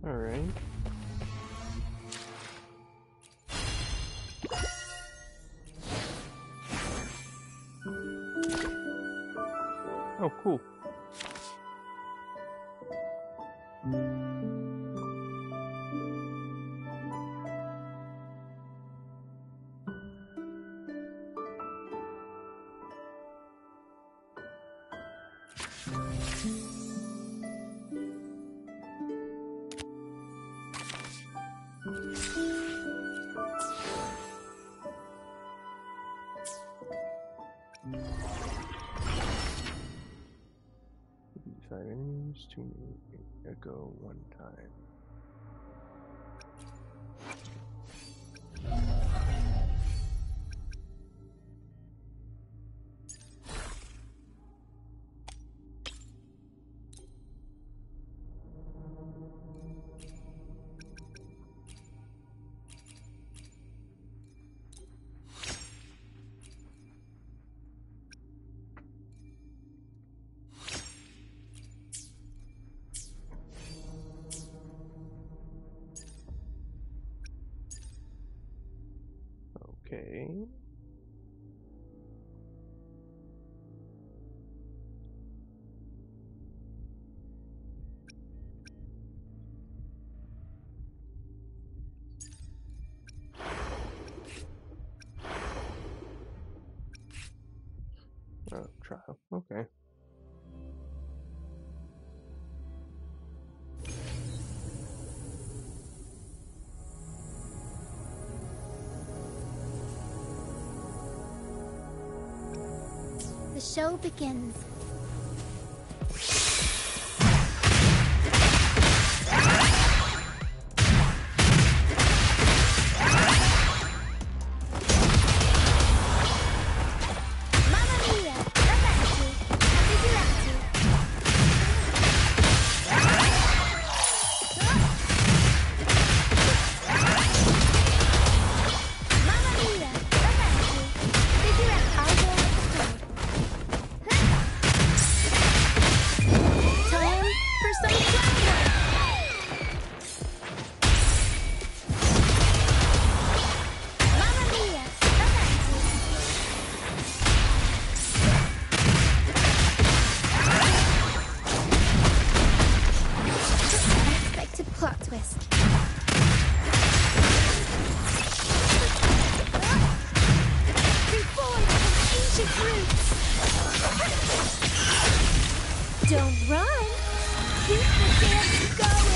Alright. Oh, cool. Five enemies to echo one time. Okay. Oh, trial. Okay. The show begins. Plot twist. Reborn from ancient roots. Don't run. Keep the dance going.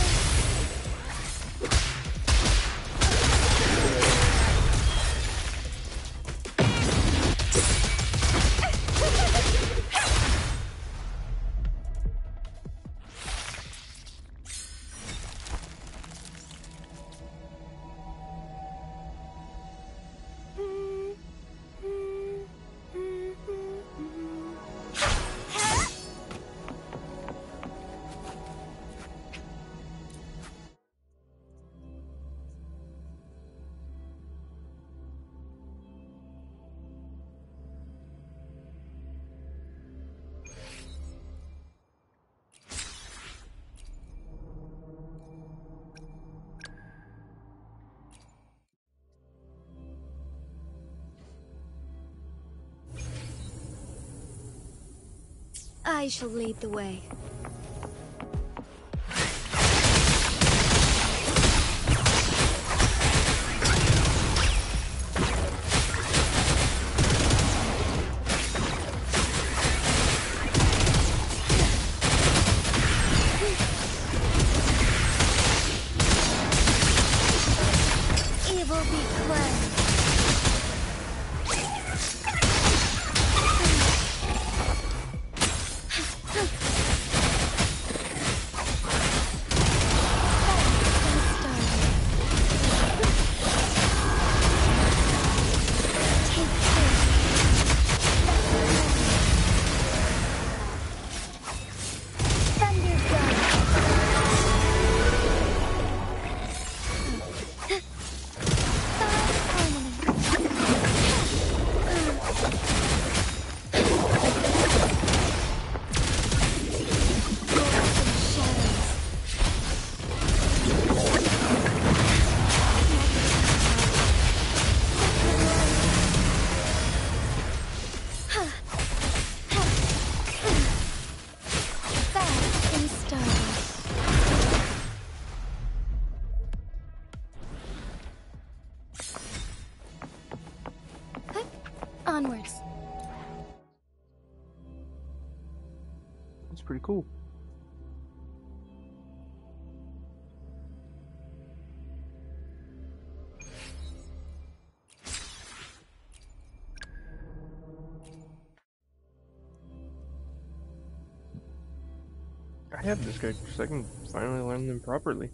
I shall lead the way. Evil be cleansed. pretty cool. I have this guy so I can finally learn them properly.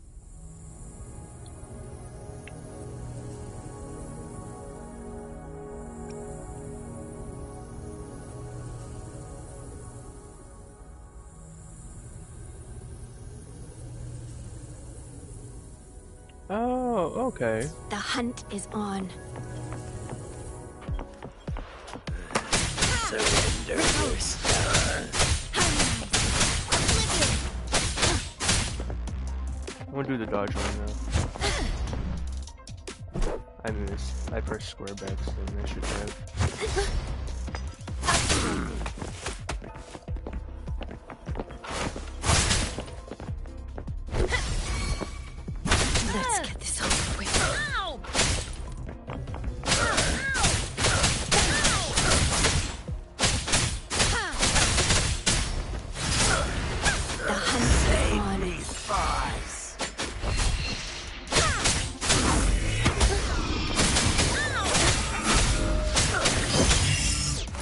Oh, okay. The hunt is on. Surrender your star. I'm gonna do the dodge one now. I missed. I pressed square back, so I should have. Let's get this over with. Ow! The hunt is on. These spies.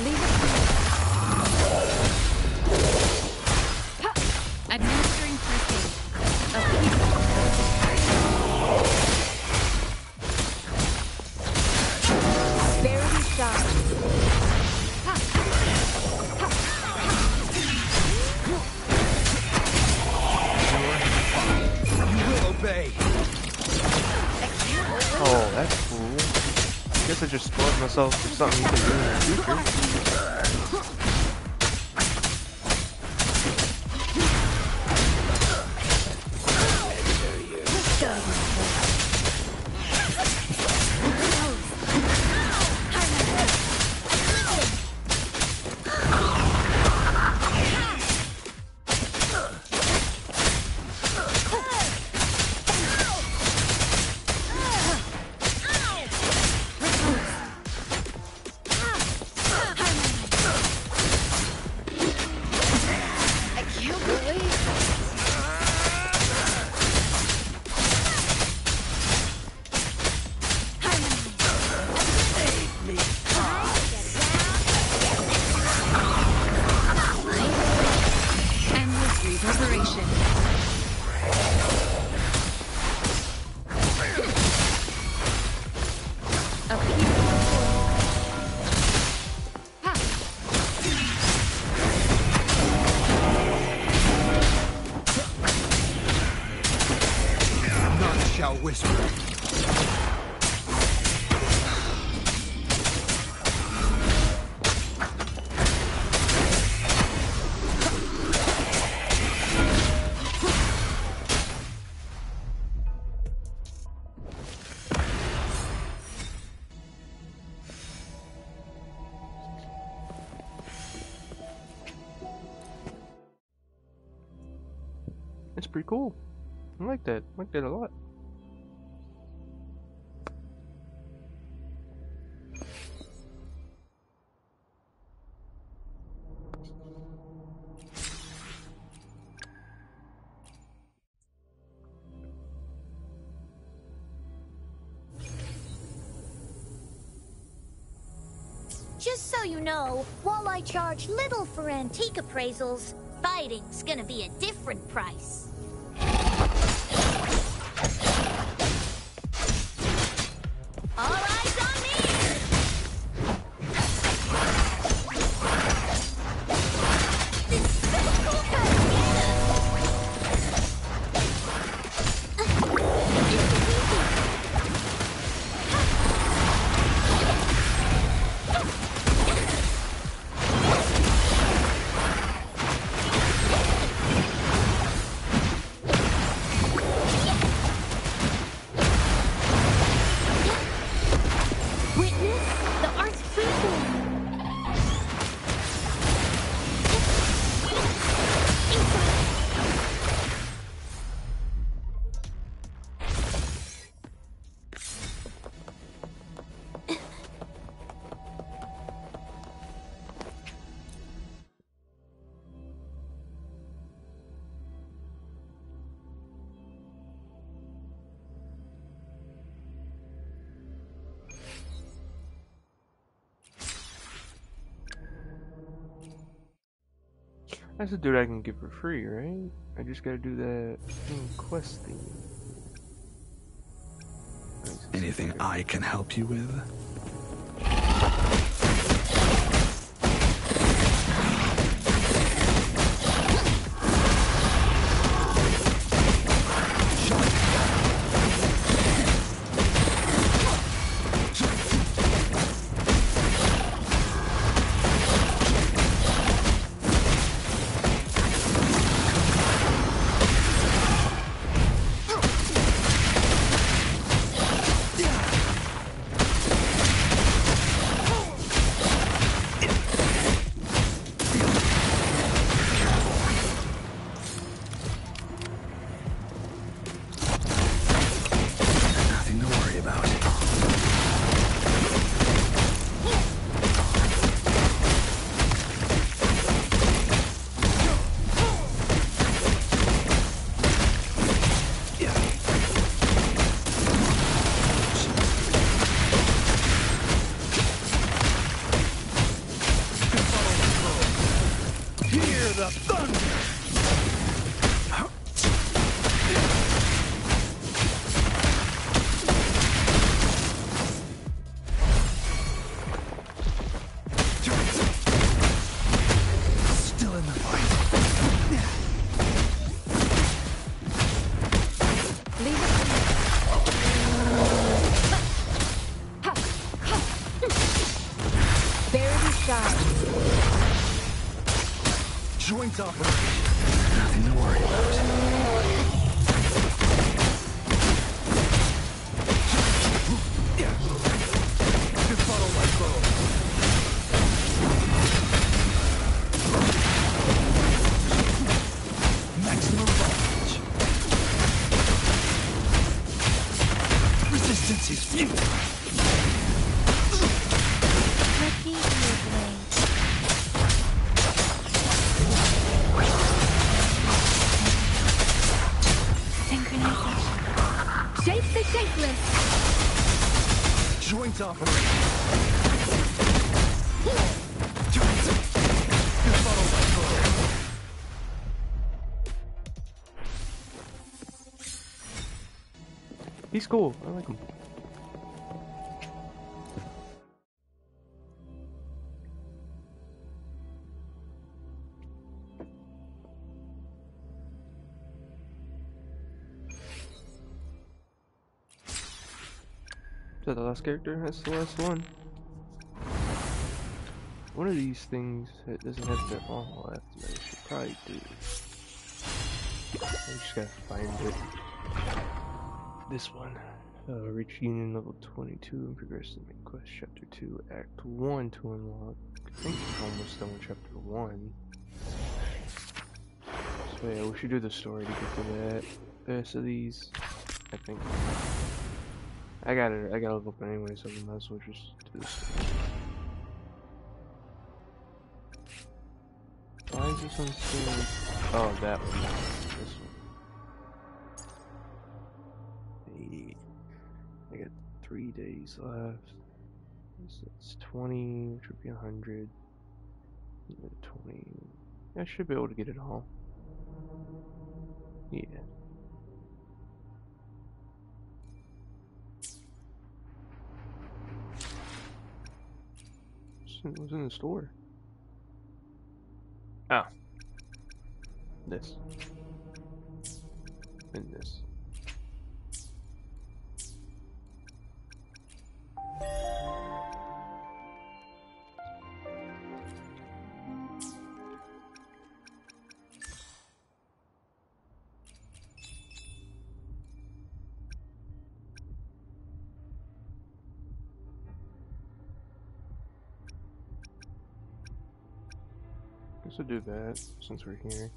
Leave it. Administering first aid. Spare these You will obey. Oh, that's cool. I guess I just spoiled myself for something you can do in the future. Shall whisper. It's pretty cool. I like that. I like that a lot. Just so you know, while I charge little for antique appraisals, fighting's gonna be a different price. All eyes on me! This special That's a dude I can get for free, right? I just gotta do that quest thing. Anything I can help you with? Joint operation. Nothing to worry about. Befuddle my foe. Maximum voltage. Resistance is futile. Lucky you, Blade. Shape the shapeless! Joint operation. Befuddle my foe. He's cool. I like him. Is that the last character? That's the last one. One of these things that doesn't have that long left, but I should probably do. I just gotta find it. This one. Reach Union level 22 and progress to main quest chapter 2, act 1 to unlock. I think I'm almost done with chapter 1. So yeah, we should do the story to get to that. The rest of these, I think. I gotta look up anyway, so I might as well just do this. Why is this one still? Oh, that one. This one. 80. I got 3 days left. So it's 20, which would be 100. 20. I should be able to get it all. Yeah. It was in the store. Ah. This. And this. Guess we'll do that since we're here.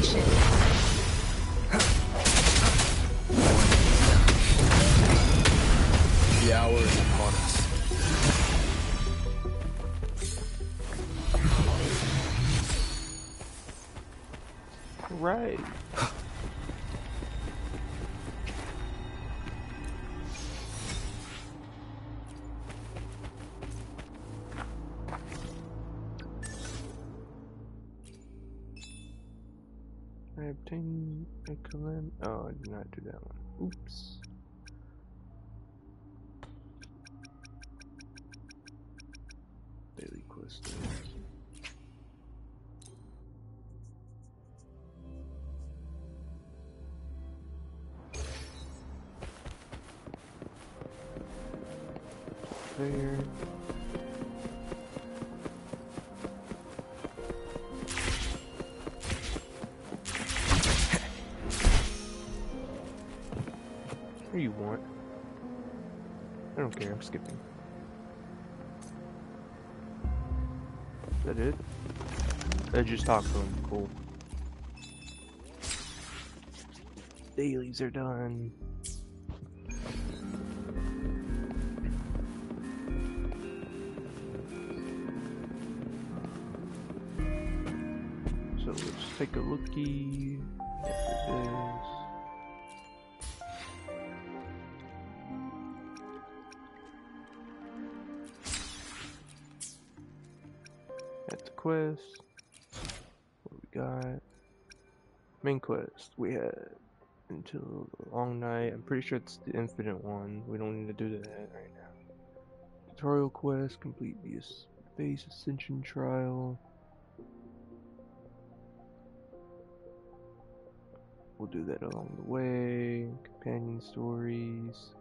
Attention. The hour is upon us. Right. I obtained a command. Oh, I did not do that one. Oops. Daily quest. There. What do you want? I don't care, I'm skipping. Is that it? I just talked to him, cool. Dailies are done. So let's take a looky after this. At the quest, what we got? Main quest, we had until the long night. I'm pretty sure it's the infinite one. We don't need to do that right now. Tutorial quest, complete the base ascension trial. We'll do that along the way. Companion stories.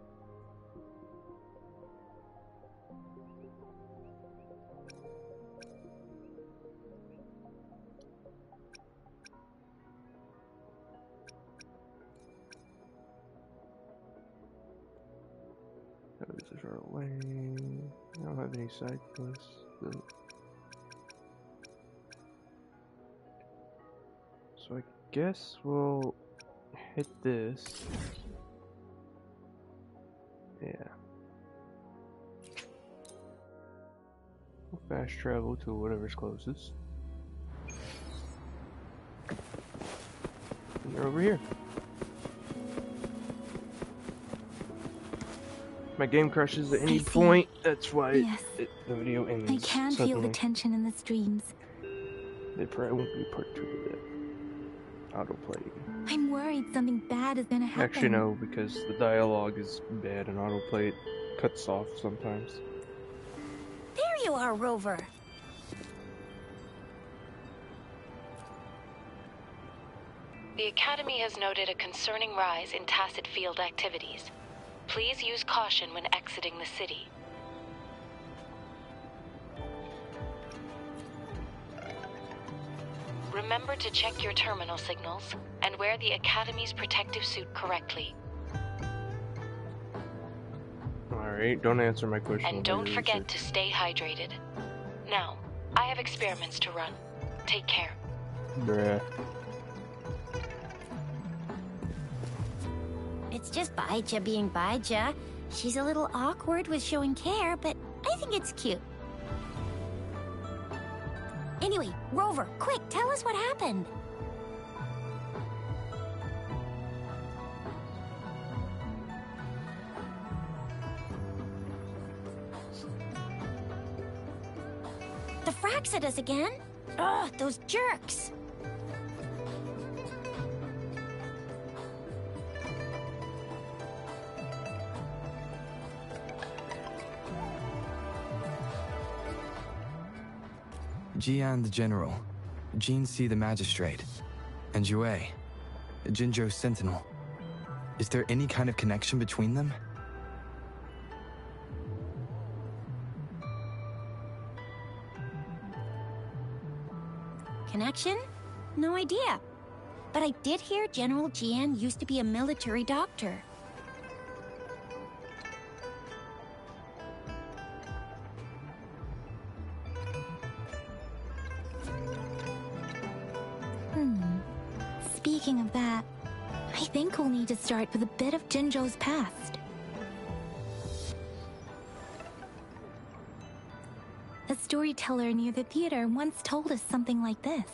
That was a short way. I don't have any side quests. So I guess we'll hit this. Yeah. We'll fast travel to whatever's closest. And you're over here. My game crashes at any point. That's why Yes. the video ends. I can feel the suddenly. tension in the streams. There probably won't be part 2 of that. Autoplay. I'm worried something bad is gonna happen. Actually, no, because the dialogue is bad and autoplay cuts off sometimes. There you are, Rover. The Academy has noted a concerning rise in tacit field activities. Please use caution when exiting the city. Remember to check your terminal signals and wear the Academy's protective suit correctly. Alright, don't answer my question. And don't forget to stay hydrated. Now, I have experiments to run. Take care. Bruh. It's just Baija being Baija. She's a little awkward with showing care, but I think it's cute. Anyway, Rover, quick, tell us what happened. The Frax at us again? Ugh, those jerks. Jian the General, Jean C the Magistrate, and Yue, Jinzhou Sentinel. Is there any kind of connection between them? Connection? No idea. But I did hear General Jian used to be a military doctor. Speaking of that, I think we'll need to start with a bit of Jinzhou's past. A storyteller near the theater once told us something like this.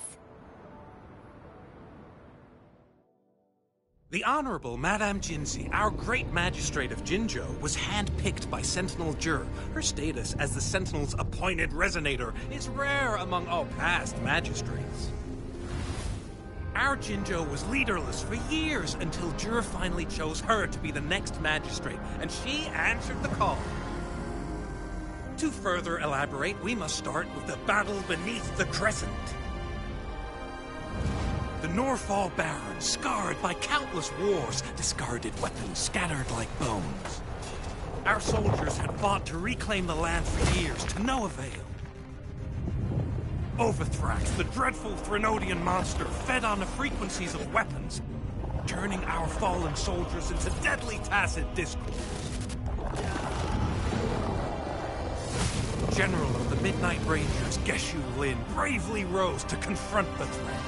The Honorable Madame Jinzi, our great magistrate of Jinzhou, was handpicked by Sentinel Jur. Her status as the Sentinel's appointed resonator is rare among all past magistrates. Our Jinzhou was leaderless for years until Jur finally chose her to be the next magistrate, and she answered the call. To further elaborate, we must start with the battle beneath the Crescent. The Norfall Baron, scarred by countless wars, discarded weapons scattered like bones. Our soldiers had fought to reclaim the land for years, to no avail. Overthrax, the dreadful Threnodian monster, fed on the frequencies of weapons, turning our fallen soldiers into deadly tacit discord. General of the Midnight Rangers, Geshu Lin, bravely rose to confront the threat.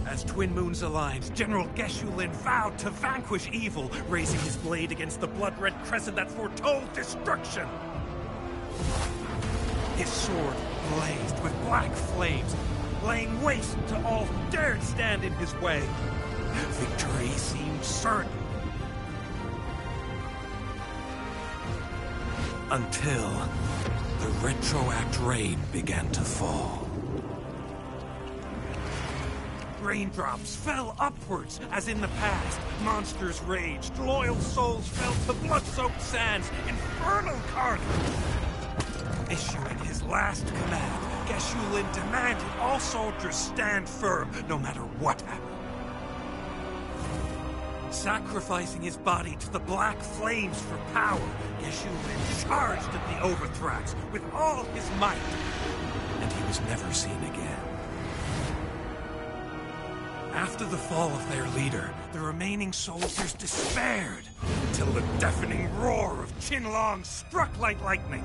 As Twin Moons aligned, General Geshu Lin vowed to vanquish evil, raising his blade against the blood-red crescent that foretold destruction. His sword blazed with black flames, laying waste to all who dared stand in his way. Victory seemed certain. Until the retroact rain began to fall. Raindrops fell upwards, as in the past. Monsters raged, loyal souls fell to blood-soaked sands, infernal carnage. Issuing his last command, Geshu Lin demanded all soldiers stand firm, no matter what happened. Sacrificing his body to the black flames for power, Geshu Lin charged at the Overthrax with all his might, and he was never seen again. After the fall of their leader, the remaining soldiers despaired, until the deafening roar of Qinlong struck like lightning.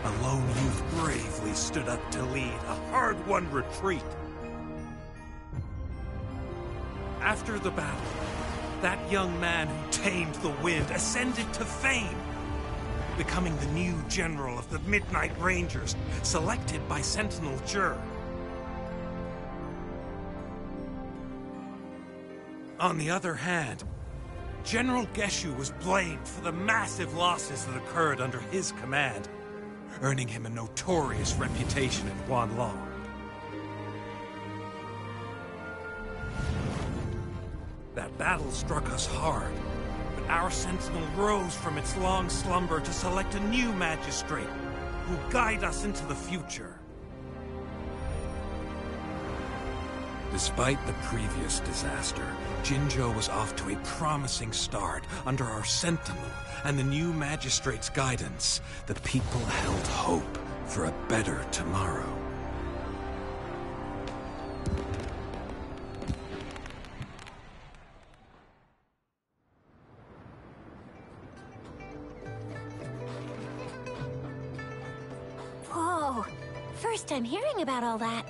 A lone youth bravely stood up to lead a hard-won retreat. After the battle, that young man who tamed the wind ascended to fame, becoming the new general of the Midnight Rangers, selected by Sentinel Jur. On the other hand, General Geshu was blamed for the massive losses that occurred under his command, earning him a notorious reputation in Huanlong. That battle struck us hard, but our sentinel rose from its long slumber to select a new magistrate who will guide us into the future. Despite the previous disaster, Jinzhou was off to a promising start under our sentinel and the new magistrate's guidance. The people held hope for a better tomorrow. Whoa, first time hearing about all that.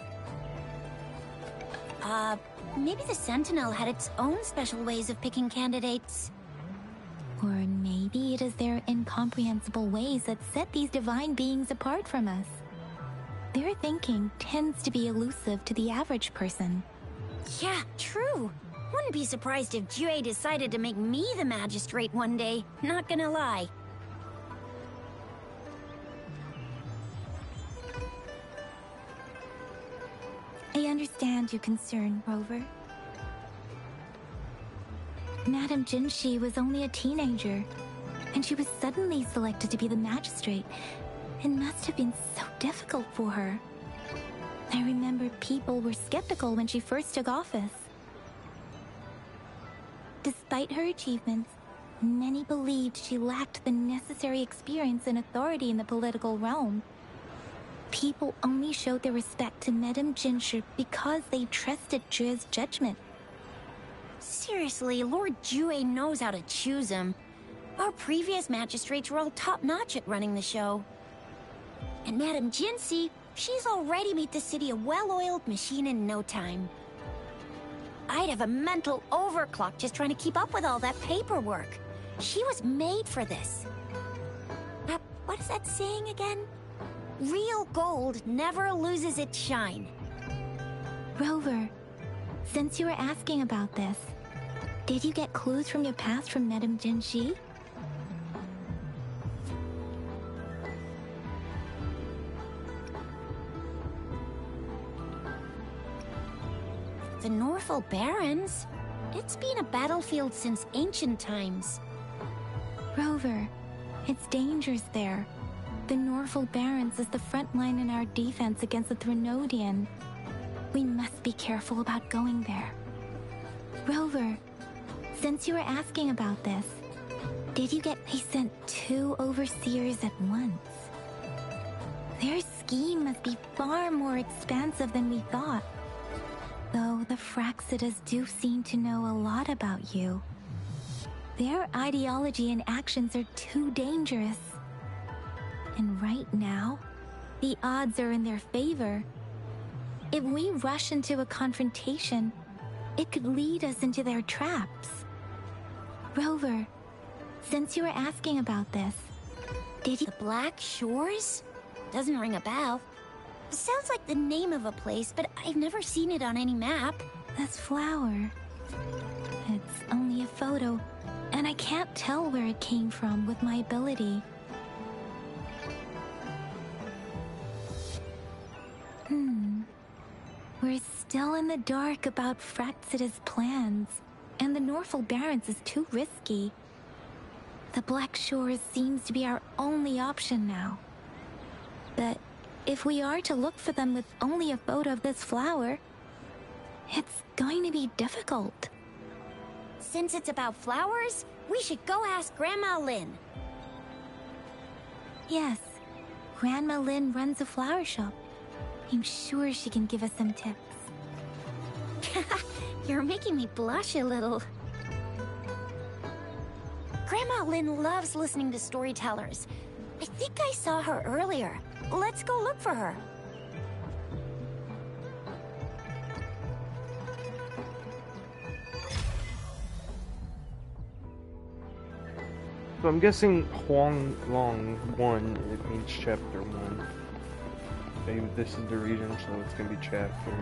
Maybe the Sentinel had its own special ways of picking candidates. Or maybe it is their incomprehensible ways that set these divine beings apart from us. Their thinking tends to be elusive to the average person. Yeah, true. Wouldn't be surprised if Jue decided to make me the magistrate one day, not gonna lie. I understand your concern, Rover. Madame Jinshi was only a teenager, and she was suddenly selected to be the magistrate. It must have been so difficult for her. I remember people were skeptical when she first took office. Despite her achievements, many believed she lacked the necessary experience and authority in the political realm. People only showed their respect to Madame Jinshi because they trusted Jue's judgment. Seriously, Lord Jue knows how to choose him. Our previous magistrates were all top-notch at running the show. And Madame Jinsi, she's already made the city a well-oiled machine in no time. I'd have a mental overclock just trying to keep up with all that paperwork. She was made for this. What is that saying again? Real gold never loses its shine. Rover, since you were asking about this, did you get clues from your past from Madame Jinshi? The Norful Barrens? It's been a battlefield since ancient times. Rover, it's dangerous there. The Norful Barrens is the front line in our defense against the Threnodian. We must be careful about going there. Rover, since you were asking about this, did you get they sent 2 overseers at once? Their scheme must be far more expansive than we thought. Though the Fraxidas do seem to know a lot about you. Their ideology and actions are too dangerous. And right now, the odds are in their favor. If we rush into a confrontation, it could lead us into their traps. Rover, since you were asking about this, did you— The Black Shores? Doesn't ring a bell. Sounds like the name of a place, but I've never seen it on any map. This flower. It's only a photo, and I can't tell where it came from with my ability. We're still in the dark about Fraxida's plans, and the Norful Barrens is too risky. The Black Shores seems to be our only option now. But if we are to look for them with only a photo of this flower, it's going to be difficult. Since it's about flowers, we should go ask Grandma Lynn. Yes, Grandma Lynn runs a flower shop. I'm sure she can give us some tips. You're making me blush a little. Grandma Lynn loves listening to storytellers. I think I saw her earlier. Let's go look for her. So I'm guessing Huang Long 1, it means chapter 1. Maybe this is the region, so it's gonna be chapter.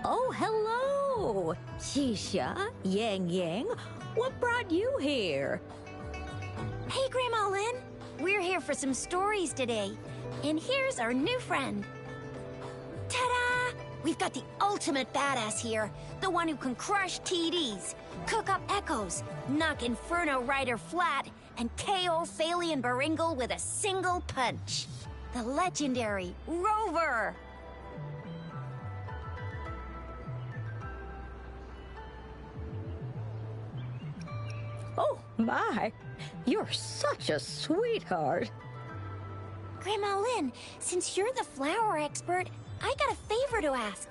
Oh, hello! Shisha, Yang Yang, what brought you here? Hey, Grandma Lynn. We're here for some stories today. And here's our new friend. Ta-da! We've got the ultimate badass here. The one who can crush TDs, cook up echoes, knock Inferno Rider flat, and KO Phaley and Baringle with a single punch. The legendary Rover! Oh, my! You're such a sweetheart. Grandma Lynn, since you're the flower expert, I got a favor to ask.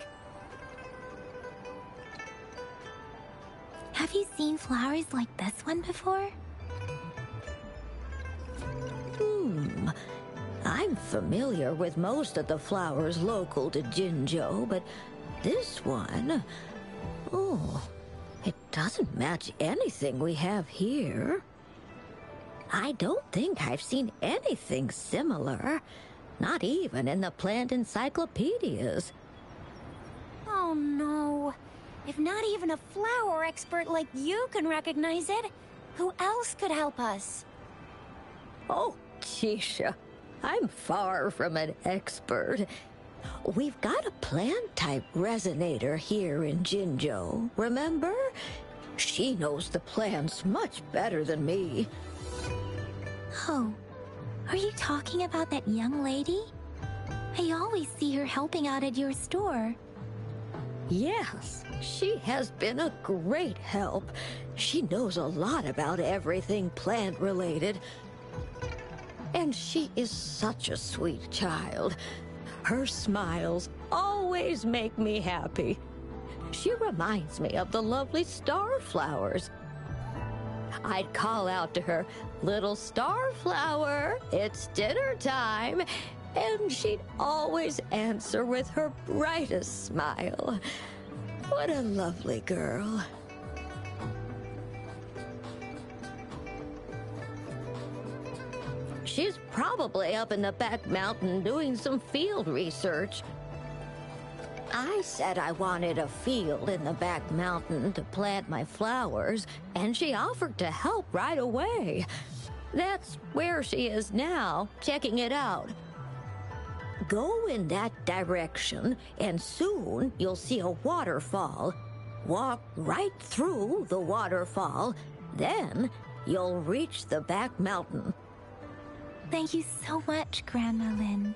Have you seen flowers like this one before? I'm familiar with most of the flowers local to Jinzhou, but this one... Oh, it doesn't match anything we have here. I don't think I've seen anything similar. Not even in the plant encyclopedias. Oh no. If not even a flower expert like you can recognize it, who else could help us? Oh, Chisha, I'm far from an expert. We've got a plant-type resonator here in Jinzhou, remember? She knows the plants much better than me. Oh, are you talking about that young lady? I always see her helping out at your store. Yes, she has been a great help. She knows a lot about everything plant-related. And she is such a sweet child. Her smiles always make me happy. She reminds me of the lovely starflowers. I'd call out to her, "Little starflower, it's dinner time," And she'd always answer with her brightest smile. What a lovely girl. She's probably up in the back mountain doing some field research. I said I wanted a field in the back mountain to plant my flowers, and she offered to help right away. That's where she is now, checking it out. Go in that direction, and soon you'll see a waterfall. Walk right through the waterfall, then you'll reach the back mountain. Thank you so much, Grandma Lynn.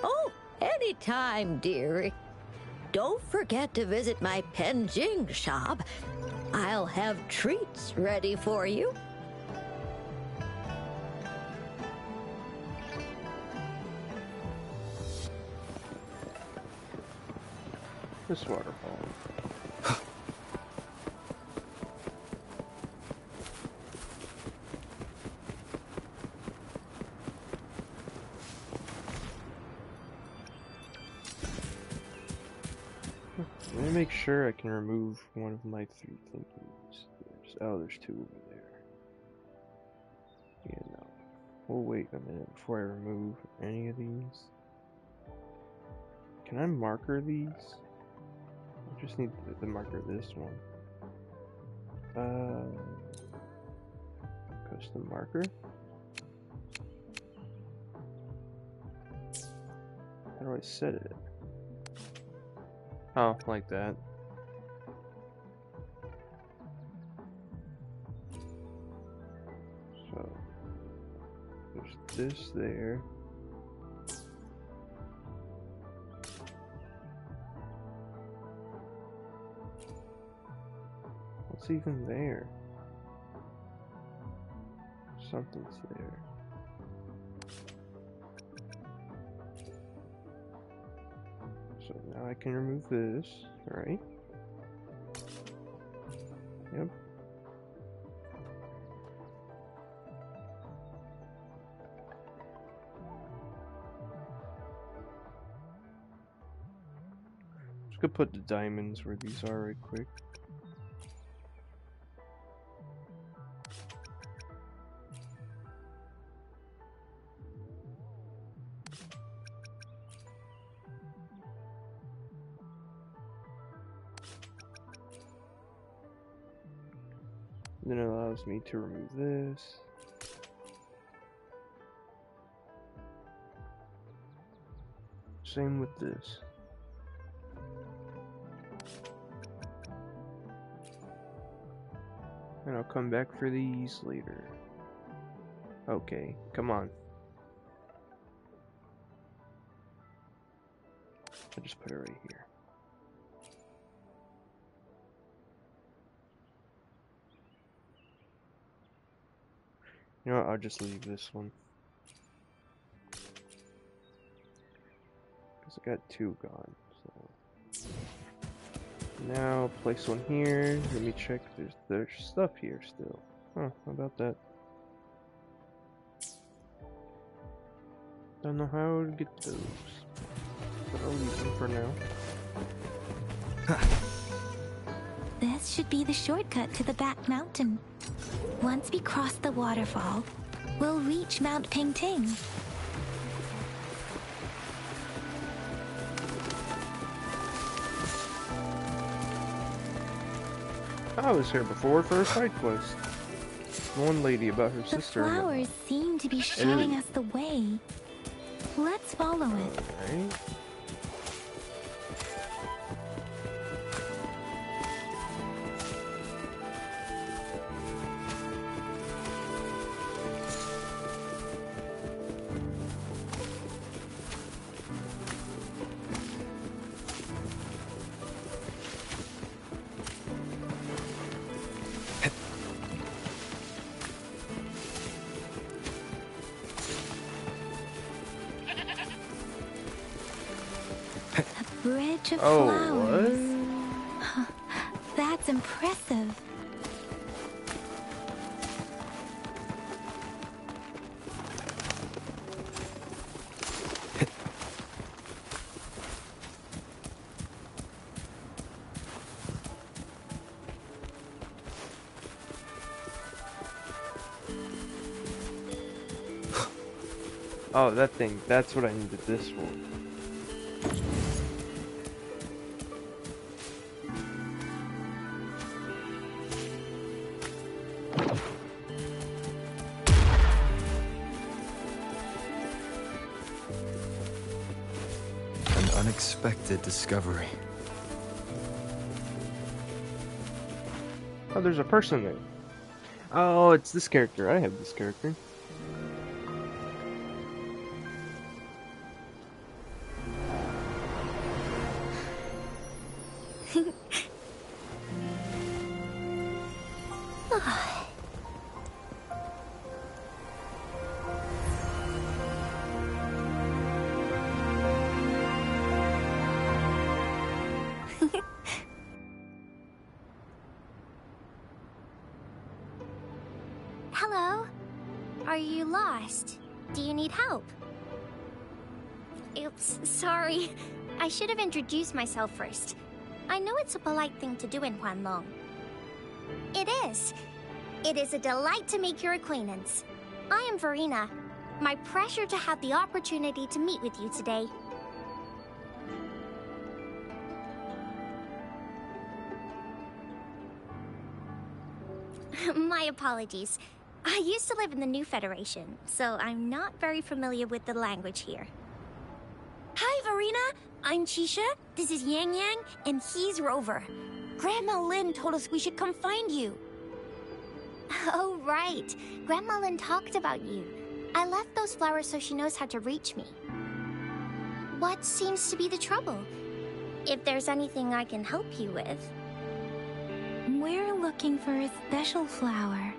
Oh, anytime, dearie. Don't forget to visit my Penjing shop. I'll have treats ready for you. This waterfall. Let me make sure I can remove one of my 3 thingies. There's 2 over there. Yeah, no. We'll wait a minute before I remove any of these. Can I marker these? I just need to marker this one. Custom marker. How do I set it? Oh, like that. So, there's this there. What's even there? Something's there. So now I can remove this, right? Yep. Just gonna put the diamonds where these are right quick. Then it allows me to remove this. Same with this. And I'll come back for these later. Okay, come on. I'll just put it right here. You know what, I'll just leave this one. Because I got 2 gone, so. Now, place one here. Let me check if there's stuff here still. Huh, how about that? Don't know how to get those. But I'll leave them for now. This should be the shortcut to the back mountain. Once we cross the waterfall, we'll reach Mount Pingting. I was here before for a side quest. One lady about her sister. The flowers seem to be showing us the way. Let's follow it. Alright. Bridge of Oh, flowers. what? That's impressive. Oh, that thing. That's what I needed this for. An unexpected discovery. Oh, there's a person there. Oh, it's this character. I have this character. Hello? Are you lost? Do you need help? Oops, sorry. I should have introduced myself first. I know it's a polite thing to do in Huanlong. It is. It is a delight to make your acquaintance. I am Verena. My pleasure to have the opportunity to meet with you today. My apologies. I used to live in the New Federation, so I'm not very familiar with the language here. Hi, Verena. I'm Chisha, this is Yang Yang, and he's Rover. Grandma Lin told us we should come find you. Oh, right. Grandma Lin talked about you. I left those flowers so she knows how to reach me. What seems to be the trouble? If there's anything I can help you with. We're looking for a special flower.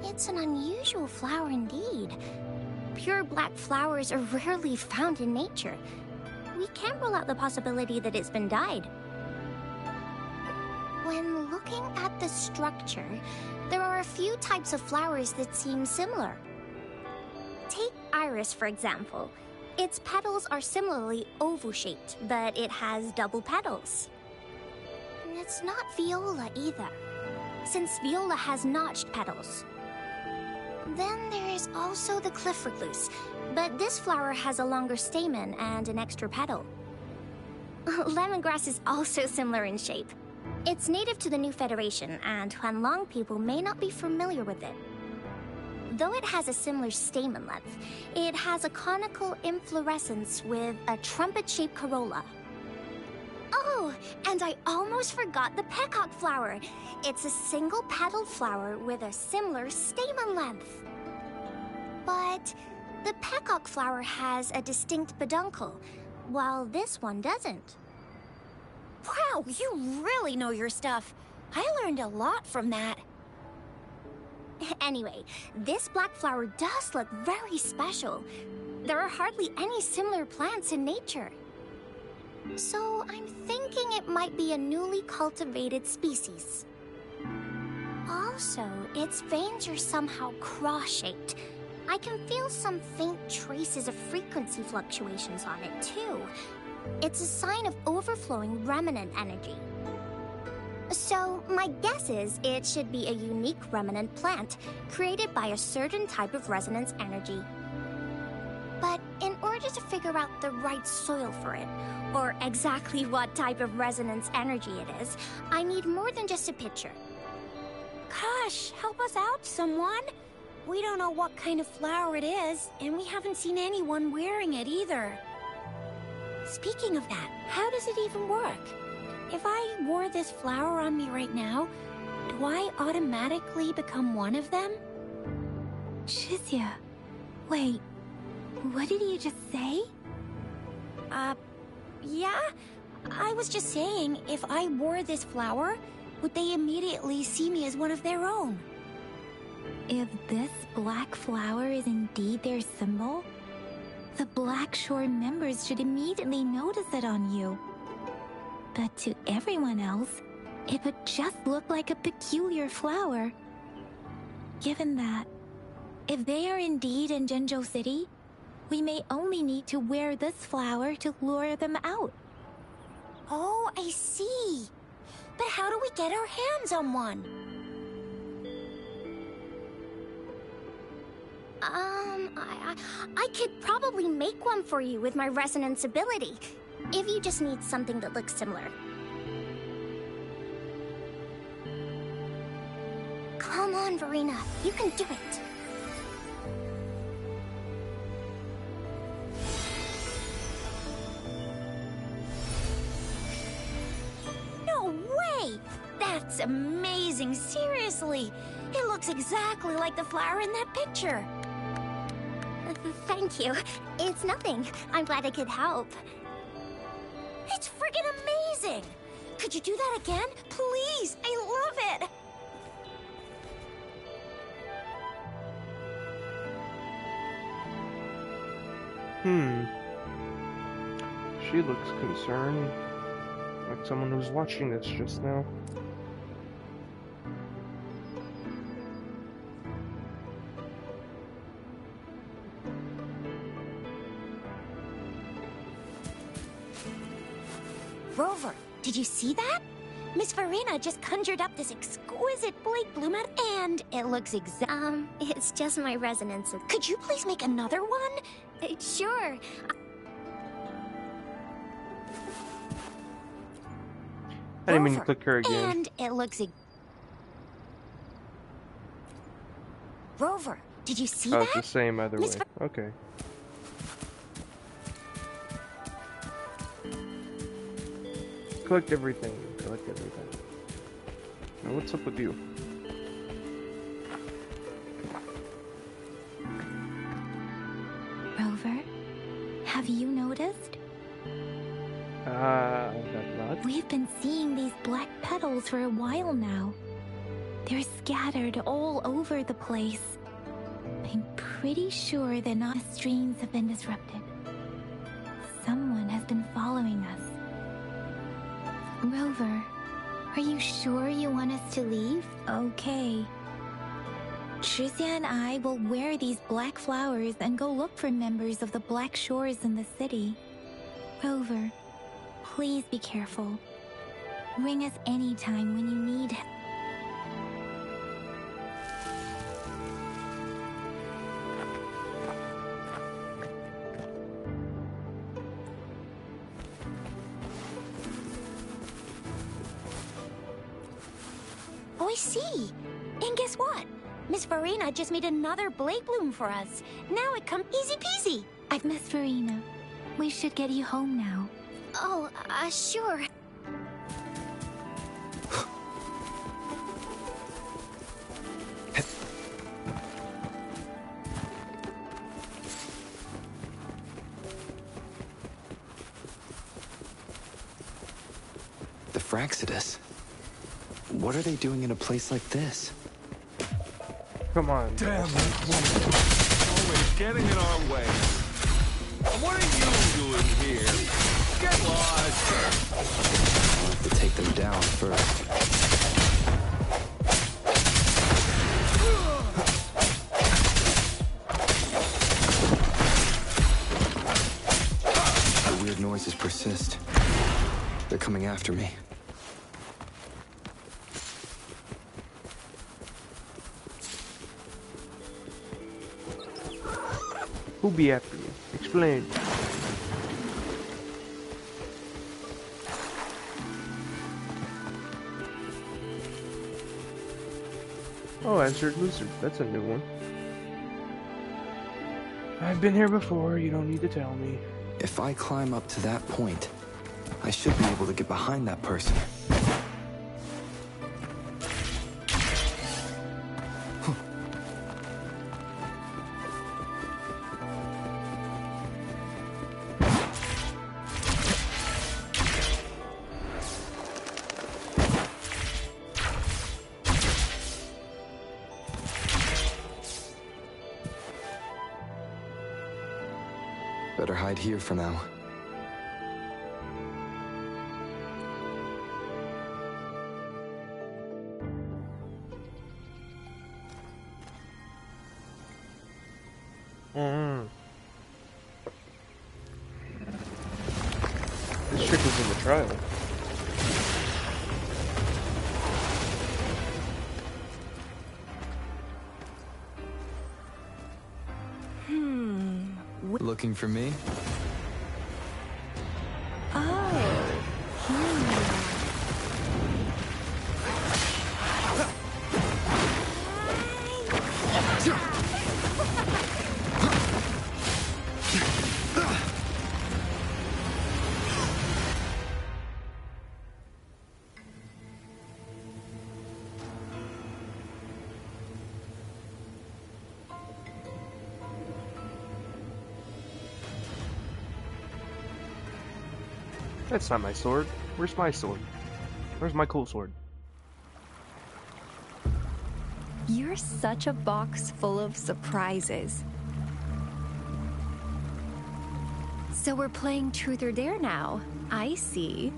It's an unusual flower indeed. Pure black flowers are rarely found in nature. We can't rule out the possibility that it's been dyed. When looking at the structure, there are a few types of flowers that seem similar. Take iris, for example. Its petals are similarly oval-shaped, but it has double petals. And it's not viola either, since viola has notched petals. Then there is also the cliff recluse, but this flower has a longer stamen and an extra petal. Lemongrass is also similar in shape. It's native to the New Federation, and Huanlong people may not be familiar with it. Though it has a similar stamen length, it has a conical inflorescence with a trumpet-shaped corolla. Oh, and I almost forgot the peacock flower. It's a single-petaled flower with a similar stamen length. But the peacock flower has a distinct peduncle, while this one doesn't. Wow, you really know your stuff. I learned a lot from that. Anyway, this black flower does look very special. There are hardly any similar plants in nature. So I'm thinking it might be a newly cultivated species. Also, its veins are somehow cross-shaped. I can feel some faint traces of frequency fluctuations on it, too. It's a sign of overflowing remnant energy. So, my guess is it should be a unique remnant plant created by a certain type of resonance energy. But in order to figure out the right soil for it, or exactly what type of resonance energy it is, I need more than just a picture. Gosh, help us out, someone. We don't know what kind of flower it is, and we haven't seen anyone wearing it either. Speaking of that, how does it even work? If I wore this flower on me right now, do I automatically become one of them? Shizia, wait, what did you just say? Yeah? I was just saying, if I wore this flower, would they immediately see me as one of their own? If this black flower is indeed their symbol, the Black Shore members should immediately notice it on you. But to everyone else, it would just look like a peculiar flower. Given that, if they are indeed in Jinzhou City, we may only need to wear this flower to lure them out. Oh, I see. But how do we get our hands on one? I could probably make one for you with my resonance ability, if you just need something that looks similar. Come on, Verena, you can do it. No way! That's amazing, seriously. It looks exactly like the flower in that picture. Thank you. It's nothing. I'm glad I could help. It's friggin' amazing! Could you do that again? Please! I love it! She looks concerned. Like someone who's watching this just now. Rover, did you see that? Miss Verena just conjured up this exquisite Blake bloom and it looks it's just my resonance. Could you please make another one? Sure. I didn't mean to click her again. And it looks Rover, did you see that? It's the same either way. Okay. Collect everything. Collect everything. Now what's up with you? Rover, have you noticed? Not. We've been seeing these black petals for a while now. They're scattered all over the place. I'm pretty sure that not streams have been disrupted. Someone has been following us. Rover, are you sure you want us to leave? Okay. Tricia and I will wear these black flowers and go look for members of the Black Shores in the city. Rover, please be careful. Ring us anytime when you need help. Oh, I see. And guess what? Miss Verena just made another Blake bloom for us. Now it comes easy peasy. I've missed Verena. We should get you home now. Oh, sure. The Fraxidus? What are they doing in a place like this? Come on. Damn that woman. Always getting in our way. What are you doing here? Get lost! I'll have to take them down first. The weird noises persist. They're coming after me. Who be after you? Explain. Oh, Answered Lizard. That's a new one. I've been here before. You don't need to tell me. If I climb up to that point, I should be able to get behind that person. Better hide here for now. This chick was in the trial. Looking for me? Oh, That's not my sword. Where's my sword? Where's my cool sword? You're such a box full of surprises. So we're playing Truth or Dare now. I see.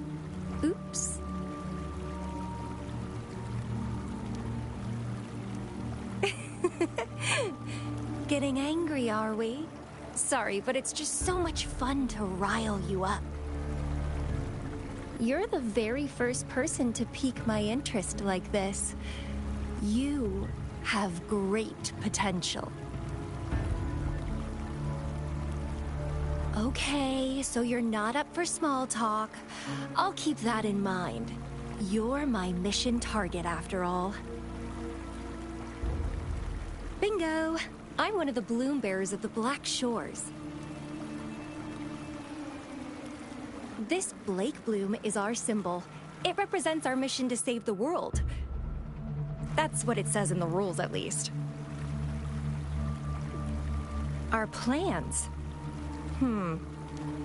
Oops. Getting angry, are we? Sorry, but it's just so much fun to rile you up. You're the very first person to pique my interest like this. You have great potential. Okay, so you're not up for small talk. I'll keep that in mind. You're my mission target after all. Bingo! I'm one of the bloom bearers of the Black Shores. This Blake bloom is our symbol. It represents our mission to save the world. That's what it says in the rules, at least. Our plans?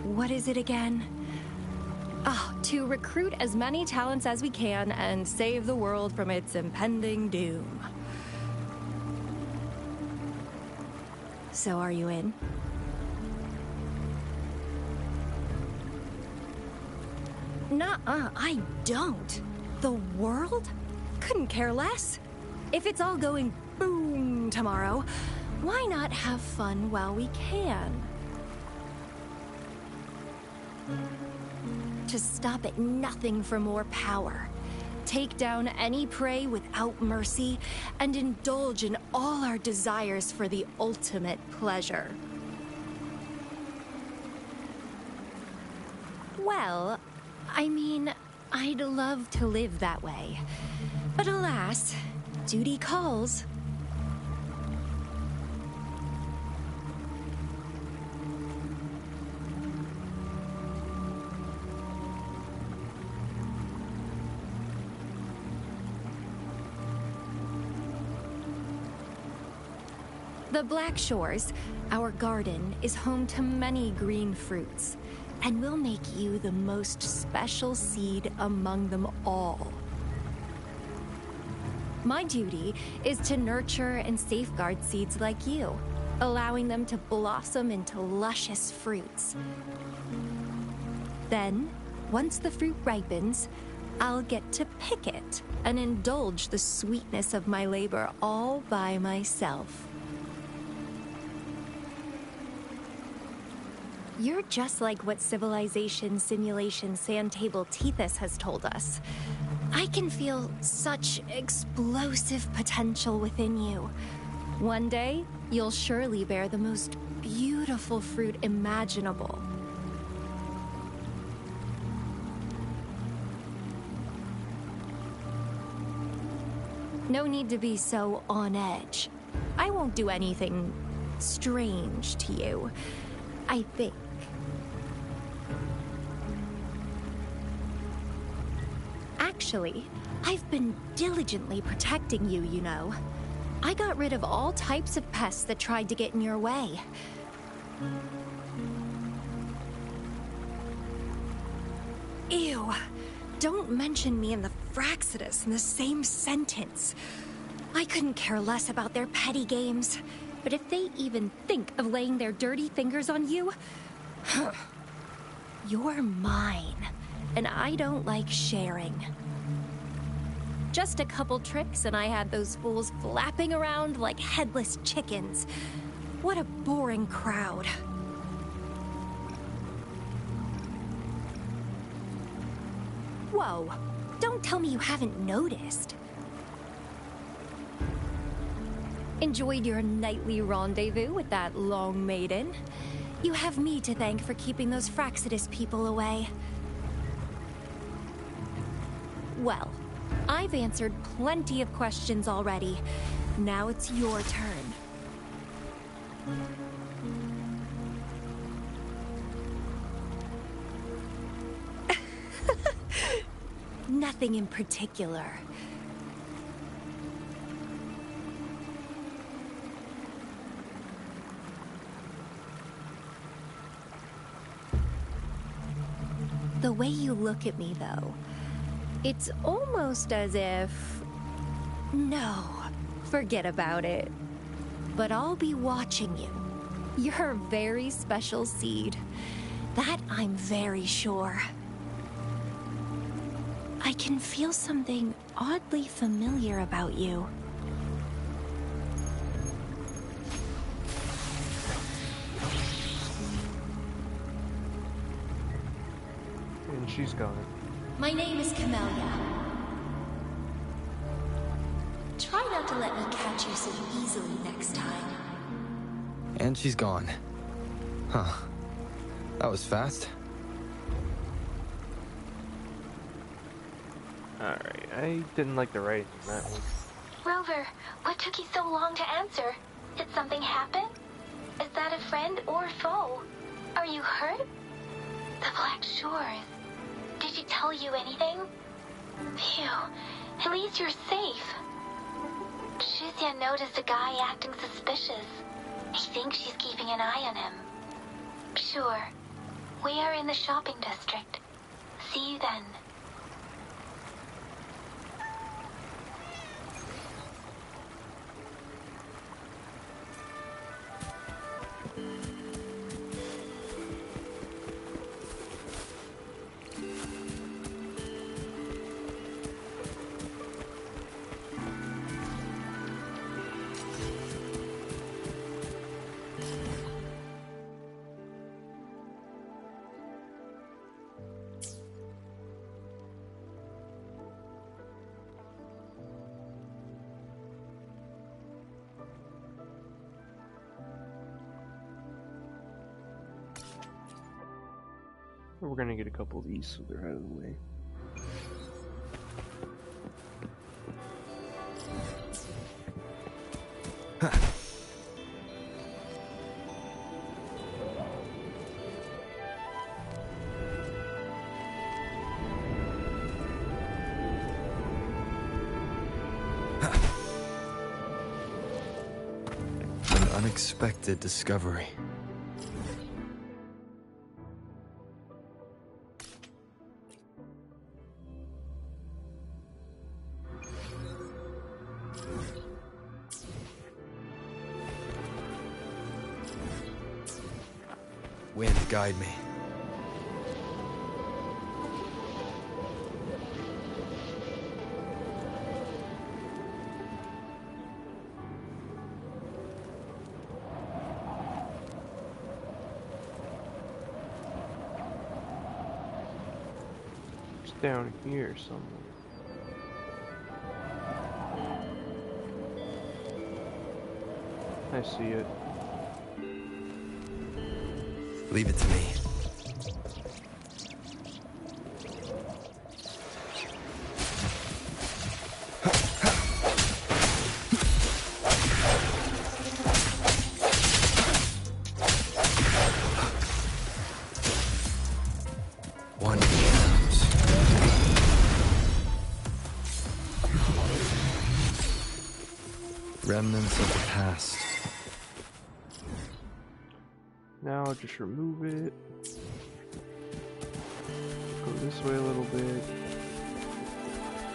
What is it again? To recruit as many talents as we can and save the world from its impending doom. So are you in? Nuh-uh, I don't. The world? Couldn't care less. If it's all going boom tomorrow, why not have fun while we can? To stop at nothing for more power. Take down any prey without mercy, and indulge in all our desires for the ultimate pleasure. Well, I mean, I'd love to live that way. But alas, duty calls. The Black Shores, our garden, is home to many green fruits, and we'll make you the most special seed among them all. My duty is to nurture and safeguard seeds like you, allowing them to blossom into luscious fruits. Then, once the fruit ripens, I'll get to pick it and indulge the sweetness of my labor all by myself. You're just like what Civilization Simulation Sandtable Tethys has told us. I can feel such explosive potential within you. One day, you'll surely bear the most beautiful fruit imaginable. No need to be so on edge. I won't do anything strange to you, I think. Actually, I've been diligently protecting you, you know. I got rid of all types of pests that tried to get in your way. Ew. Don't mention me and the Fraxidus in the same sentence. I couldn't care less about their petty games, but if they even think of laying their dirty fingers on you, you're mine, and I don't like sharing. Just a couple tricks and I had those fools flapping around like headless chickens. What a boring crowd. Whoa, don't tell me you haven't noticed. Enjoyed your nightly rendezvous with that long maiden? You have me to thank for keeping those Fraxidus people away. Well, I've answered plenty of questions already. Now it's your turn. Nothing in particular. The way you look at me, though, it's almost as if... No, forget about it. But I'll be watching you. You're a very special seed. That I'm very sure. I can feel something oddly familiar about you. And she's gone. My name is Camellia. Try not to let me catch you so easily next time. And she's gone. Huh. That was fast. Alright, I didn't like the writing in that one. Rover, what took you so long to answer? Did something happen? Is that a friend or foe? Are you hurt? The Black Shores. Did she tell you anything? Phew, at least you're safe. Shuxian noticed a guy acting suspicious. He thinks she's keeping an eye on him. Sure. We are in the shopping district. See you then. We're gonna get a couple of these so they're out of the way. An unexpected discovery. Wind, guide me. It's down here somewhere. I see it. Leave it to me. One counts. Remnants of the past. Now I'll just remove it. Go this way a little bit.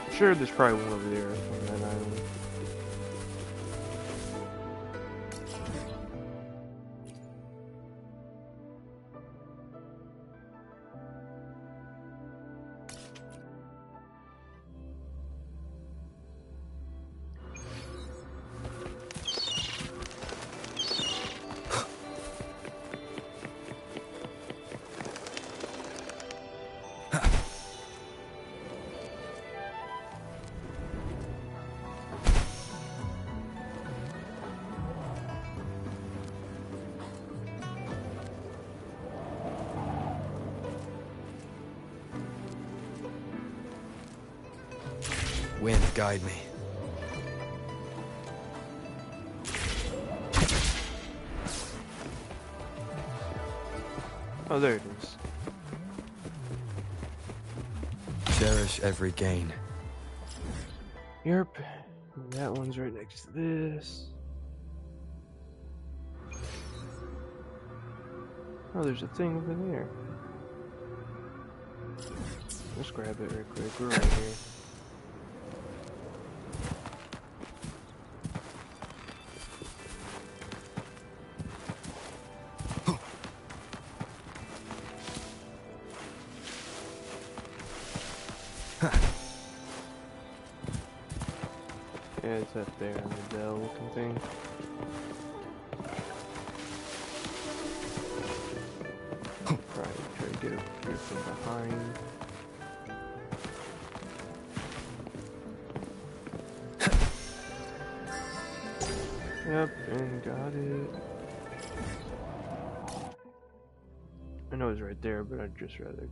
I'm sure there's probably one over there on that island. Wind, guide me. Oh, there it is. Cherish every gain. Yep. And that one's right next to this. Oh, there's a thing over there. Let's grab it real quick. We're right here. Yeah, it's up there on the bell looking thing. Probably try to get up here from behind. Yep, and got it. I know it's right there, but I'd just rather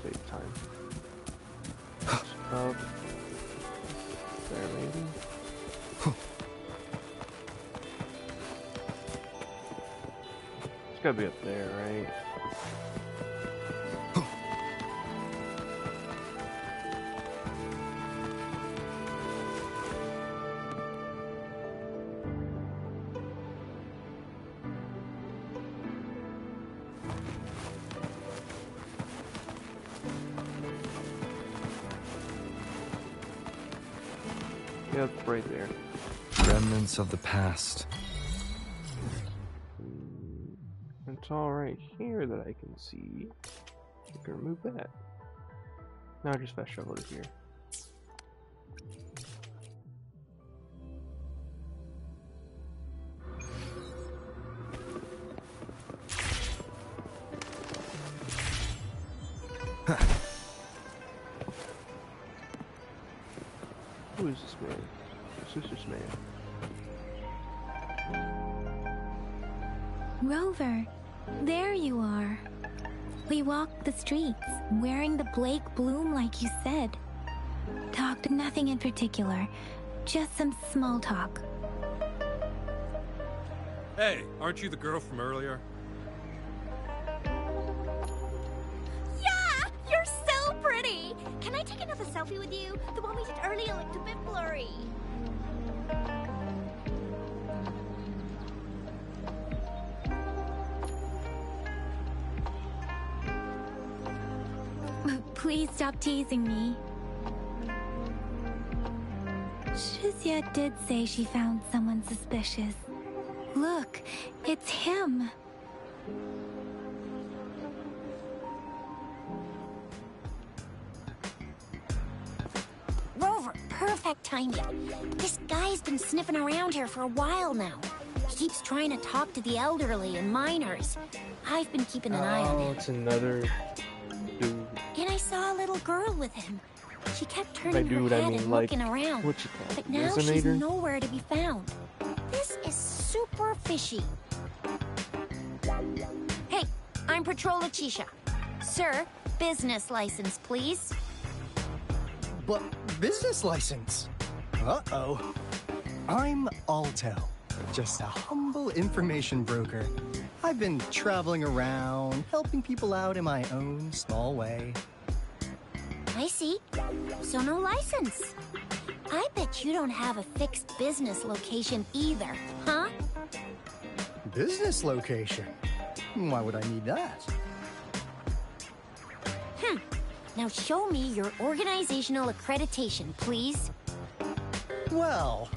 save time. Up. There, maybe? It's gotta be up there, right? Yep, right there. Remnants of the past. It's all right here that I can see. I can remove that. Now just fast travel to here. Who is this man? This is this man. Rover, there you are. We walked the streets, wearing the Blake bloom like you said. Talked nothing in particular, just some small talk. Hey, aren't you the girl from earlier? Yeah! You're so pretty! Can I take another selfie with you? The one we did earlier looked a bit blurry. Please stop teasing me. Shizia did say she found someone suspicious. Look, it's him. Rover, perfect timing. This guy's been sniffing around here for a while now. He keeps trying to talk to the elderly and minors. I've been keeping an eye on Oh, him. it's another dude. And I saw a little girl with him. She kept By turning her dude, I head mean and like, looking around. what you call it, But now she's resonator? nowhere to be found. This is super fishy. Hey, I'm Patrol Letitia. Sir, business license, please. But business license? Uh-oh. I'm Alto, just a humble information broker. I've been traveling around, helping people out in my own small way. I see. So no license. I bet you don't have a fixed business location either, huh? Business location? Why would I need that? Now show me your organizational accreditation, please. Well,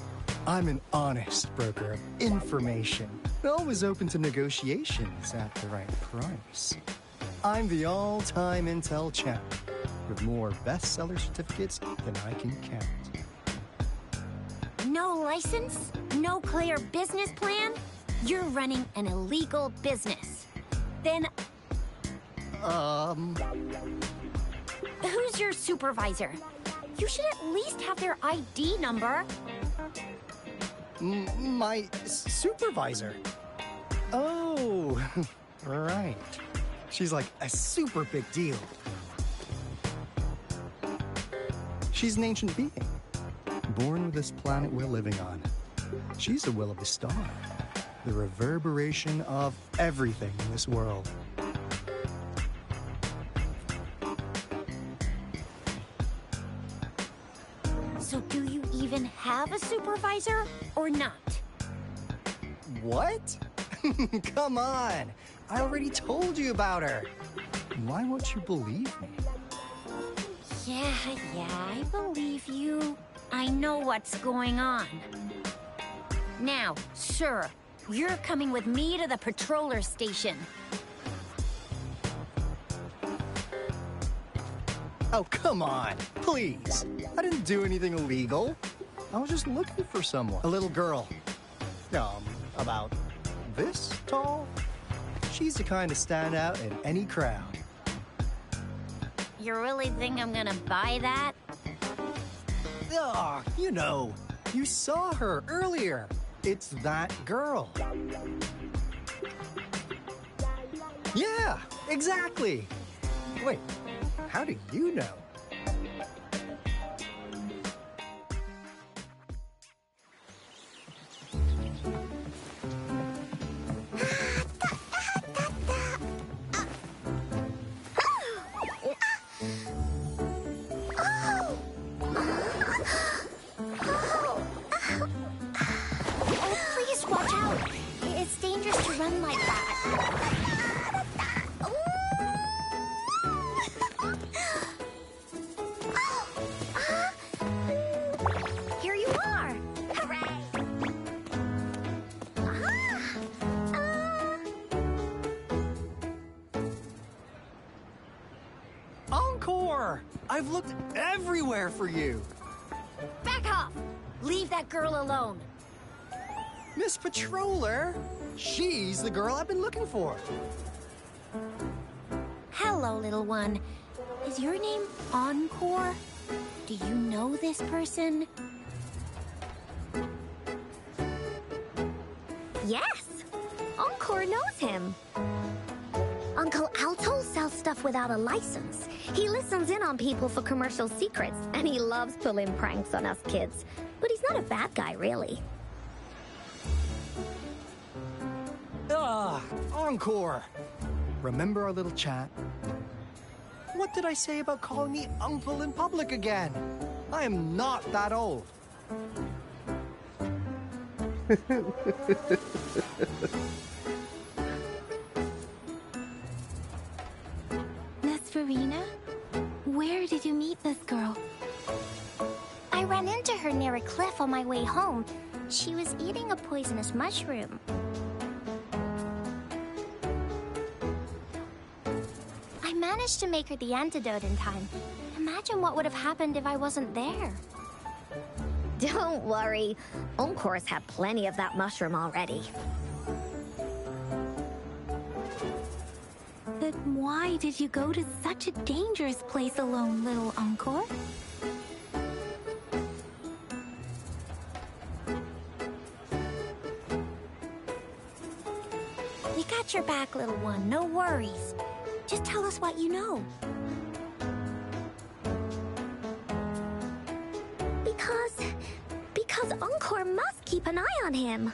I'm an honest broker of information. Always open to negotiations at the right price. I'm the all-time intel champ, with more bestseller certificates than I can count. No license? No clear business plan? You're running an illegal business. Then who's your supervisor? You should at least have their ID number. My supervisor? Oh, right. She's like a super big deal. She's an ancient being, born with this planet we're living on. She's the will of the star, the reverberation of everything in this world. So do you even have a supervisor or not? What? Come on! I already told you about her. Why won't you believe me? Yeah, I believe you. I know what's going on. Now, sir, you're coming with me to the patroller station. Oh, come on, please. I didn't do anything illegal. I was just looking for someone. A little girl. About this tall. She's the kind to stand out in any crowd. You really think I'm gonna buy that? Ah, you know, you saw her earlier. It's that girl. Yeah, exactly. Wait, how do you know? I've looked everywhere for you. Back off! Leave that girl alone. Miss Patroller, she's the girl I've been looking for. Hello, little one. Is your name Encore? Do you know this person? Yes! Encore knows him. Uncle Alto sells stuff without a license. He listens in on people for commercial secrets, and he loves pulling pranks on us kids. But he's not a bad guy, really. Encore! Remember our little chat? What did I say about calling me uncle in public again? I am not that old. Miss Verena? Where did you meet this girl? I ran into her near a cliff on my way home. She was eating a poisonous mushroom. I managed to make her the antidote in time. Imagine what would have happened if I wasn't there. Don't worry. Encore's had plenty of that mushroom already. But why did you go to such a dangerous place alone, little Encore? We got your back, little one. No worries. Just tell us what you know. Because Encore must keep an eye on him.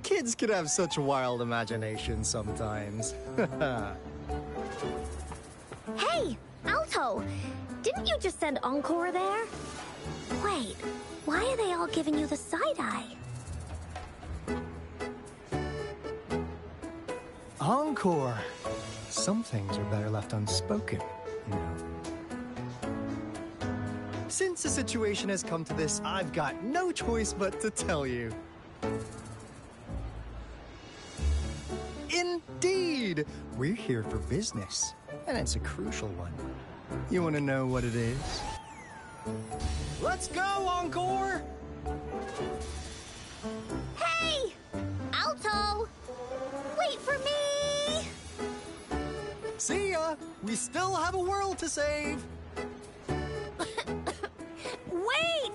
Kids can have such wild imaginations sometimes. Hey, Alto! Didn't you just send Encore there? Wait, why are they all giving you the side-eye? Encore! Some things are better left unspoken, you know. Since the situation has come to this, I've got no choice but to tell you. Indeed! We're here for business, and it's a crucial one. You want to know what it is? Let's go, Encore! Hey! Alto! Wait for me! See ya! We still have a world to save! Wait!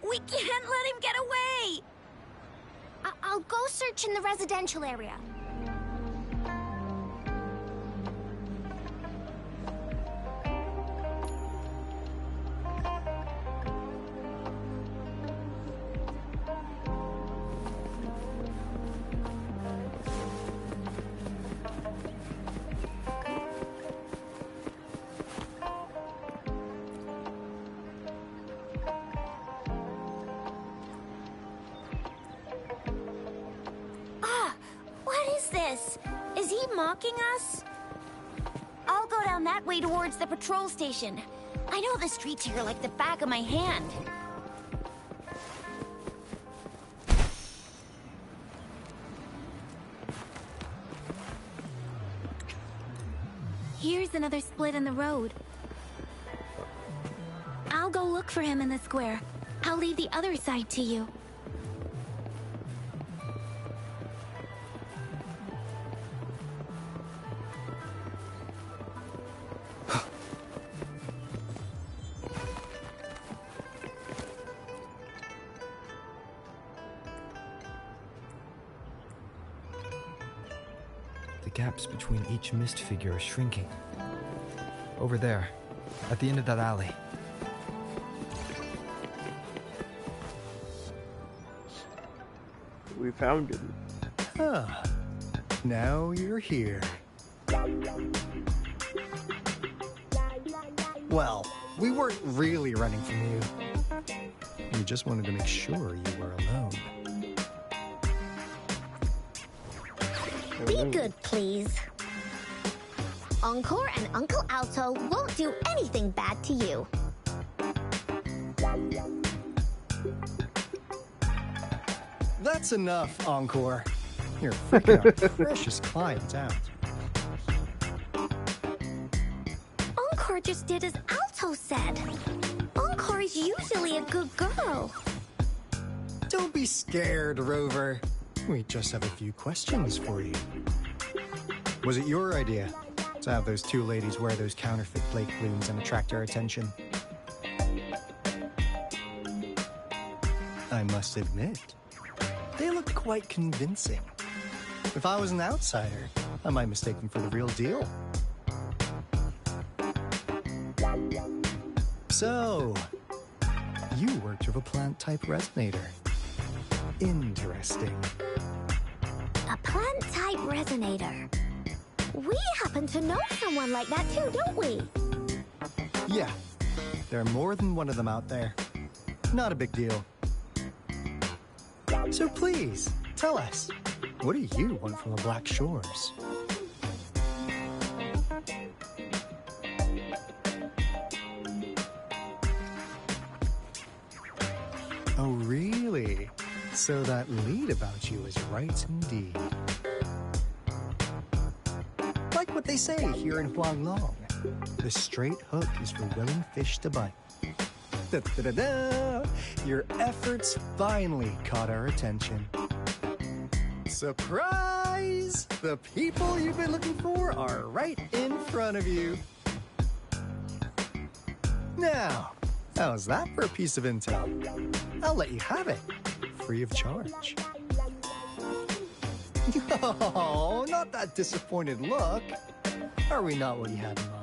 We can't let him get away! the residential area. Is he mocking us? I'll go down that way towards the patrol station. I know the streets here like the back of my hand. Here's another split in the road. I'll go look for him in the square. I'll leave the other side to you. The gaps between each mist figure are shrinking. Over there, at the end of that alley. We found him. Ah, now you're here. Well, we weren't really running from you. We just wanted to make sure you were alone. Be good, please. Encore and Uncle Alto won't do anything bad to you. That's enough, Encore. You're freaking our precious client out. Encore just did as Alto said. Encore is usually a good girl. Don't be scared, Rover. We just have a few questions for you. Was it your idea to have those two ladies wear those counterfeit flake balloons and attract our attention? I must admit, they looked quite convincing. If I was an outsider, I might mistake them for the real deal. So, you worked with a plant-type resonator. Interesting. A plant-type resonator. We happen to know someone like that too, don't we? Yeah, there are more than one of them out there. Not a big deal. So please, tell us, what do you want from the Black Shores? Oh, really? So that lead about you is right indeed. Like what they say here in Huanglong, the straight hook is for willing fish to bite. Da-da-da-da! Your efforts finally caught our attention. Surprise! The people you've been looking for are right in front of you. Now, how's that for a piece of intel? I'll let you have it, free of charge. Oh, not that disappointed look. Are we not what you had in mind?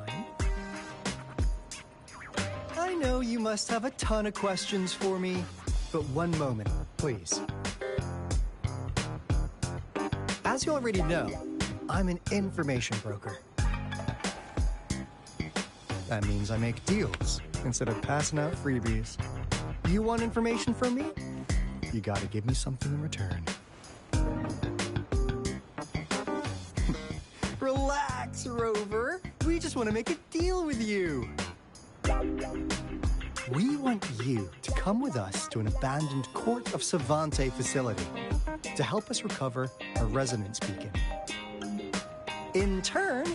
I know you must have a ton of questions for me, but one moment, please. As you already know, I'm an information broker. That means I make deals instead of passing out freebies. You want information from me? You gotta give me something in return. Relax, Rover. We just want to make a deal with you. We want you to come with us to an abandoned Court of Savante facility to help us recover a resonance beacon. In turn,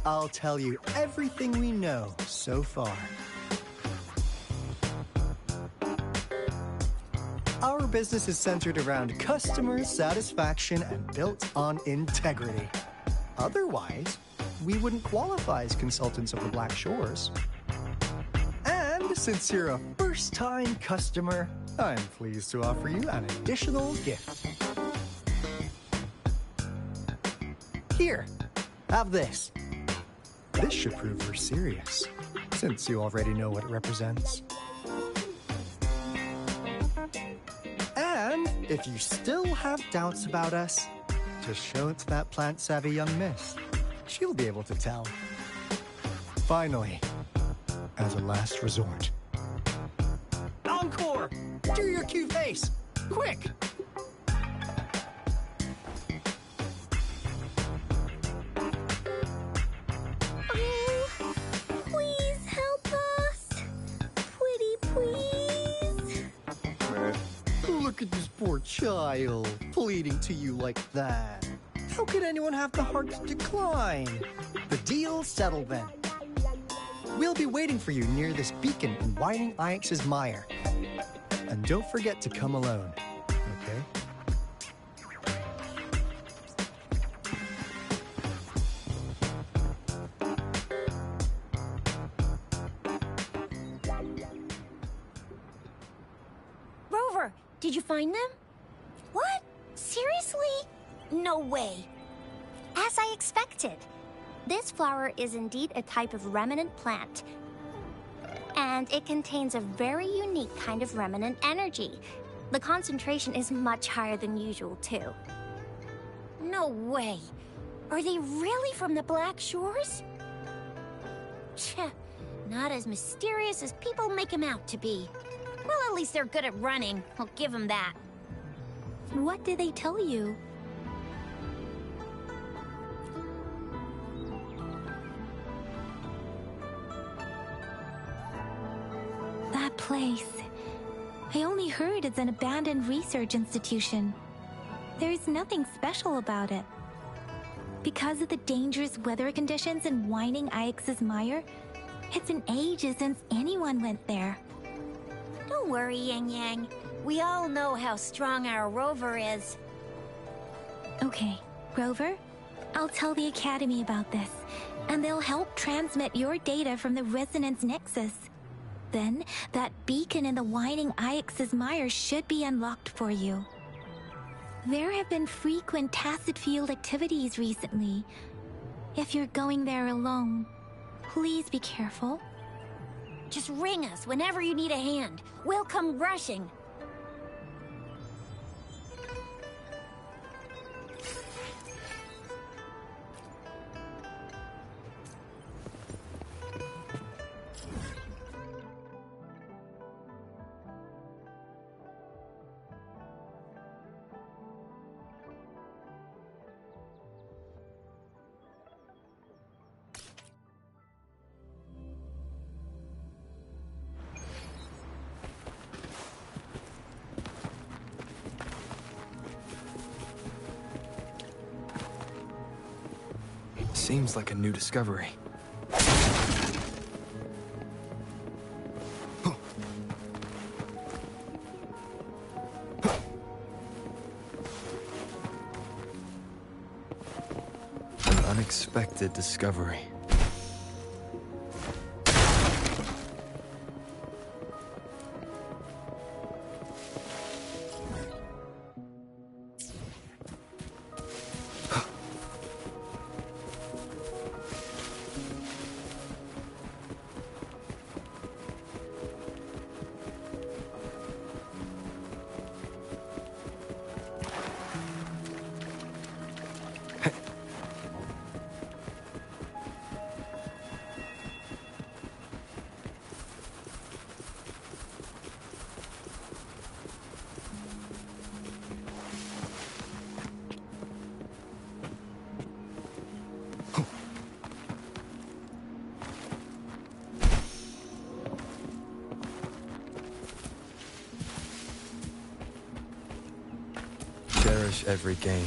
I'll tell you everything we know so far. Our business is centered around customer satisfaction and built on integrity. Otherwise, we wouldn't qualify as consultants of the Black Shores. And since you're a first-time customer, I'm pleased to offer you an additional gift. Here, have this. This should prove we're serious, since you already know what it represents. And if you still have doubts about us, just show it to that plant-savvy young miss. She'll be able to tell. Finally, as a last resort. Encore! Do your cute face! Quick! Oh, please help us. Pretty please. Look at this poor child, pleading to you like that. How could anyone have the heart to decline? The deal's settled then. We'll be waiting for you near this beacon in Whining Ix's mire. And don't forget to come alone, okay? Rover, did you find them? What? Seriously? No way. As I expected. This flower is indeed a type of remnant plant. And it contains a very unique kind of remnant energy. The concentration is much higher than usual, too. No way. Are they really from the Black Shores? Tch, not as mysterious as people make them out to be. Well, at least they're good at running. I'll give them that. What did they tell you? That place. I only heard it's an abandoned research institution. There's nothing special about it. Because of the dangerous weather conditions in Whining Ix's mire, it's been ages since anyone went there. Don't worry, Yang Yang. We all know how strong our Rover is. Okay, Rover, I'll tell the Academy about this, and they'll help transmit your data from the Resonance Nexus. Then, that beacon in the Whining Ix's mire should be unlocked for you. There have been frequent tacit field activities recently. If you're going there alone, please be careful. Just ring us whenever you need a hand. We'll come rushing. Seems like a new discovery. An unexpected discovery. Cherish every gain.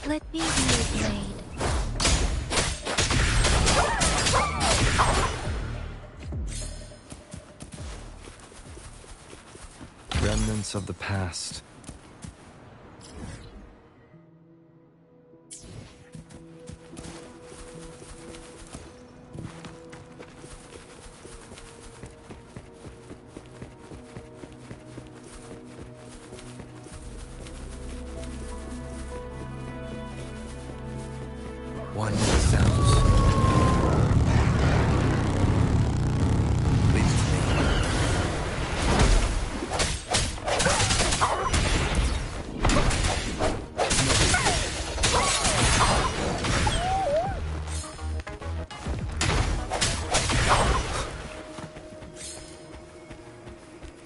Let me be your blade. Remnants of the past. One sounds. Leads to me.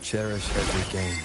Cherish every gain.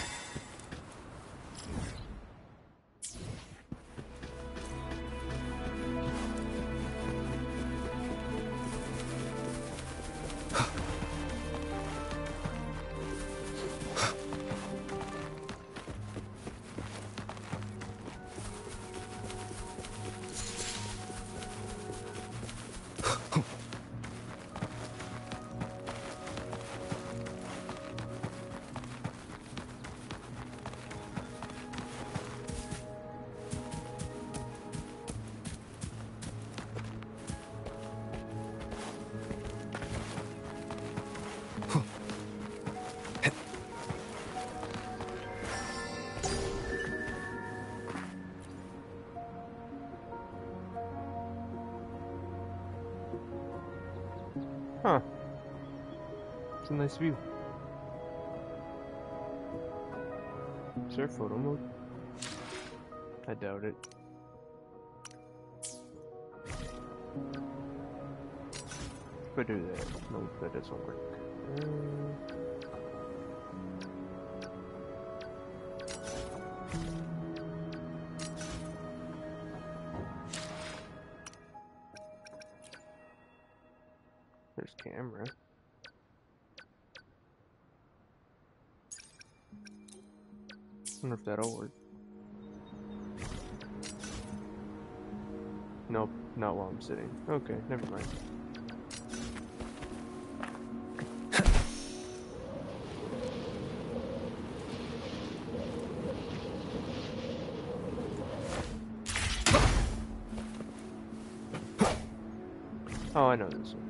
Huh. It's a nice view. Is there photo mode? I doubt it. If I do that, no, that doesn't work. There's camera. Wonder if that'll work. Nope, not while I'm sitting. Okay, never mind. Oh, I know this one.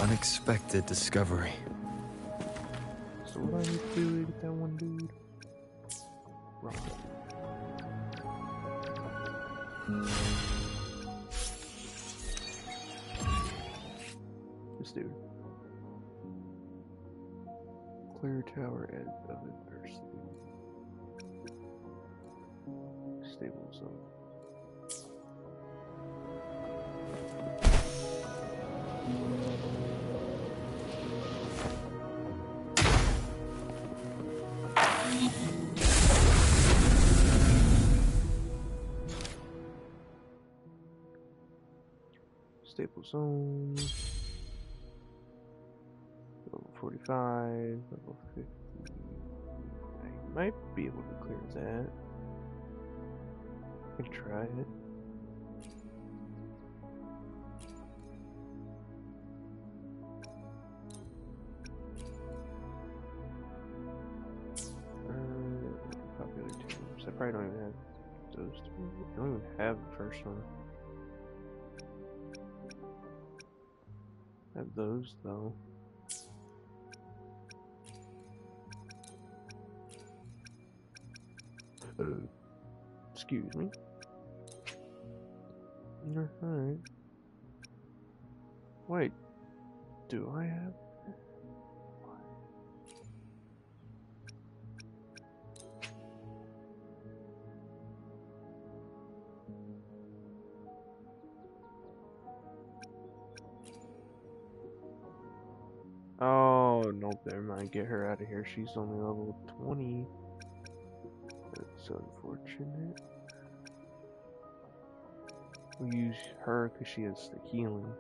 Unexpected discovery. So what do I need to do to get that one dude? Wrong. This dude. Clear tower edge of adversity. Stable zone. Stable zone. Level 45, level 50. I might be able to clear that. I can try it. Popular teams. I probably don't even have those two. I don't even have the first one. I have those though. Excuse me. Alright. Wait. Do I have? Oh, nope, never mind. Get her out of here. She's only level 20. That's unfortunate. We'll use her because she has the healing.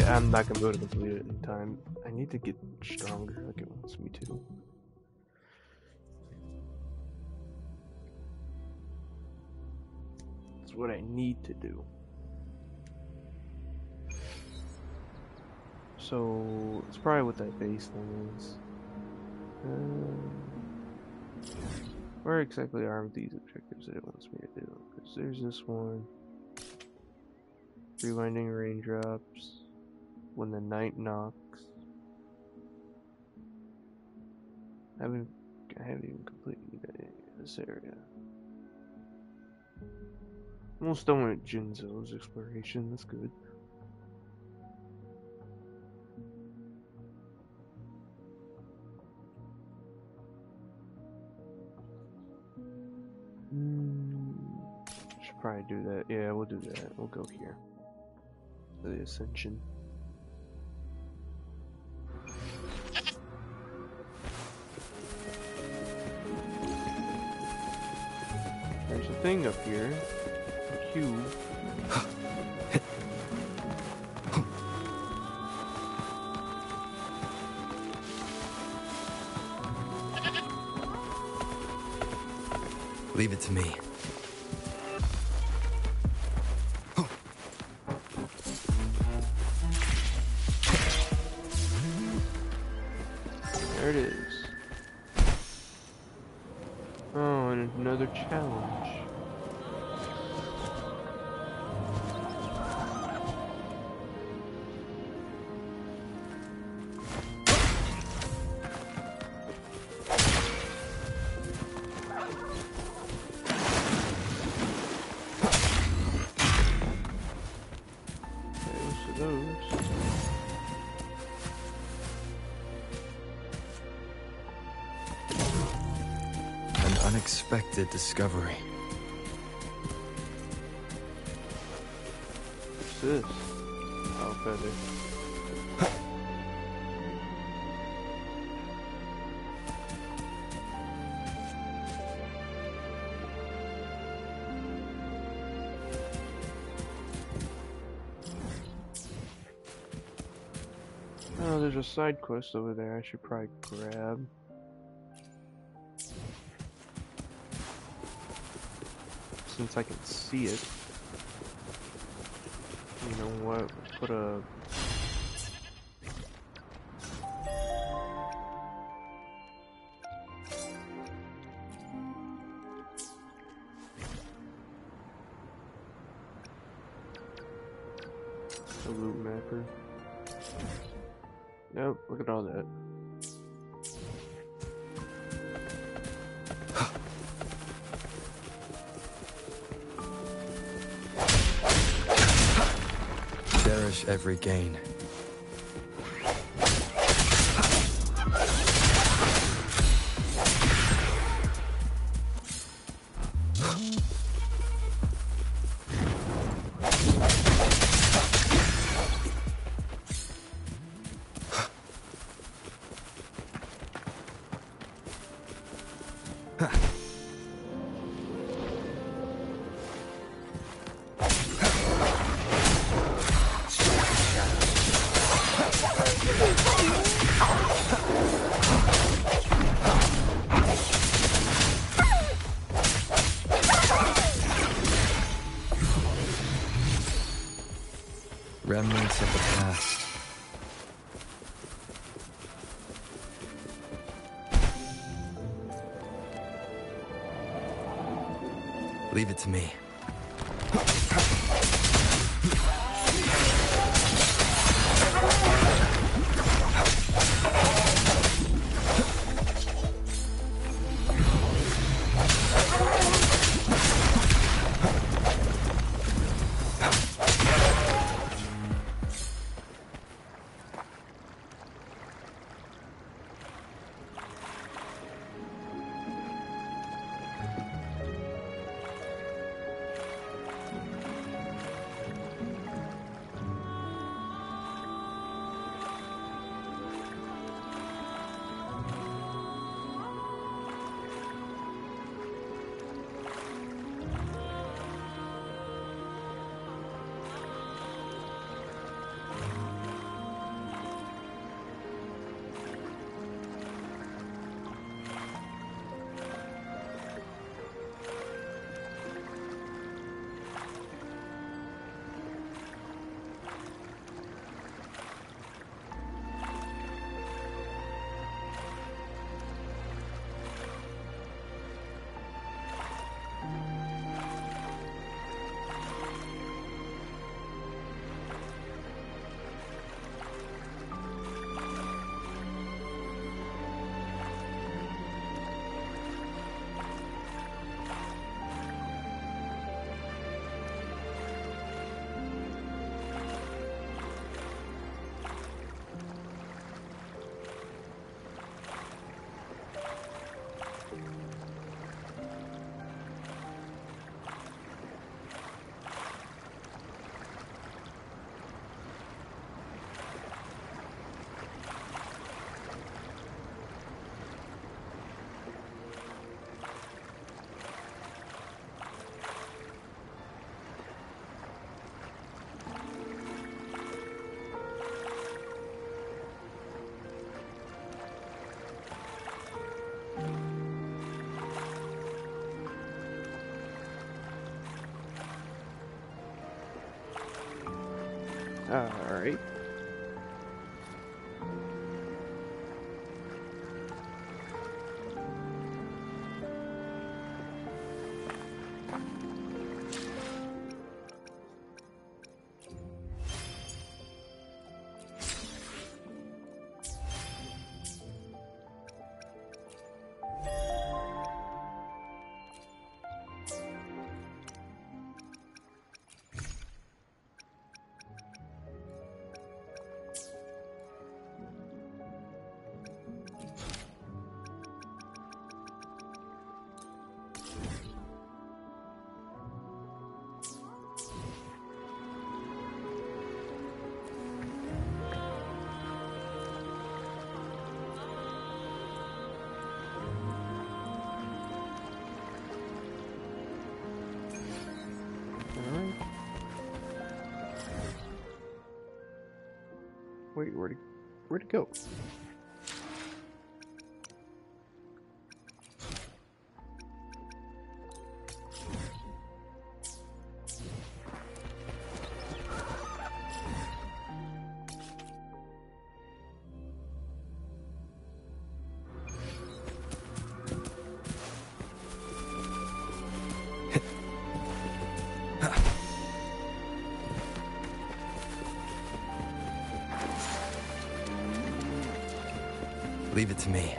I'm not gonna be able to complete it in time. I need to get stronger like it wants me to. That's what I need to do. So it's probably what that base thing is. Where exactly are these objectives that it wants me to do? Because there's this one. Rewinding raindrops. When the night knocks. I haven't even completed this area. Almost done with Jinzo's exploration, that's good. Should probably do that. Yeah, we'll do that. We'll go here. The Ascension. There's a thing up here. A cube. Leave it to me. There it is. Oh, and another challenge. Unexpected discovery. What's this? Oh, feather. Oh, there's a side quest over there I should probably grab. Since I can see it. You know what? Let's put a... a loot mapper. Nope, look at all that. Cherish every gain. Remnants of the past. Leave it to me. Alright. Wait, where'd it Where'd it go? Leave it to me.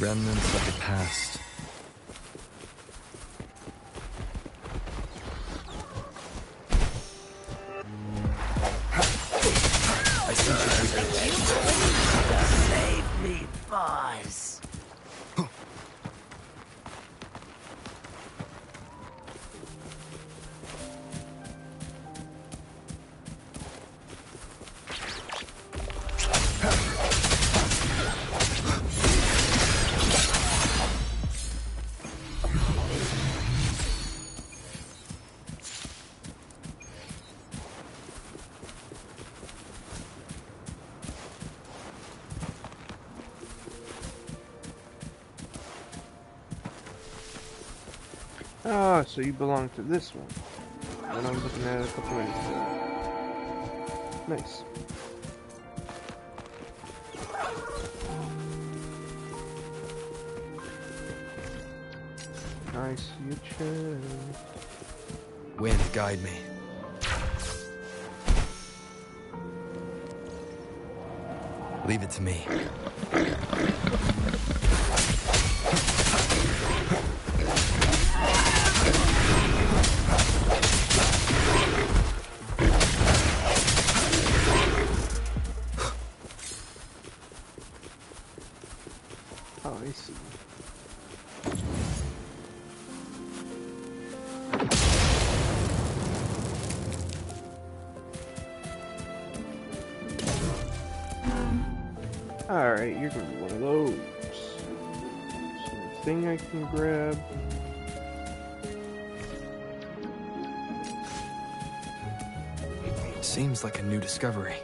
Remnants of the past. I think Save me, Buzz. Ah, so you belong to this one. When I was looking at it a couple minutes ago. Nice. I see a chest. Wind, guide me. Leave it to me. Oh, I see. Alright, you're gonna be one of those. Is there a thing I can grab? Seems like a new discovery.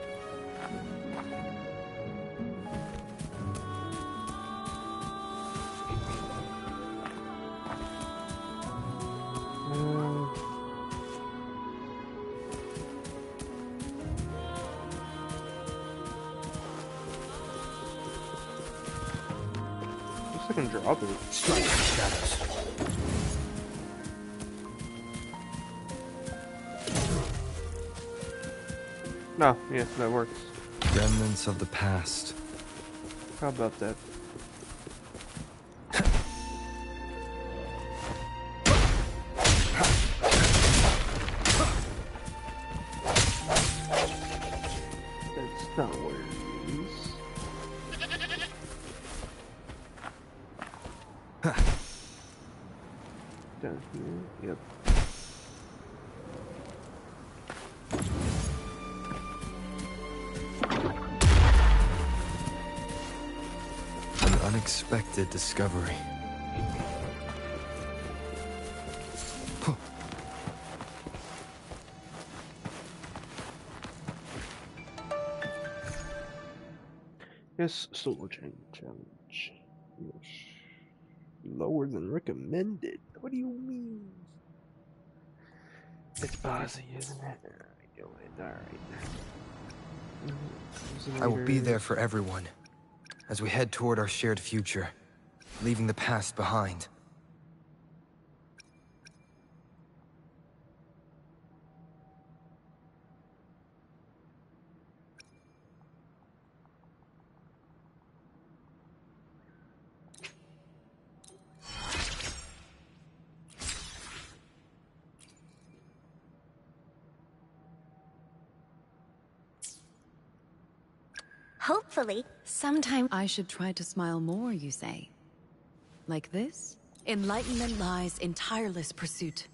I can drop it. Strike the shadows. No, yeah, that works. Remnants of the past. How about that? That's not where it is. Down here, yep. An unexpected discovery. Yes, solo challenge. Yes. Lower than recommended. What do you mean? It's bossy, isn't it? Alright. I will be there for everyone as we head toward our shared future, leaving the past behind. Hopefully. Sometime I should try to smile more, you say? Like this? Enlightenment lies in tireless pursuit.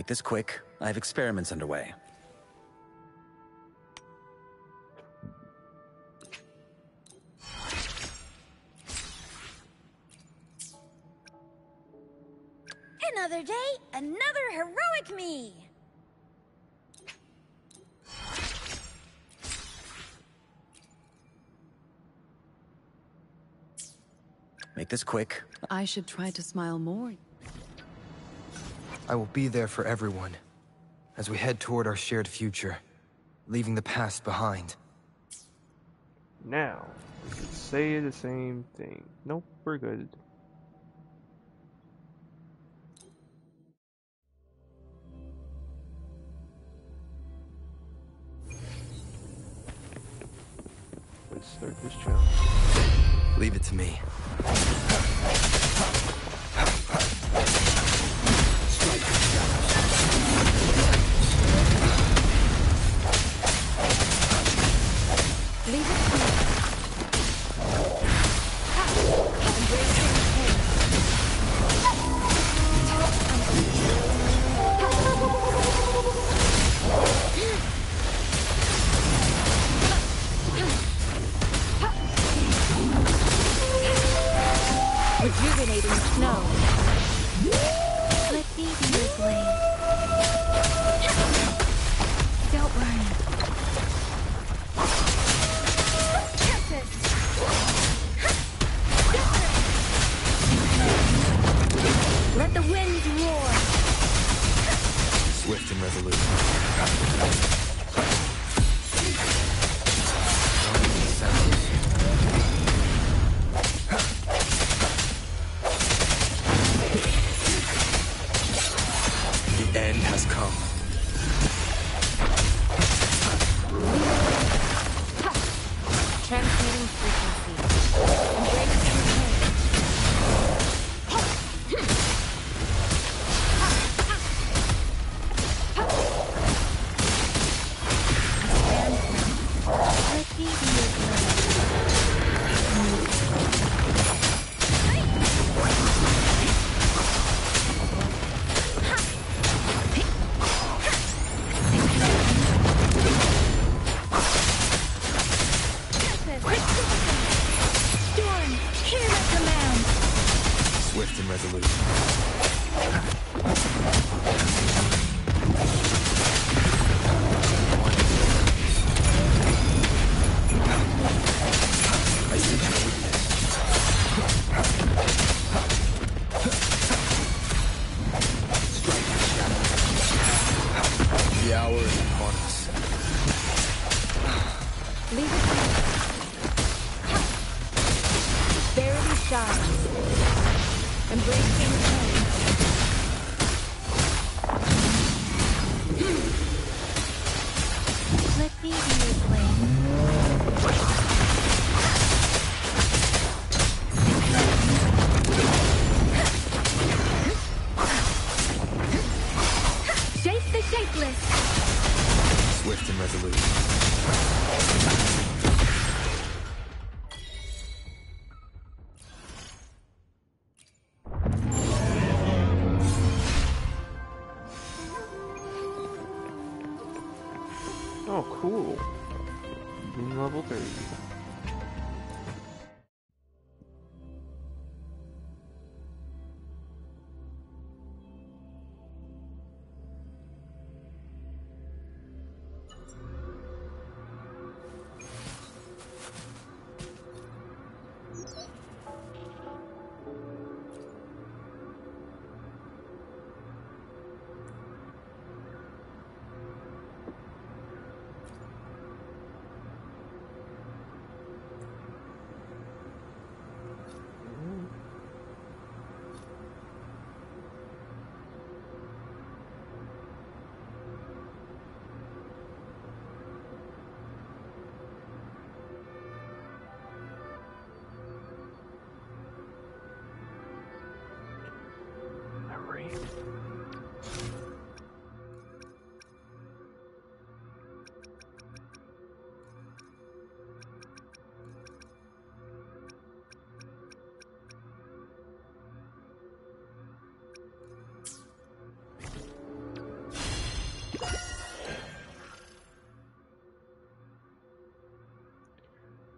Make this quick. I have experiments underway. Another day, another heroic me! Make this quick. I should try to smile more. I will be there for everyone as we head toward our shared future, leaving the past behind. Now, we could say the same thing. Nope, we're good. Let's start this challenge. Leave it to me. Leave it to me. Embracing pain. Rejuvenating snow. Let me be your blade. Don't worry. Let the winds roar! Swift and resolute. The end has come. Transmitting frequency. Embracing pain. Let me be your blade. Storm, hear my command! Swift and resolute. I see your weakness. Strike the shadow. The hour is upon us. Leave it to me. Verity shines. Embracing pain. Let me be your blade. Shape the shapeless! Swift and resolute. Oh, cool. In level 30.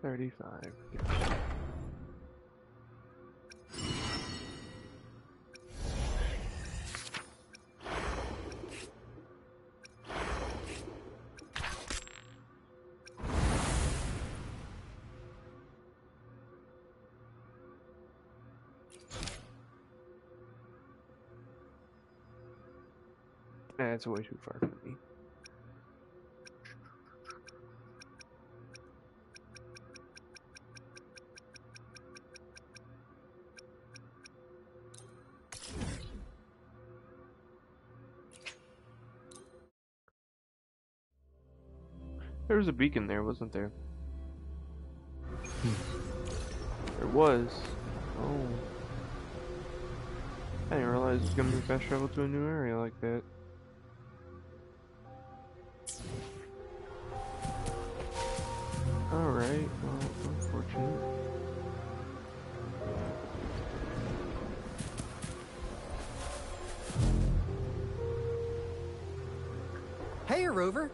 35. That's way too far for me. There was a beacon there, wasn't there? There was. Oh. I didn't realize it was gonna be fast travel to a new area like that. Alright, well, unfortunate. Hey, Rover.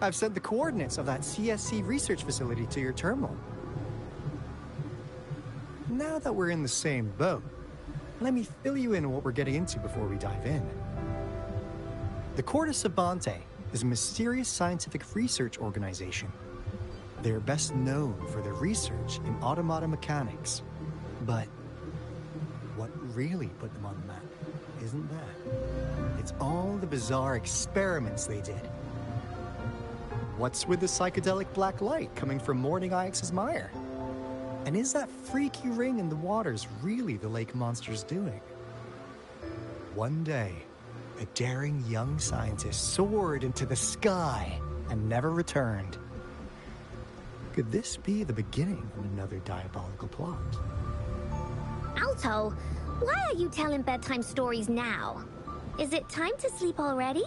I've sent the coordinates of that CSC research facility to your terminal. Now that we're in the same boat, let me fill you in on what we're getting into before we dive in. The Corte Savante is a mysterious scientific research organization. They are best known for their research in automata mechanics. But what really put them on the map isn't that. It's all the bizarre experiments they did. What's with the psychedelic black light coming from Morning Ix's mire? And is that freaky ring in the waters really the lake monster's doing? One day, a daring young scientist soared into the sky and never returned. Could this be the beginning of another diabolical plot? Alto, why are you telling bedtime stories now? Is it time to sleep already?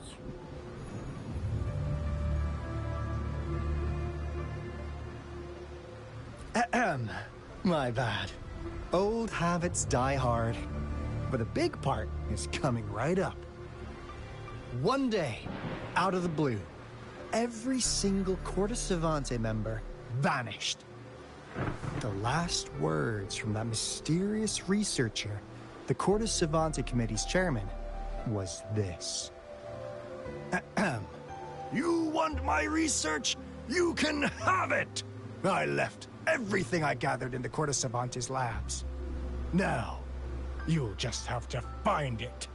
Ahem. My bad. Old habits die hard. But a big part is coming right up. One day, out of the blue, every single Corte Savante member vanished. The last words from that mysterious researcher, the Corte Savante Committee's chairman, was this. Ahem. You want my research? You can have it! I left everything I gathered in the Corte Savante's labs. Now, you'll just have to find it.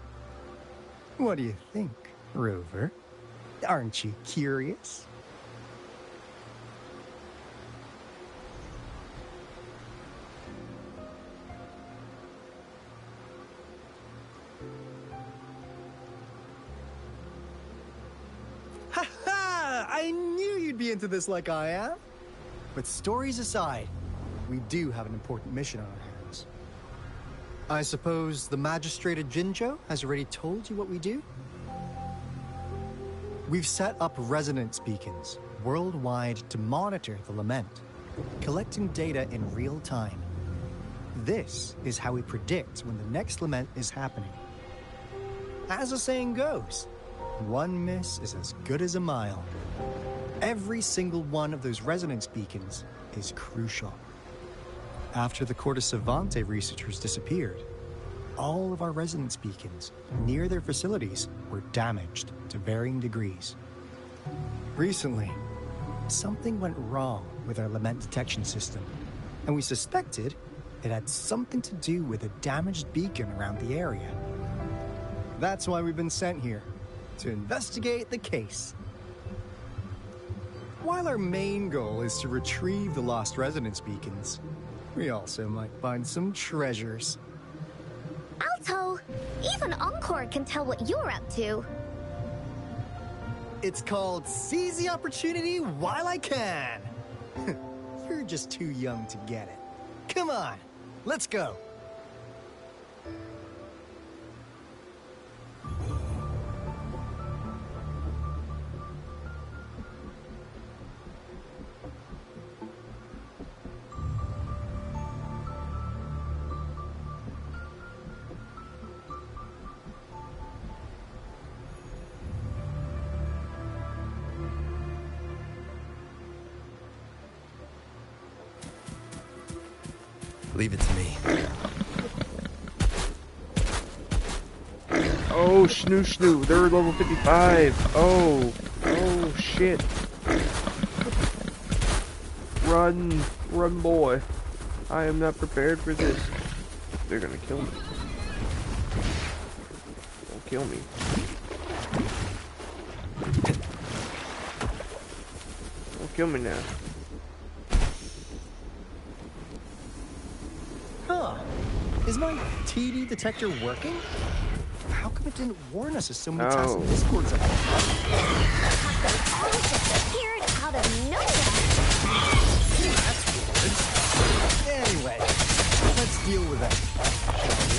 What do you think, Rover? Aren't you curious? Ha ha! I knew you'd be into this like I am. But stories aside, we do have an important mission on our hands. I suppose the magistrate at Jinzhou has already told you what we do? We've set up resonance beacons worldwide to monitor the lament, collecting data in real time. This is how we predict when the next lament is happening. As the saying goes, one miss is as good as a mile. Every single one of those resonance beacons is crucial. After the Corte Savante researchers disappeared, all of our resonance beacons near their facilities were damaged to varying degrees. Recently, something went wrong with our lament detection system, and we suspected it had something to do with a damaged beacon around the area. That's why we've been sent here, to investigate the case. While our main goal is to retrieve the lost resonance beacons, we also might find some treasures. Alto, even Encore can tell what you're up to. It's called Seize the Opportunity While I Can. You're just too young to get it. Come on, let's go. Leave it to me. Oh, snoo. They're level 55. Oh shit. Run, boy. I am not prepared for this. They're gonna kill me. Don't kill me. Don't kill me now. Huh. Is my TD detector working? How come it didn't warn us of so many tacit discords up there? All just appeared out of nowhere. That's weird. Anyway, let's deal with that, shall we?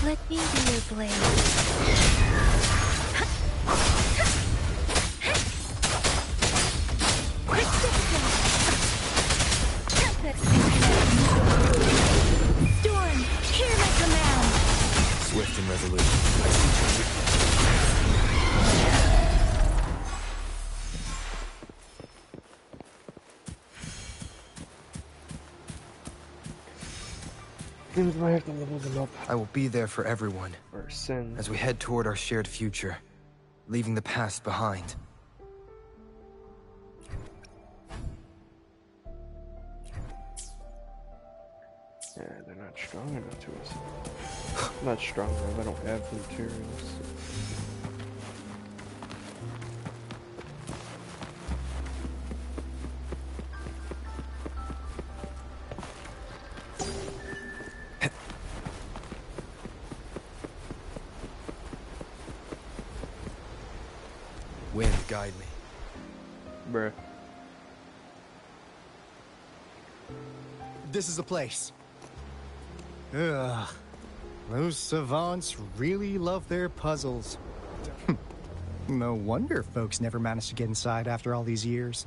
Let me be your blade. Storm, hear my command. Swift and resolute. Seems I have to level them up. I will be there for everyone. Or sin. As we head toward our shared future, leaving the past behind. Yeah, they're not strong enough to us. Not strong enough, I don't have the materials. Wind, guide me. Bruh. This is the place. Ugh. Those savants really love their puzzles. No wonder folks never managed to get inside after all these years.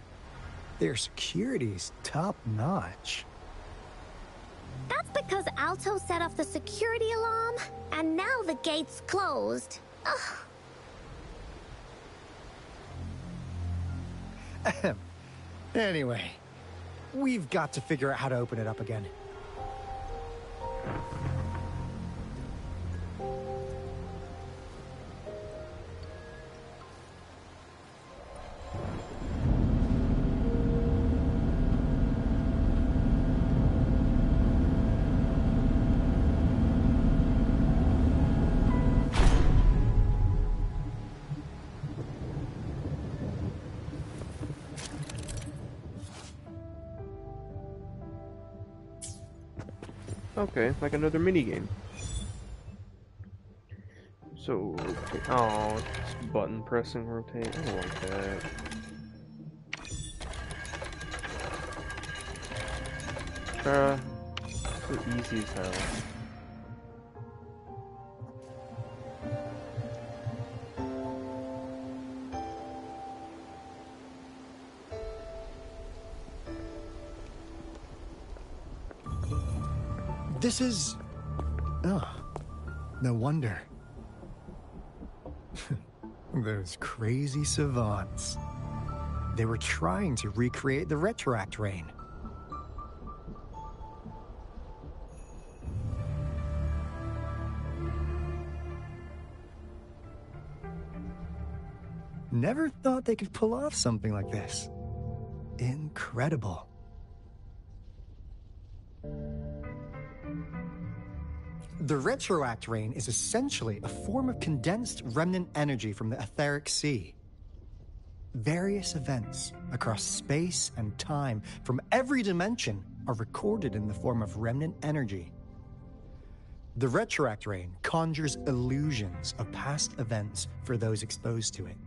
Their security's top-notch. That's because Alto set off the security alarm, and now the gate's closed. Ugh. Anyway, we've got to figure out how to open it up again. Okay, like another mini game. So, rotate. Oh, it's button pressing rotate. I don't like that. So easy as hell. This is... Oh, no wonder. Those crazy savants. They were trying to recreate the Retroact Rain. Never thought they could pull off something like this. Incredible. The Retroact Rain is essentially a form of condensed remnant energy from the etheric sea. Various events across space and time from every dimension are recorded in the form of remnant energy. The Retroact Rain conjures illusions of past events for those exposed to it.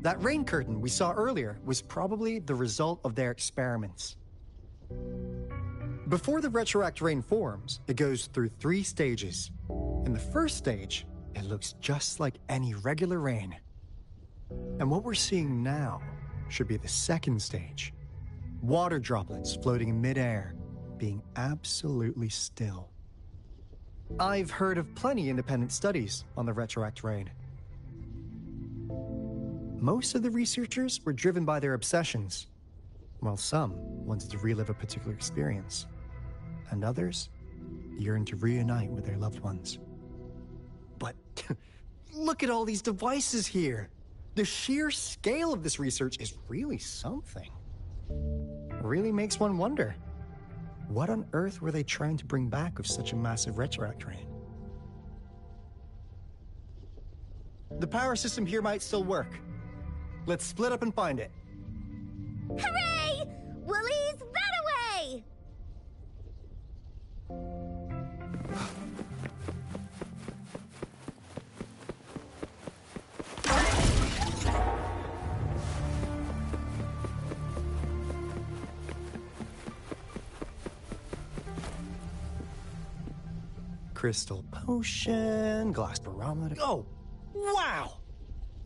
That rain curtain we saw earlier was probably the result of their experiments. Before the retroact rain forms, it goes through 3 stages. In the first stage, it looks just like any regular rain. And what we're seeing now should be the second stage. Water droplets floating in midair, being absolutely still. I've heard of plenty independent studies on the retroact rain. Most of the researchers were driven by their obsessions, while some wanted to relive a particular experience, and others yearned to reunite with their loved ones. But look at all these devices here! The sheer scale of this research is really something. It really makes one wonder, what on earth were they trying to bring back with such a massive retroact rain? The power system here might still work. Let's split up and find it. Hooray! Woolies that away! Crystal potion, glass barometer. Oh, wow!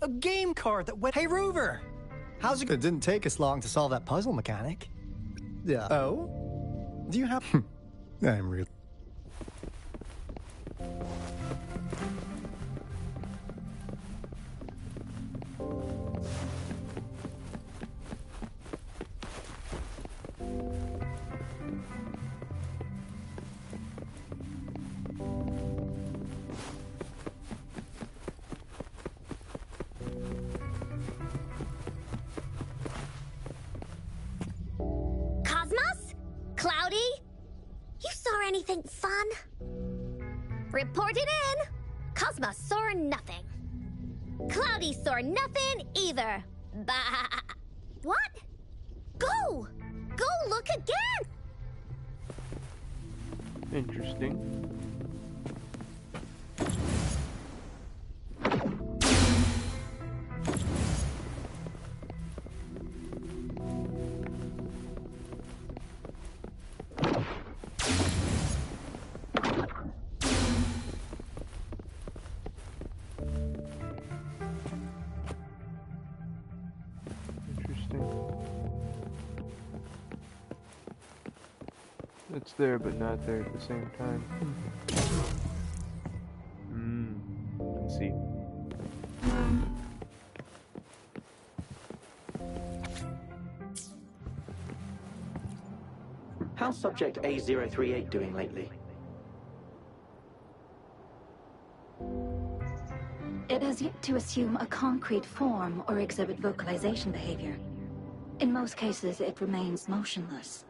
A game card that went. Hey, Rover! How's it? It didn't take us long to solve that puzzle mechanic. Yeah. Oh? Do you have? I'm real. Cosmos? Cloudy? You saw anything fun? Report it in. Cosmos saw nothing. Cloudy saw nothing either. Bah. What? Go! Go look again! Interesting. It's there, but not there at the same time. Let's see. How's Subject A038 doing lately? It has yet to assume a concrete form or exhibit vocalization behavior. In most cases, it remains motionless.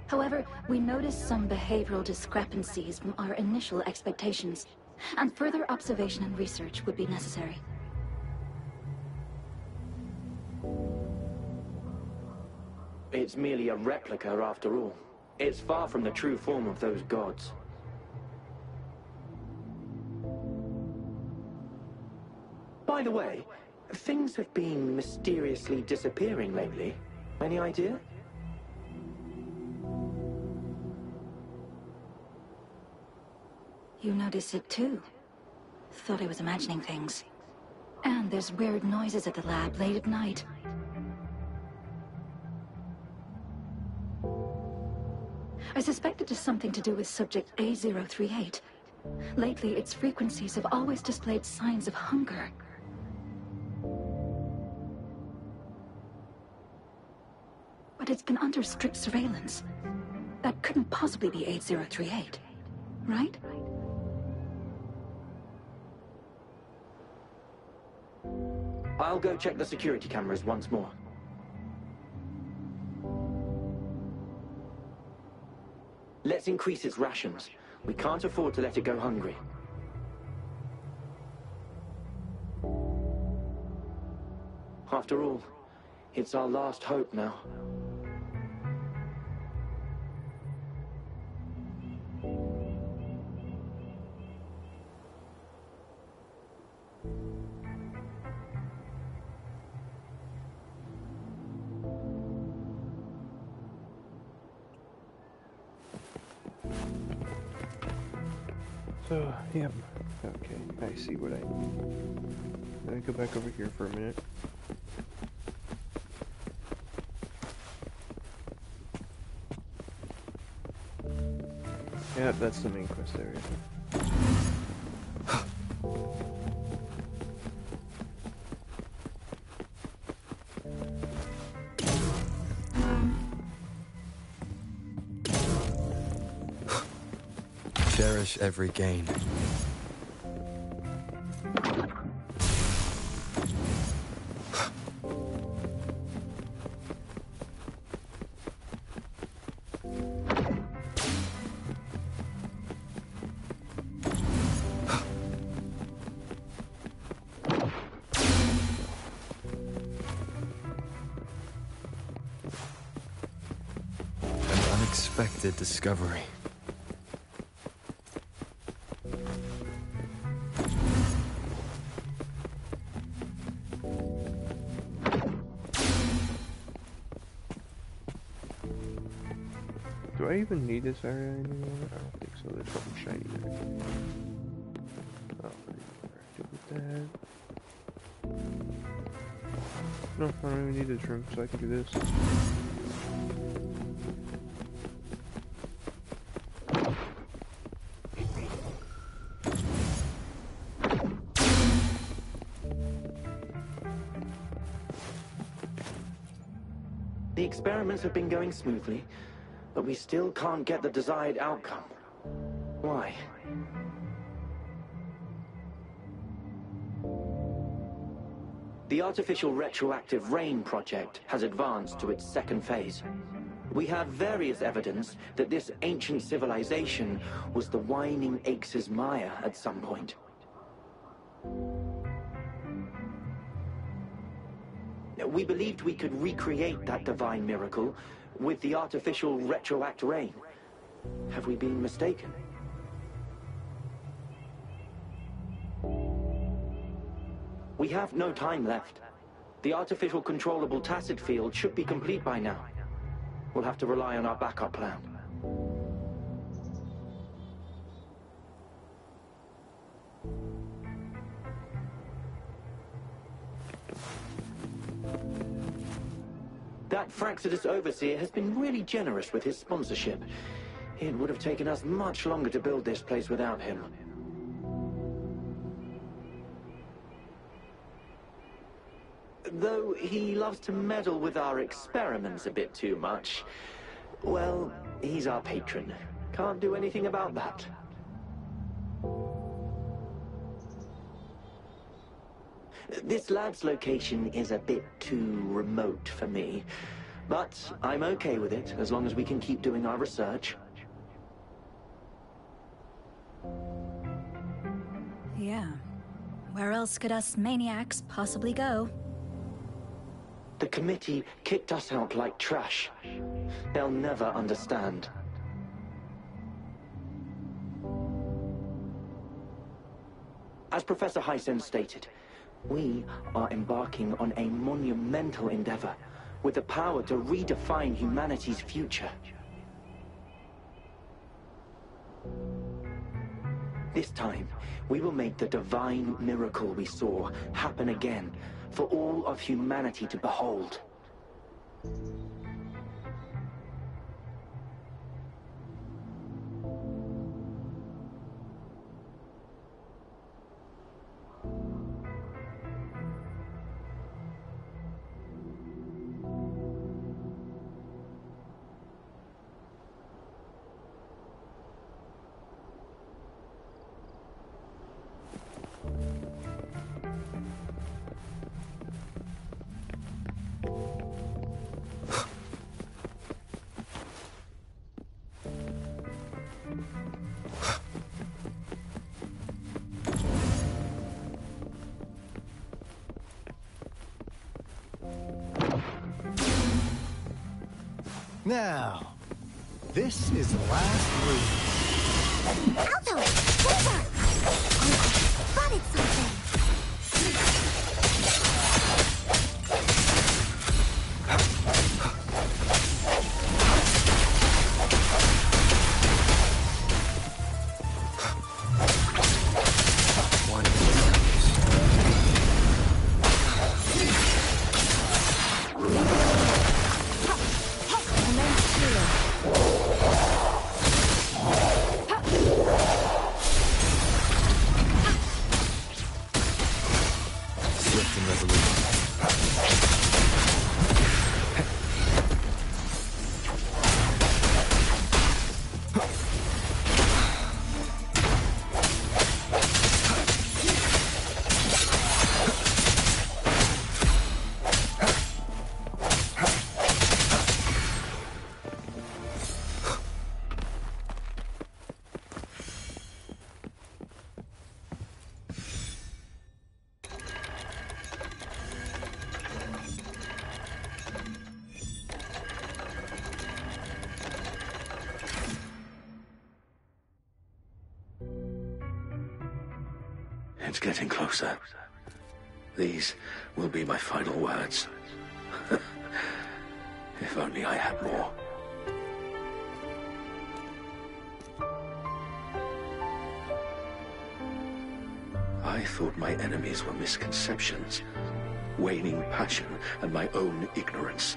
However, we noticed some behavioral discrepancies from our initial expectations, and further observation and research would be necessary. It's merely a replica after all. It's far from the true form of those gods. By the way, things have been mysteriously disappearing lately. Any idea? You noticed it too. Thought I was imagining things. And there's weird noises at the lab late at night. I suspect it is something to do with Subject A038. Lately, its frequencies have always displayed signs of hunger. But it's been under strict surveillance. That couldn't possibly be 8038, right? I'll go check the security cameras once more. Let's increase its rations. We can't afford to let it go hungry. After all, it's our last hope now. So, yeah. Okay, I see what I need. Let me go back over here for a minute. Yeah, that's the main quest area. Cherish every gain. An unexpected discovery. Do I even need this area anymore? I don't think so. There's something shiny there. Oh, do with that. No, I don't even need this room, so I can do this. The experiments have been going smoothly, but we still can't get the desired outcome. Why? The artificial retroactive rain project has advanced to its second phase. We have various evidence that this ancient civilization was the Whining Aches' Maya at some point. We believed we could recreate that divine miracle with the artificial retroact rain. Have we been mistaken? We have no time left. The artificial controllable tacit field should be complete by now. We'll have to rely on our backup plan. That Fraxidus Overseer has been really generous with his sponsorship. It would have taken us much longer to build this place without him. Though he loves to meddle with our experiments a bit too much. Well, he's our patron. Can't do anything about that. This lab's location is a bit too remote for me, but I'm okay with it as long as we can keep doing our research. Yeah. Where else could us maniacs possibly go? The committee kicked us out like trash. They'll never understand. As Professor Hysen stated, we are embarking on a monumental endeavor with the power to redefine humanity's future. This time, we will make the divine miracle we saw happen again for all of humanity to behold. Now, this is the last room. Alto! Closer! Spotted something! evolution. It's getting closer. These will be my final words. If only I had more. I thought my enemies were misconceptions, waning passion, and my own ignorance.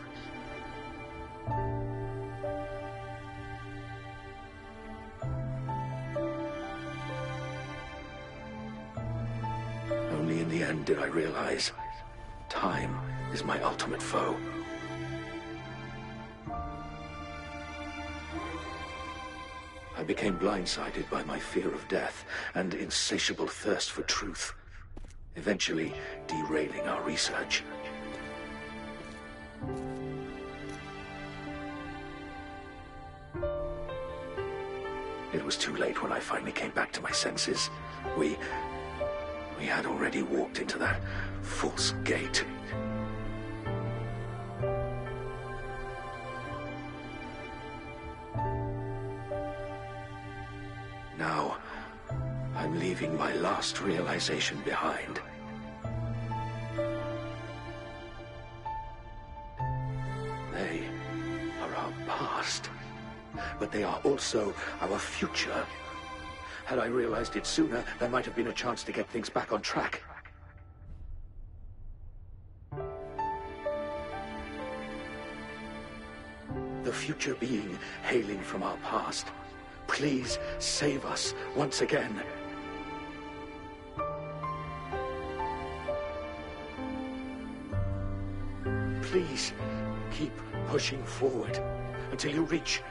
Only in the end did I realize time is my ultimate foe. I became blindsided by my fear of death and insatiable thirst for truth, eventually derailing our research. It was too late when I finally came back to my senses. We had already walked into that false gate. Now, I'm leaving my last realization behind. They are our past, but they are also our future. Had I realized it sooner, there might have been a chance to get things back on track. The future being hailing from our past. Please save us once again. Please keep pushing forward until you reach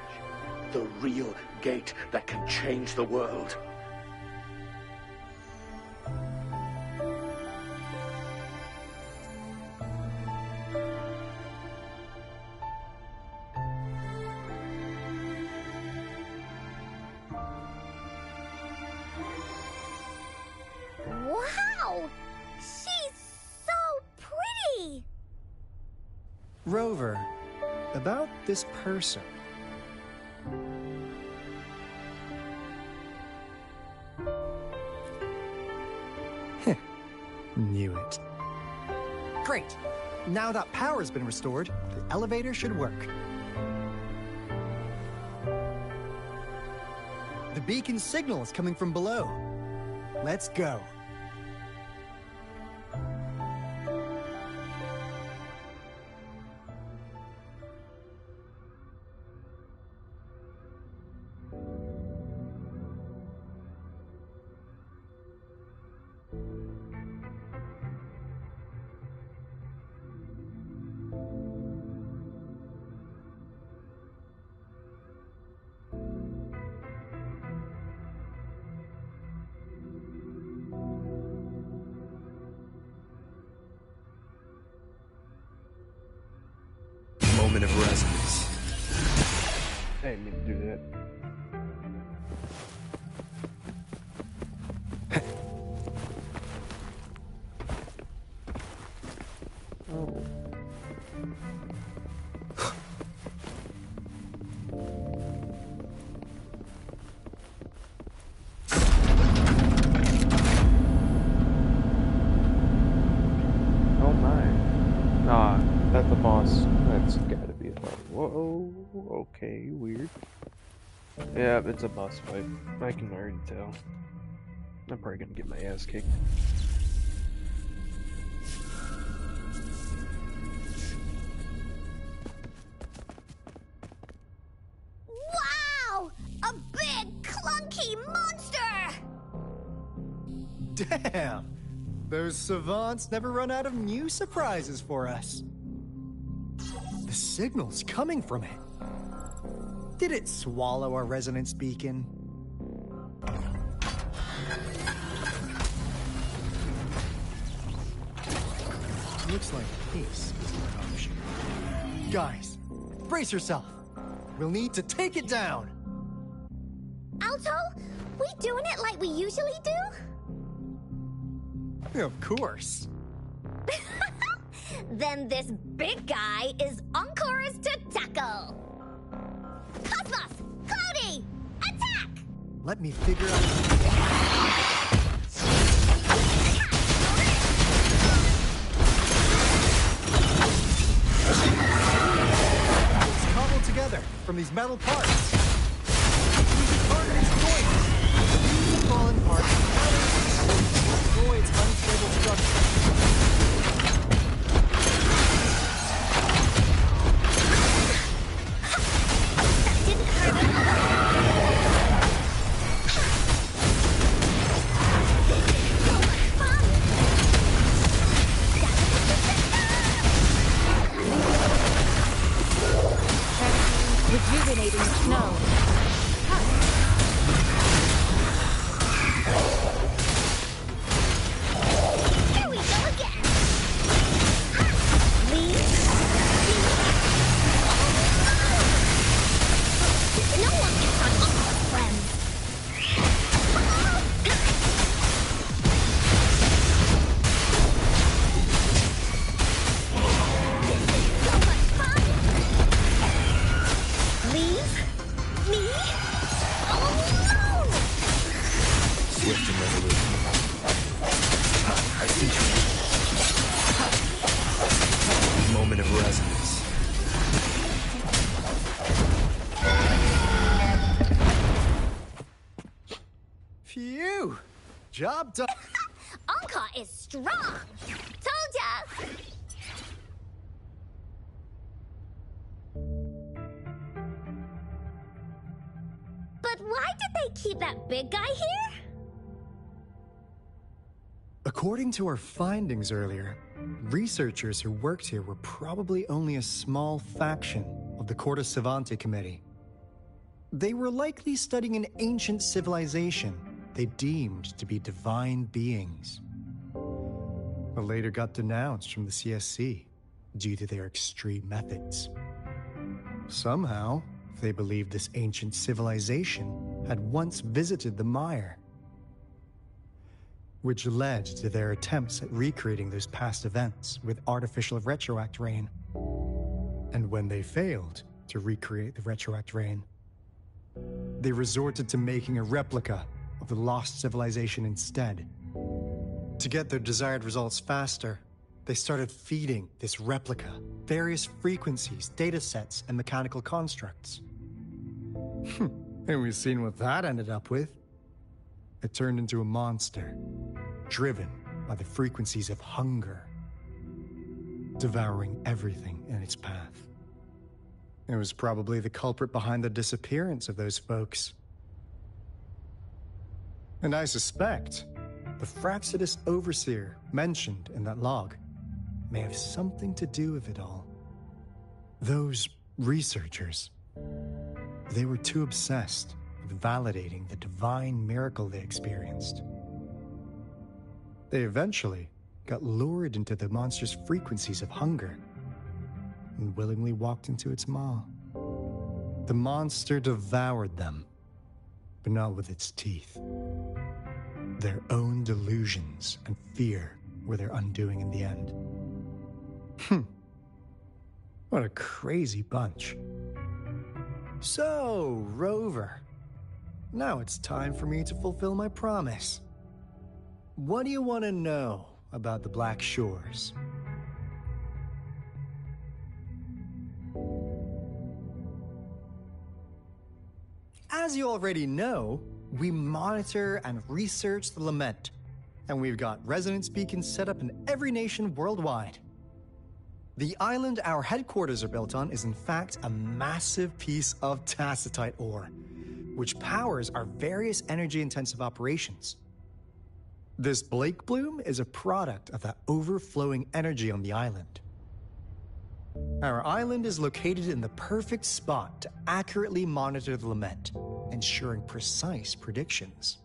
the real gate that can change the world. Wow! She's so pretty! Rover, about this person. Knew it. Great. Now that power's been restored, the elevator should work. The beacon signal is coming from below. Let's go. Moment of resonance. I didn't mean to do that. Oh. Oh my. Nah, that's the boss. That's gotta be a boss. Whoa, okay, weird. Yeah, it's a boss fight. I can already tell. I'm probably gonna get my ass kicked. Wow! A big, clunky monster! Damn! Those savants never run out of new surprises for us. The signal's coming from it. Did it swallow our resonance beacon? Looks like peace is an option. Guys, brace yourself. We'll need to take it down. Alto, we doing it like we usually do? Of course. Then this big guy is Encore's to tackle. Cosmos! Cloudy! Attack! Let me figure out... It's cobbled together from these metal parts. These targets joints. These fallen parts destroy its unstable structure. Rejuvenating snow. Here we go again. Leave. No one can touch Uncle's friends. So much fun. Leave me alone. Swift and resolute. I see you. Moment of resonance. Phew! Job done. Anka is strong. Told ya. But why did they keep that big guy here? According to our findings earlier, researchers who worked here were probably only a small faction of the Corte Savante Committee. They were likely studying an ancient civilization they deemed to be divine beings, but later got denounced from the CSC due to their extreme methods. Somehow, they believed this ancient civilization had once visited the mire, which led to their attempts at recreating those past events with artificial retroact rain. And when they failed to recreate the retroact rain, they resorted to making a replica of the lost civilization instead. To get their desired results faster, they started feeding this replica various frequencies, data sets, and mechanical constructs. And we've seen what that ended up with. It turned into a monster, driven by the frequencies of hunger, devouring everything in its path. It was probably the culprit behind the disappearance of those folks. And I suspect the Fraxidus Overseer mentioned in that log may have something to do with it all. Those researchers, they were too obsessed with validating the divine miracle they experienced. They eventually got lured into the monster's frequencies of hunger and willingly walked into its maw. The monster devoured them, but not with its teeth. Their own delusions and fear were their undoing in the end. What a crazy bunch. So, Rover, now it's time for me to fulfill my promise. What do you want to know about the Black Shores? As you already know, we monitor and research the Lament, and we've got resonance beacons set up in every nation worldwide. The island our headquarters are built on is in fact a massive piece of tacitite ore, which powers our various energy-intensive operations. This Blake bloom is a product of that overflowing energy on the island. Our island is located in the perfect spot to accurately monitor the lament, ensuring precise predictions.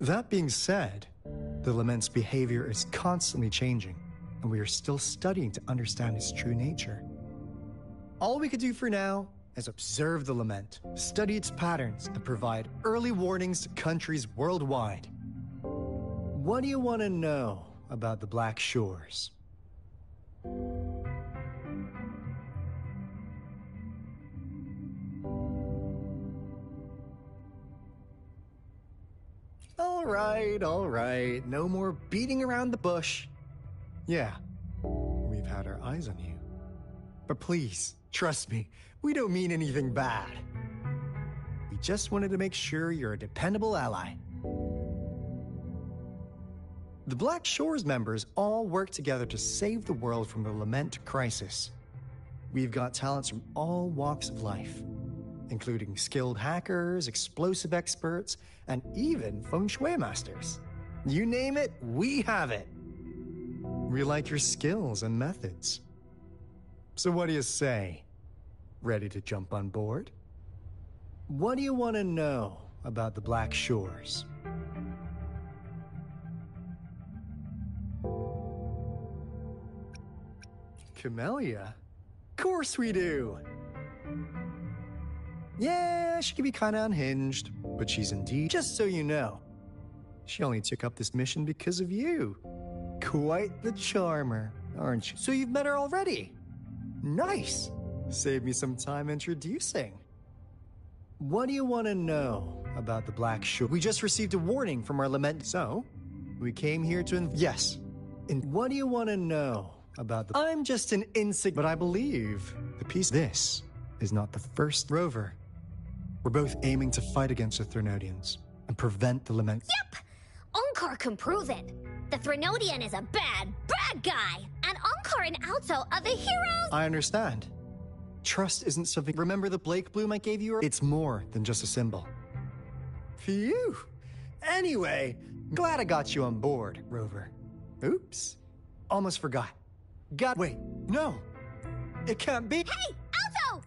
That being said, the lament's behavior is constantly changing, and we are still studying to understand its true nature. All we could do for now is observe the lament, study its patterns, and provide early warnings to countries worldwide. What do you want to know about the Black Shores? All right. No more beating around the bush. Yeah, we've had our eyes on you. But please, trust me, we don't mean anything bad. We just wanted to make sure you're a dependable ally. The Black Shores members all work together to save the world from the lament crisis. We've got talents from all walks of life, including skilled hackers, explosive experts, and even feng shui masters. You name it, we have it. We like your skills and methods. So what do you say? Ready to jump on board? What do you want to know about the Black Shores? Camellia? Of course we do! Yeah, she can be kinda unhinged, but she's indeed, just so you know. She only took up this mission because of you. Quite the charmer, aren't you? So you've met her already? Nice! Save me some time introducing. What do you want to know about the Black Shore? We just received a warning from our lament, so we came here to yes. And what do you want to know about the... I'm just an but I believe the piece... This is not the first rover. We're both aiming to fight against the Threnodians and prevent the lament... Yep! Onkar can prove it. The Threnodian is a bad, bad guy. And Onkar and Alto are the heroes... I understand. Trust isn't something... Remember the Blake bloom I gave you? It's more than just a symbol. Phew! Anyway, glad I got you on board, Rover. Oops. Almost forgot. Wait, no! It can't be... Hey! Alto!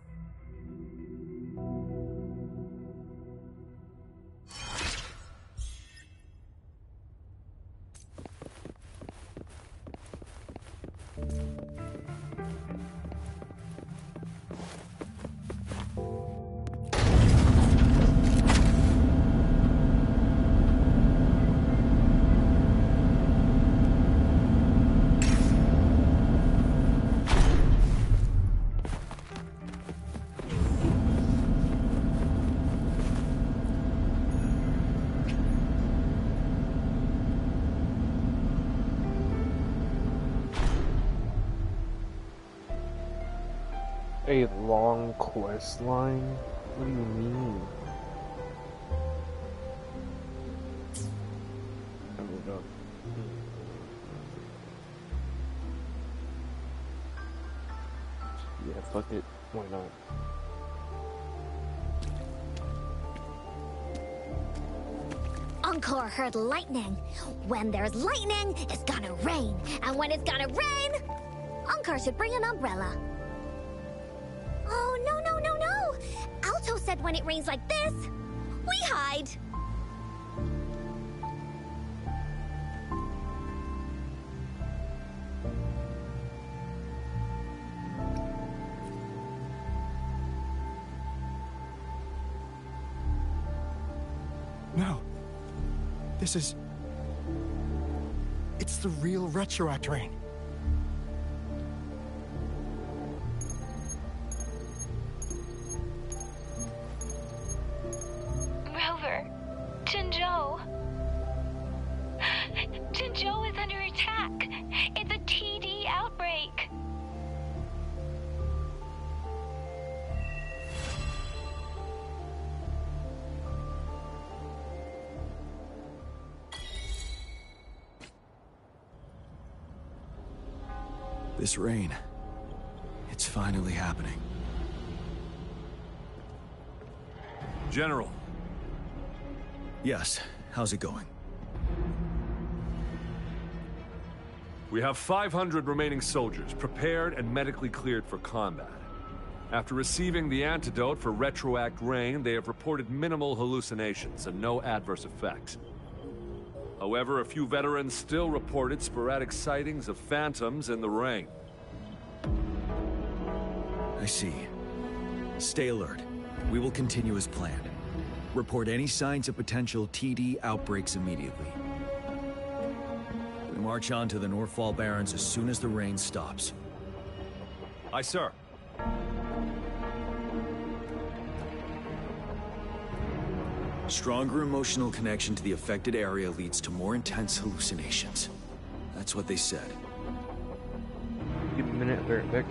A long quest line? What do you mean? Hold up. Yeah, fuck it. Why not? Onkar heard lightning. When there's lightning, it's gonna rain. And when it's gonna rain, Onkar should bring an umbrella. Oh, no. Alto said when it rains like this, we hide. No. This is... It's the real retroact rain. Rover, Jinzhou. Jinzhou is under attack. It's a TD outbreak. This rain, it's finally happening. General. Yes, how's it going? We have 500 remaining soldiers, prepared and medically cleared for combat. After receiving the antidote for retroact rain, they have reported minimal hallucinations and no adverse effects. However, a few veterans still reported sporadic sightings of phantoms in the rain. I see. Stay alert. We will continue as planned. Report any signs of potential TD outbreaks immediately. We march on to the Northfall Barrens as soon as the rain stops. Aye, sir. Stronger emotional connection to the affected area leads to more intense hallucinations. That's what they said. Give me a minute, I'll be right back.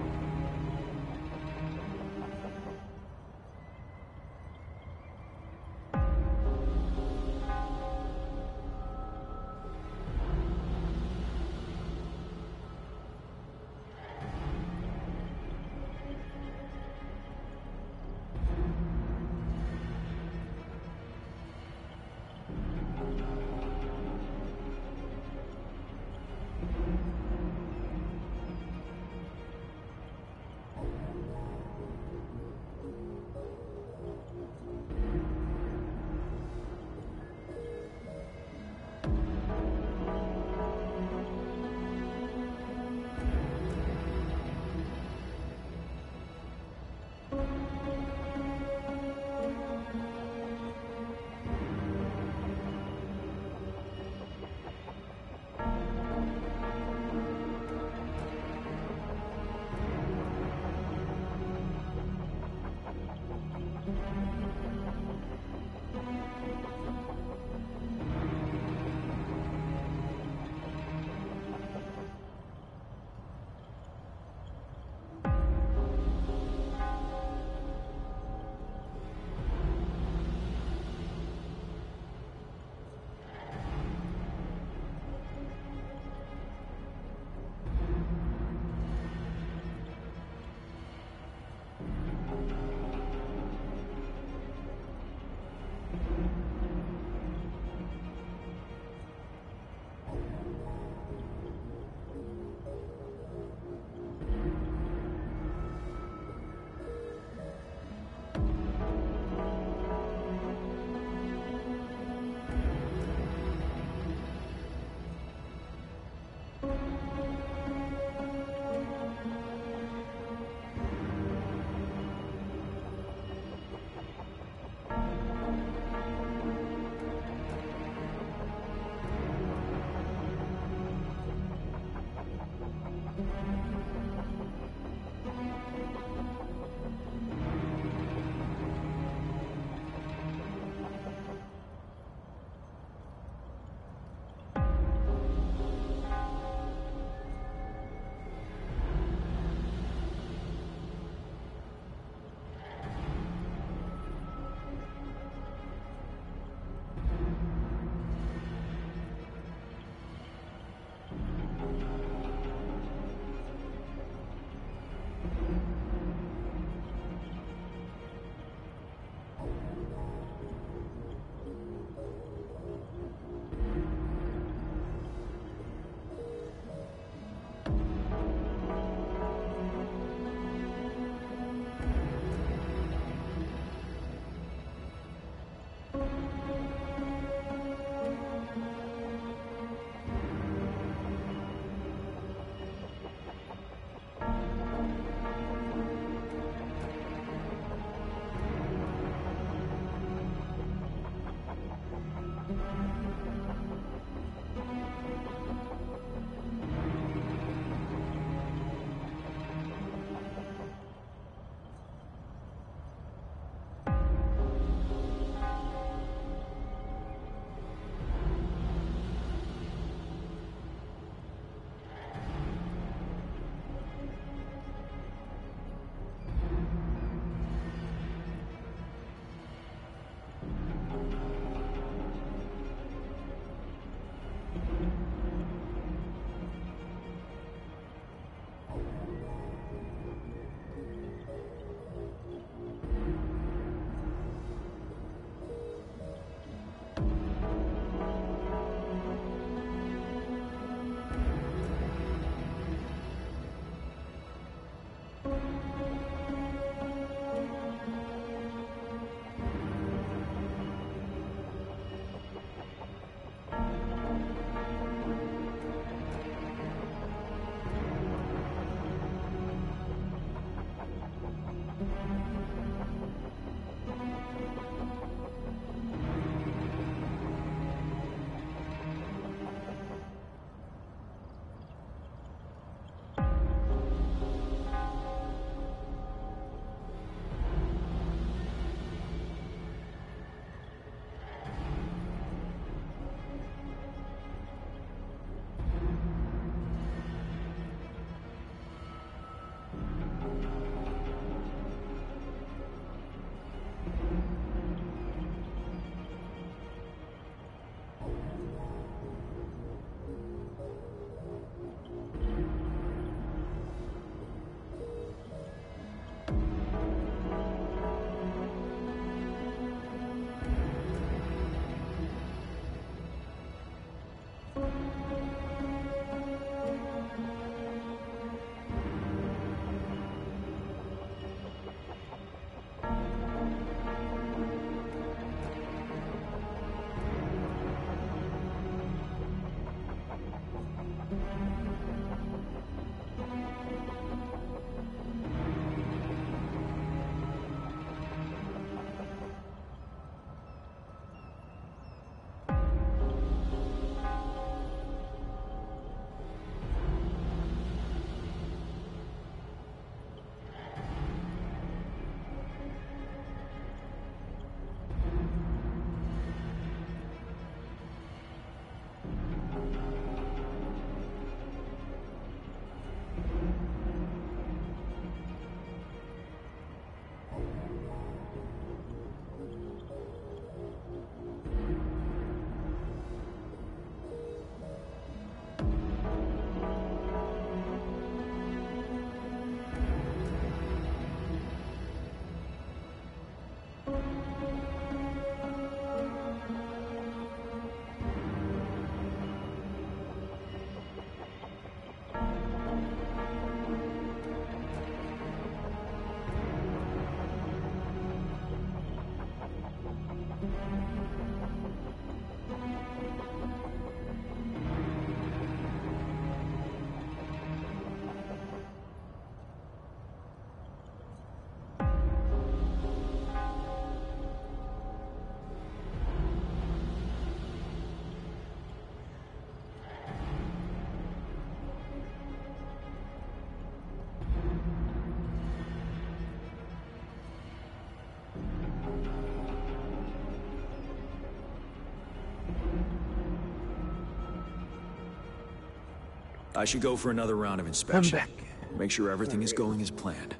I should go for another round of inspection. back. Make sure everything is going as planned.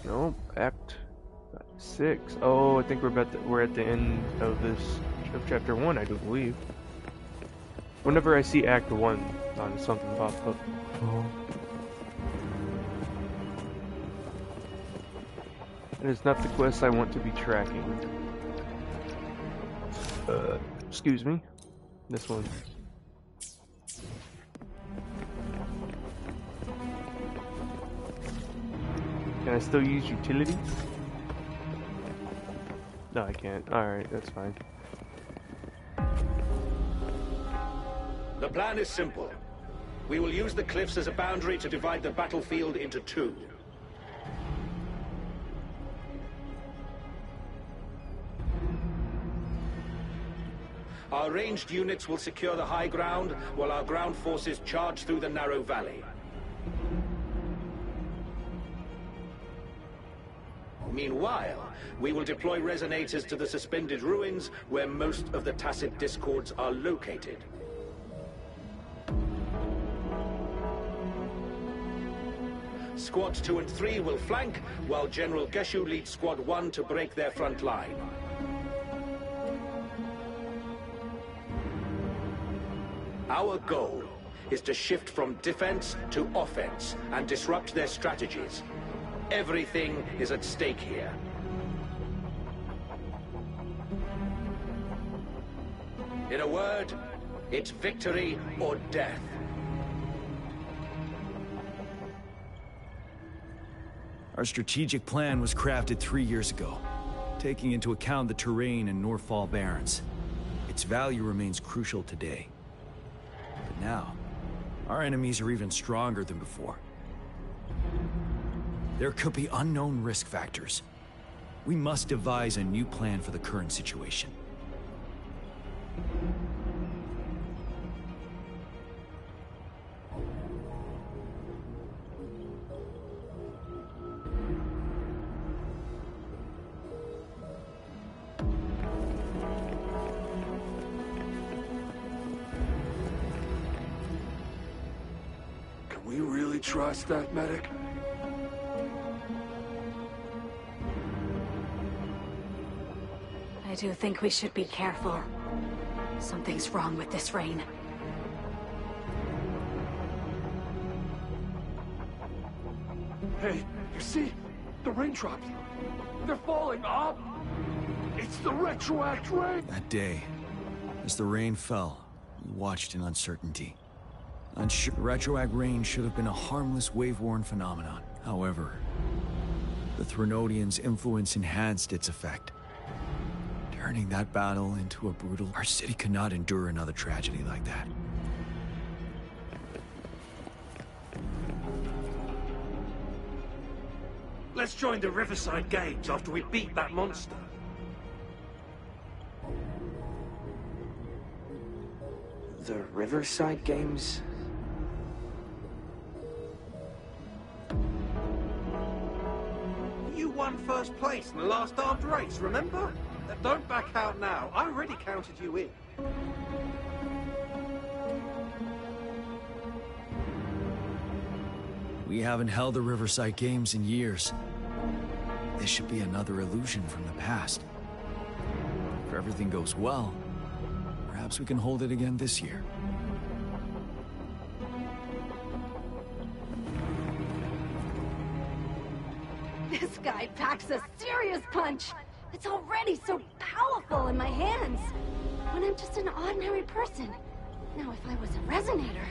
Nope. Act 6. Oh, I think we're at the end of chapter 1, I do believe. Whenever I see Act 1 on something pop up. It is not the quest I want to be tracking. Excuse me. This one. Can I still use utility? No, I can't. Alright, that's fine. The plan is simple. We will use the cliffs as a boundary to divide the battlefield into two. Our ranged units will secure the high ground, while our ground forces charge through the narrow valley. Meanwhile, we will deploy resonators to the suspended ruins, where most of the Tacit Discords are located. Squads 2 and 3 will flank, while General Geshu leads Squad 1 to break their front line. Our goal is to shift from defense to offense and disrupt their strategies. Everything is at stake here. In a word, it's victory or death. Our strategic plan was crafted 3 years ago, taking into account the terrain in Northfall Barrens. Its value remains crucial today. But now, our enemies are even stronger than before. There could be unknown risk factors. We must devise a new plan for the current situation. Can we really trust that medic? I do think we should be careful. Something's wrong with this rain. Hey, you see? The raindrops. They're falling up. It's the retroact rain. That day, as the rain fell, we watched in uncertainty. The retroact rain should have been a harmless wave-worn phenomenon. However, the Threnodians' influence enhanced its effect, turning that battle into a brutal... Our city could not endure another tragedy like that. Let's join the Riverside Games after we beat that monster. The Riverside Games? You won first place in the last armed race, remember? Don't back out now. I already counted you in. We haven't held the Riverside Games in years. This should be another illusion from the past. If everything goes well, perhaps we can hold it again this year. This guy packs a serious punch. It's already so powerful in my hands. When I'm just an ordinary person. Now if I was a resonator...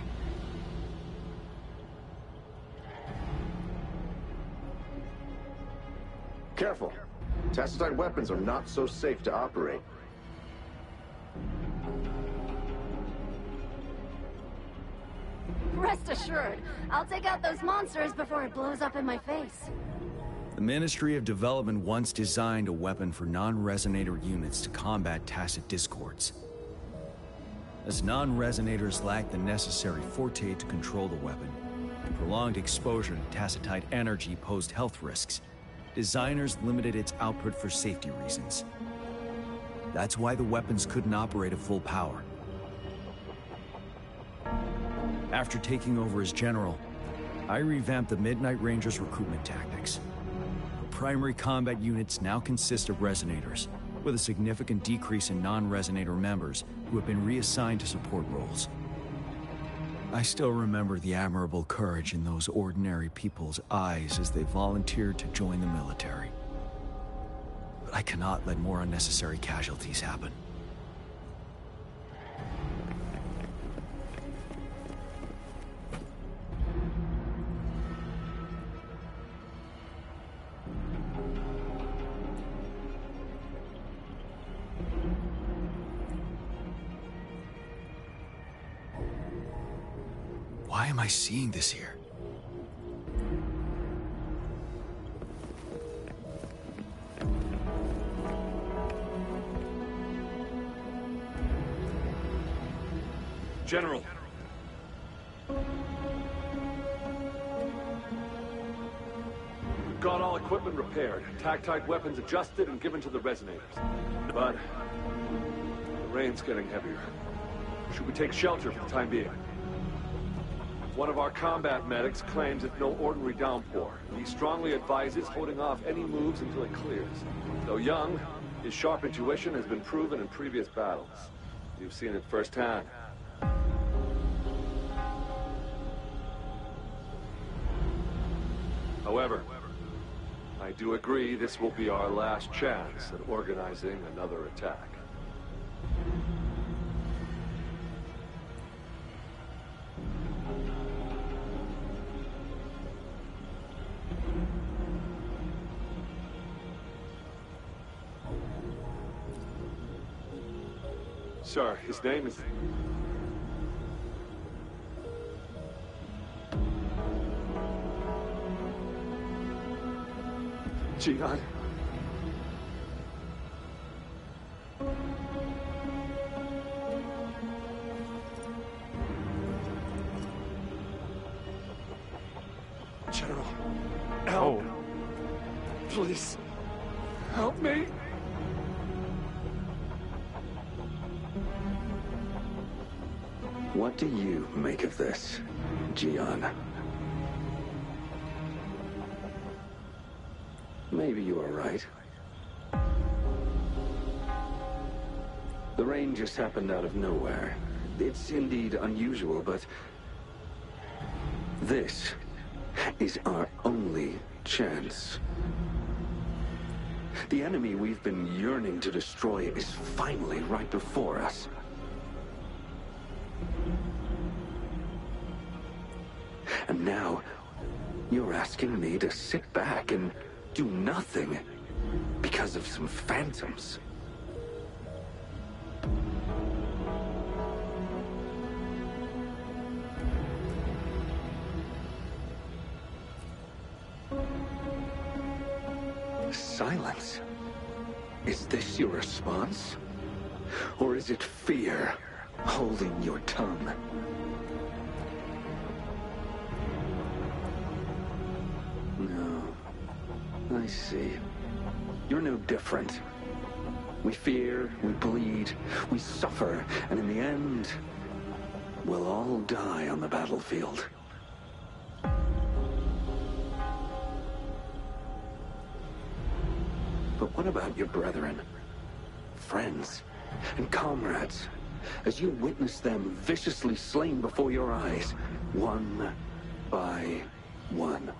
Careful. Tacitite weapons are not so safe to operate. Rest assured, I'll take out those monsters before it blows up in my face. The Ministry of Development once designed a weapon for non-resonator units to combat Tacit Discords. As non-resonators lack the necessary forte to control the weapon, prolonged exposure to Tacitite energy posed health risks. Designers limited its output for safety reasons. That's why the weapons couldn't operate at full power. After taking over as general, I revamped the Midnight Rangers' recruitment tactics. The primary combat units now consist of resonators, with a significant decrease in non-resonator members who have been reassigned to support roles. I still remember the admirable courage in those ordinary people's eyes as they volunteered to join the military. But I cannot let more unnecessary casualties happen. Why am I seeing this here? General. We've got all equipment repaired, tactite weapons adjusted and given to the resonators. But the rain's getting heavier. Should we take shelter for the time being? One of our combat medics claims it's no ordinary downpour. He strongly advises holding off any moves until it clears. Though young, his sharp intuition has been proven in previous battles. You've seen it firsthand. However, I do agree this will be our last chance at organizing another attack. Sir, his name is... Jian. General, help. Please, help me. What do you make of this, Jian? Maybe you are right. The rain just happened out of nowhere. It's indeed unusual, but this is our only chance. The enemy we've been yearning to destroy is finally right before us. And now, you're asking me to sit back and do nothing because of some phantoms. Silence. Is this your response? Or is it fear holding your tongue? I see. You're no different. We fear, we bleed, we suffer, and in the end, we'll all die on the battlefield. But what about your brethren, friends, and comrades, as you witness them viciously slain before your eyes, one by one?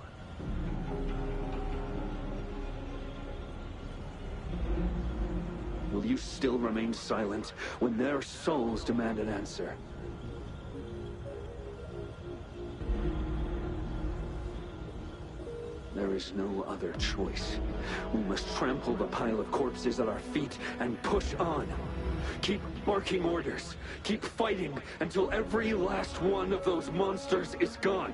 Will you still remain silent when their souls demand an answer? There is no other choice. We must trample the pile of corpses at our feet and push on. Keep barking orders. Keep fighting until every last one of those monsters is gone.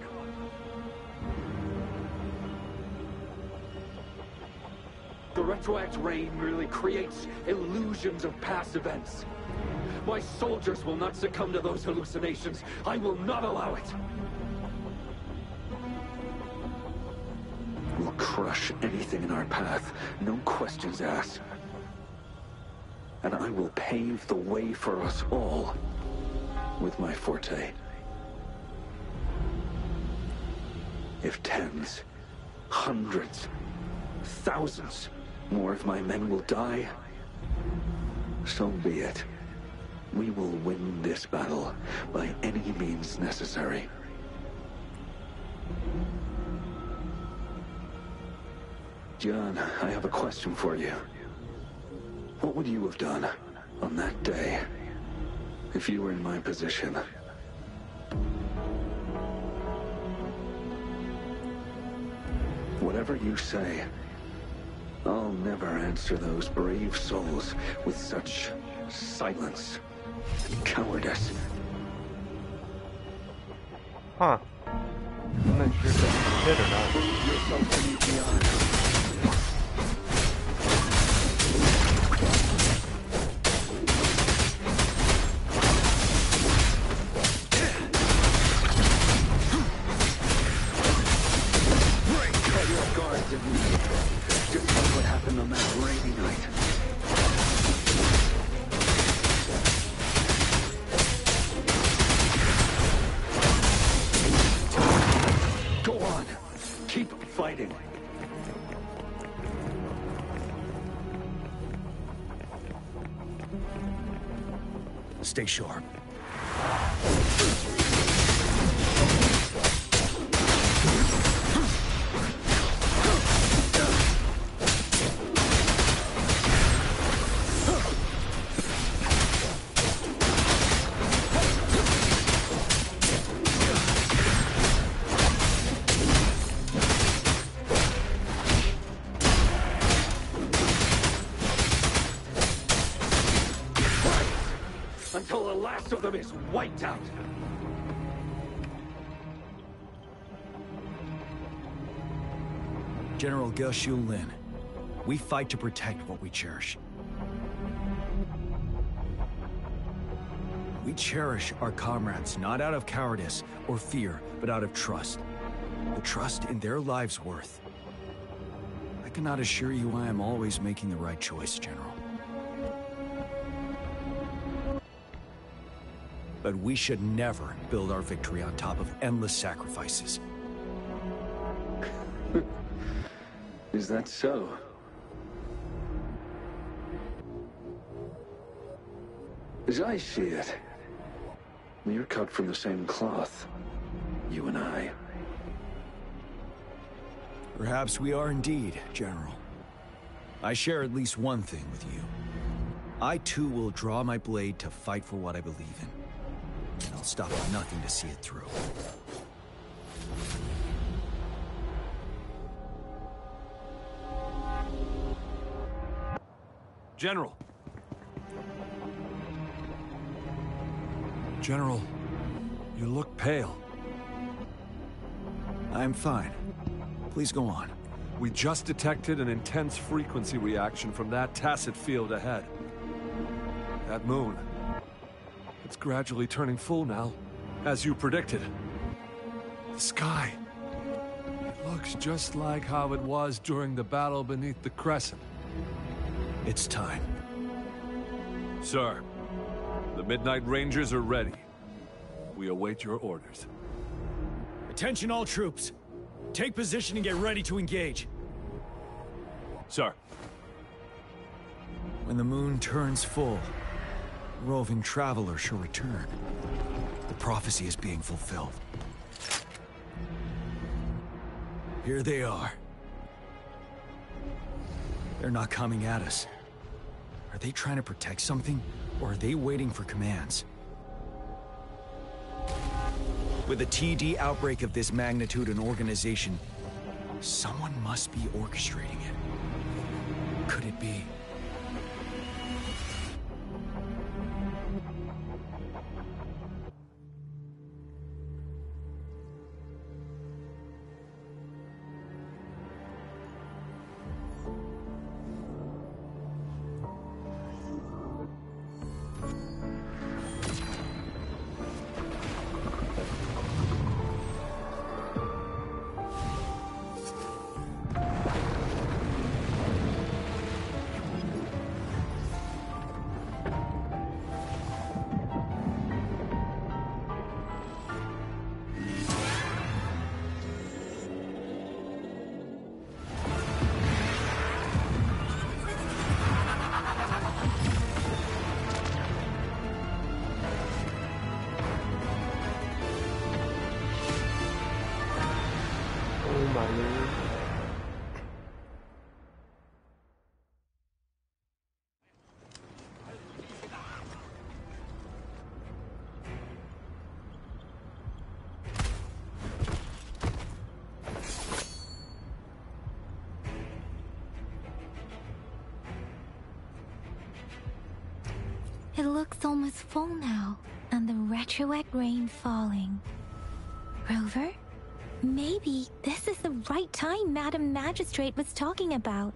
The retroact rain merely creates illusions of past events. My soldiers will not succumb to those hallucinations. I will not allow it. We'll crush anything in our path, no questions asked. And I will pave the way for us all with my forte. If tens, hundreds, thousands more of my men will die, so be it. We will win this battle by any means necessary. John, I have a question for you. What would you have done on that day if you were in my position? Whatever you say, I'll never answer those brave souls with such silence and cowardice. Huh. I'm not sure if that's it or not. Yourself to meet me on. Just like what happened on that rainy night. Go on. Keep fighting. Stay sharp. Until the last of them is wiped out. General Ge Lin, we fight to protect what we cherish. We cherish our comrades not out of cowardice or fear, but out of trust. The trust in their lives' worth. I cannot assure you I am always making the right choice, General. But we should never build our victory on top of endless sacrifices. Is that so? As I see it, we're cut from the same cloth, you and I. Perhaps we are indeed, General. I share at least one thing with you. I too will draw my blade to fight for what I believe in. And I'll stop at nothing to see it through. General! General, you look pale. I'm fine. Please go on. We just detected an intense frequency reaction from that tacit field ahead. That moon. It's gradually turning full now, as you predicted. The sky. It looks just like how it was during the battle beneath the crescent. It's time. Sir, the Midnight Rangers are ready. We await your orders. Attention all troops. Take position and get ready to engage. Sir. When the moon turns full, roving traveler shall return. The prophecy is being fulfilled. Here they are. They're not coming at us. Are they trying to protect something, or are they waiting for commands? With a TD outbreak of this magnitude and organization, someone must be orchestrating it. Could it be? my lord. It looks almost full now, and the retroact rain falling. Rover? Maybe this is the right time Madam Magistrate was talking about.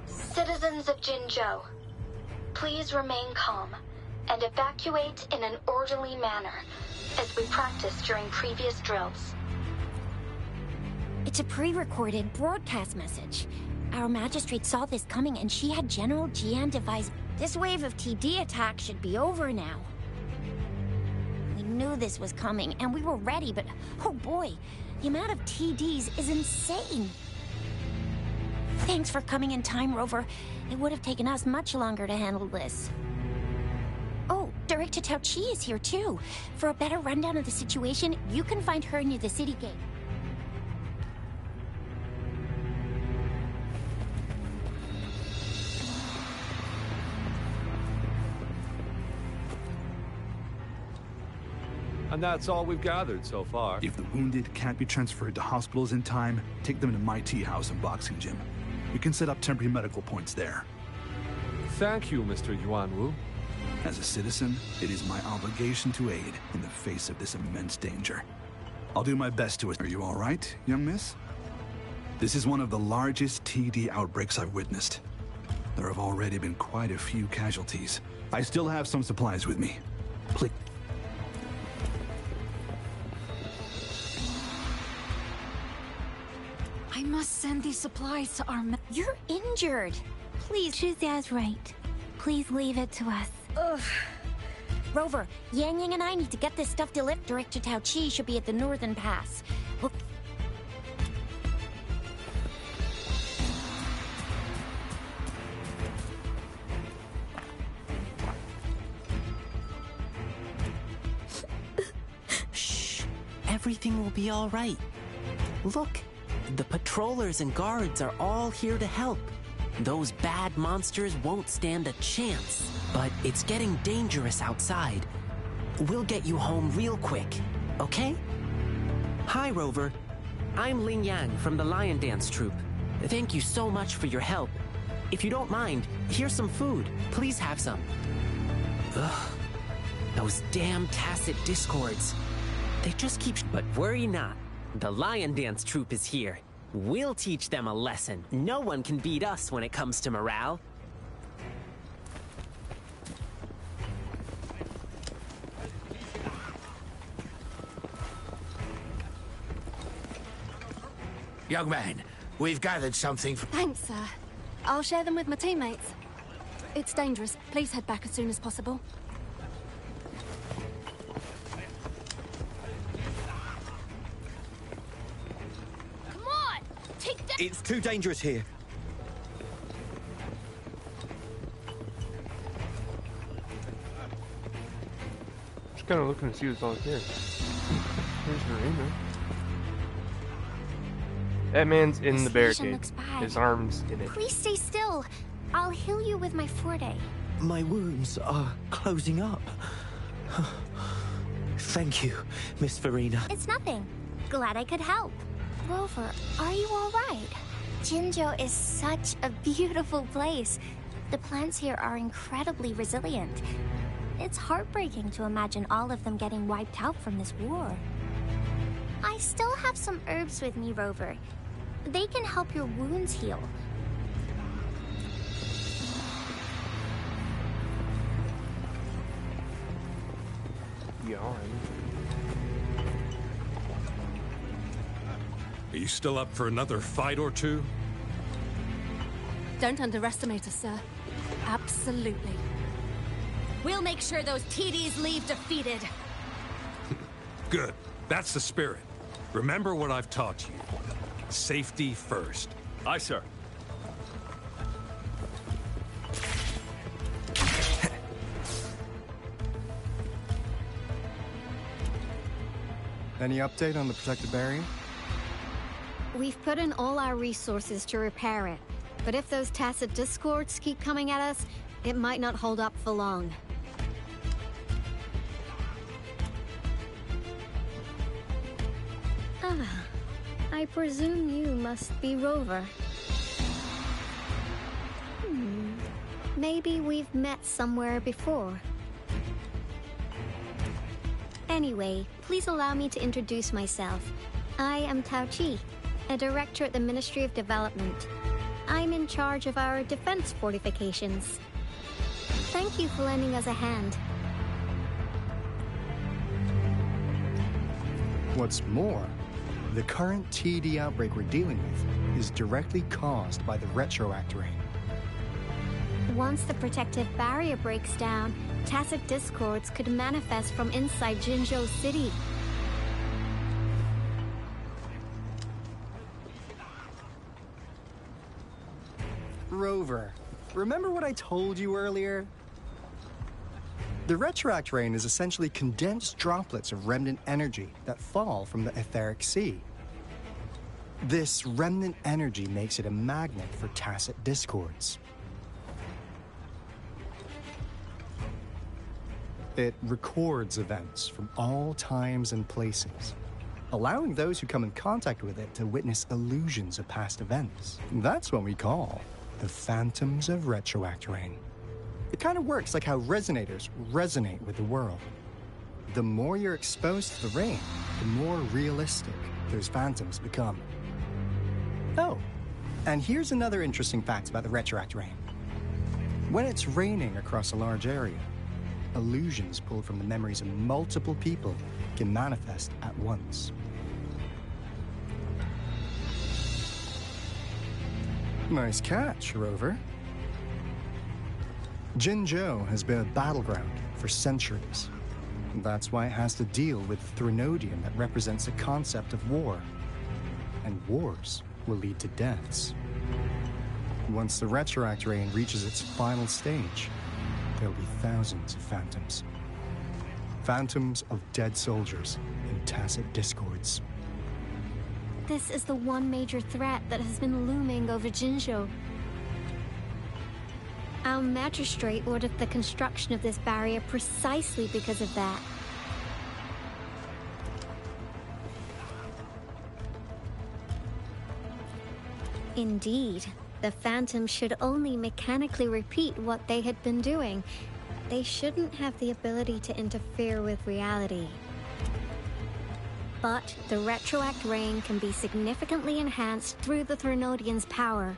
Citizens of Jinzhou, please remain calm and evacuate in an orderly manner, as we practiced during previous drills. It's a pre-recorded broadcast message. Our magistrate saw this coming and she had General Jian devise. This wave of TD attacks should be over now. We knew this was coming and we were ready, but oh boy, the amount of TDs is insane. Thanks for coming in time, Rover. It would have taken us much longer to handle this. Oh, Director Tao Chi is here too. For a better rundown of the situation, you can find her near the city gate. And that's all we've gathered so far. If the wounded can't be transferred to hospitals in time, take them to my tea house and boxing gym. We can set up temporary medical points there. Thank you, Mr. Yuanwu. As a citizen, it is my obligation to aid in the face of this immense danger. I'll do my best to... Are you all right, young miss? This is one of the largest TD outbreaks I've witnessed. There have already been quite a few casualties. I still have some supplies with me. Please. I must send these supplies to our You're injured. Please. Shuxia's right. Please leave it to us. Ugh. Rover, Yang Yang and I need to get this stuff delivered. Director Tao Chi should be at the northern pass. We'll... Shh. Everything will be all right. Look. The patrollers and guards are all here to help. Those bad monsters won't stand a chance. But it's getting dangerous outside. We'll get you home real quick, okay? Hi, Rover. I'm Ling Yang from the Lion Dance Troupe. Thank you so much for your help. If you don't mind, here's some food. Please have some. Ugh. Those damn tacit discords. They just keep... But worry not. The Lion Dance Troupe is here. We'll teach them a lesson. No one can beat us when it comes to morale. Young man, we've gathered something. Thanks, sir. I'll share them with my teammates. It's dangerous. Please head back as soon as possible. It's too dangerous here. Just kind of looking to see what's all here. Here's Verena. That man's in the barricade. Looks bad. His arm's in it. Please stay still. I'll heal you with my forte. My wounds are closing up. Thank you, Miss Verena. It's nothing. Glad I could help. Rover, are you all right? Jinzhou is such a beautiful place. The plants here are incredibly resilient. It's heartbreaking to imagine all of them getting wiped out from this war. I still have some herbs with me, Rover. They can help your wounds heal. Yawn. Are you still up for another fight or two? Don't underestimate us, sir. Absolutely. We'll make sure those TDs leave defeated. Good. That's the spirit. Remember what I've taught you. Safety first. Aye, sir. Any update on the protective barrier? We've put in all our resources to repair it, but if those tacit discords keep coming at us, it might not hold up for long. Ah, I presume you must be Rover. Maybe we've met somewhere before. Anyway, please allow me to introduce myself. I am Tao Chi, a director at the Ministry of Development. I'm in charge of our defense fortifications. Thank you for lending us a hand. What's more, the current TD outbreak we're dealing with is directly caused by the retroact rain. Once the protective barrier breaks down, tacit discords could manifest from inside Jinzhou City. Rover, remember what I told you earlier? The retroact rain is essentially condensed droplets of remnant energy that fall from the etheric sea. This remnant energy makes it a magnet for tacit discords. It records events from all times and places, allowing those who come in contact with it to witness illusions of past events. That's what we call the phantoms of retroact rain. It kind of works like how resonators resonate with the world. The more you're exposed to the rain, the more realistic those phantoms become. Oh, and here's another interesting fact about the retroact rain. When it's raining across a large area, illusions pulled from the memories of multiple people can manifest at once. Nice catch, Rover. Jinzhou has been a battleground for centuries. That's why it has to deal with Threnodium that represents a concept of war. And wars will lead to deaths. Once the retroact rain reaches its final stage, there'll be thousands of phantoms. Phantoms of dead soldiers in tacit discords. This is the one major threat that has been looming over Jinzhou. Our magistrate ordered the construction of this barrier precisely because of that. Indeed, the phantoms should only mechanically repeat what they had been doing. They shouldn't have the ability to interfere with reality. But the retroact rain can be significantly enhanced through the Threnodian's power.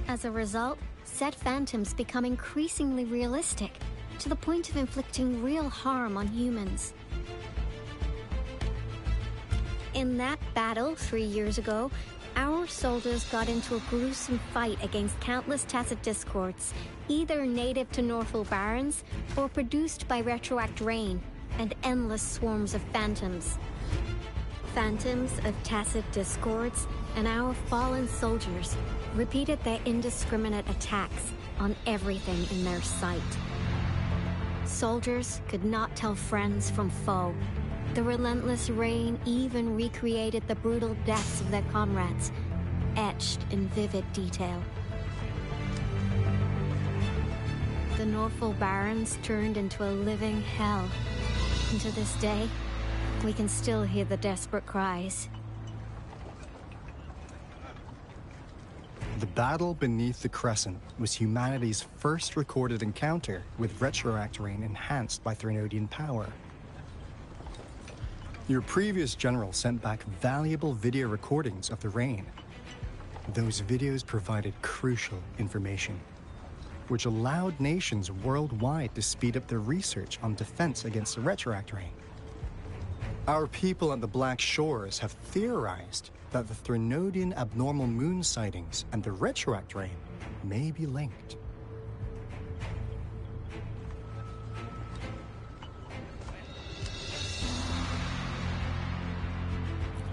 As a result, said phantoms become increasingly realistic, to the point of inflicting real harm on humans. In that battle 3 years ago, our soldiers got into a gruesome fight against countless tacit discords, either native to Northwell Barrens or produced by retroact rain and endless swarms of phantoms. Phantoms of tacit discords and our fallen soldiers repeated their indiscriminate attacks on everything in their sight. Soldiers could not tell friends from foe. The relentless rain even recreated the brutal deaths of their comrades, etched in vivid detail. The Northwell Barrens turned into a living hell. And to this day, we can still hear the desperate cries. The battle beneath the Crescent was humanity's first recorded encounter with retroact rain enhanced by Threnodian power. Your previous general sent back valuable video recordings of the rain. Those videos provided crucial information, which allowed nations worldwide to speed up their research on defense against the retroact rain. Our people at the Black Shores have theorized that the Threnodian abnormal moon sightings and the retroact rain may be linked.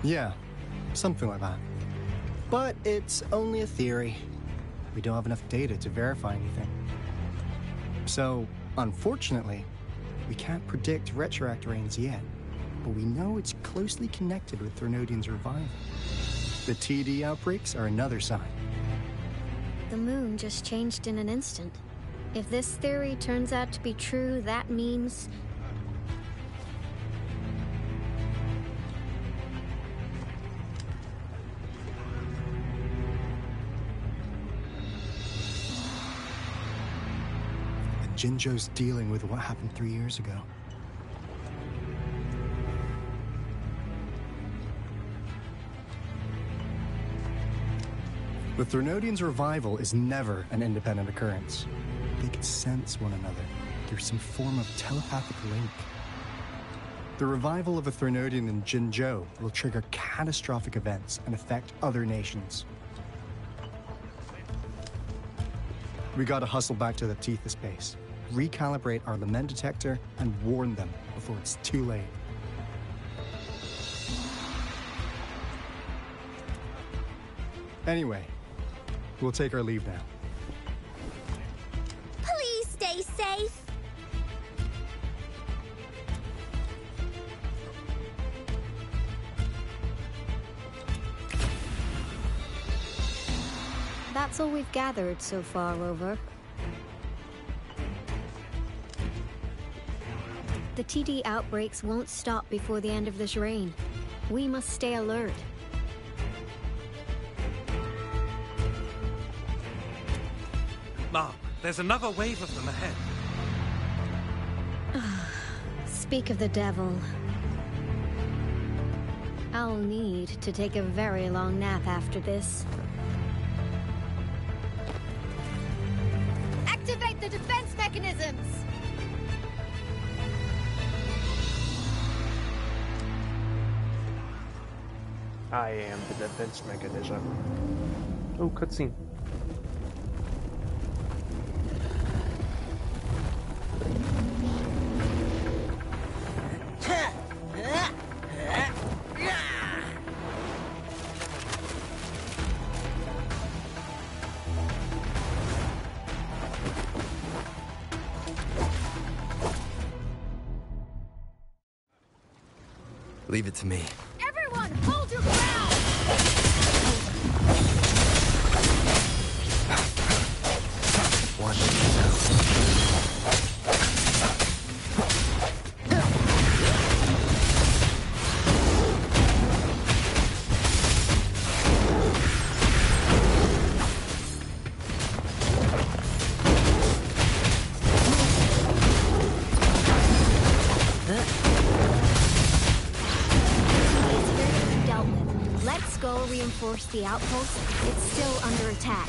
Yeah, something like that. But it's only a theory. We don't have enough data to verify anything. So, unfortunately, we can't predict retroact rains yet. but we know it's closely connected with Threnodian's revival. The TD outbreaks are another sign. The moon just changed in an instant. If this theory turns out to be true, that means... Jinzhou's dealing with what happened 3 years ago. The Threnodian's revival is never an independent occurrence. They can sense one another through some form of telepathic link. The revival of a Threnodian in Jinzhou will trigger catastrophic events and affect other nations. We gotta hustle back to the Tethys base, recalibrate our lament detector, and warn them before it's too late. Anyway, we'll take our leave now. Please stay safe. That's all we've gathered so far, Rover. The TD outbreaks won't stop before the end of this reign. We must stay alert. Mom, there's another wave of them ahead. Speak of the devil. I'll need to take a very long nap after this. Activate the defense mechanisms! I am the defense mechanism. Oh, cutscene. Leave it to me. Everyone, hold your ground! One. Reinforce the outpost. It's still under attack.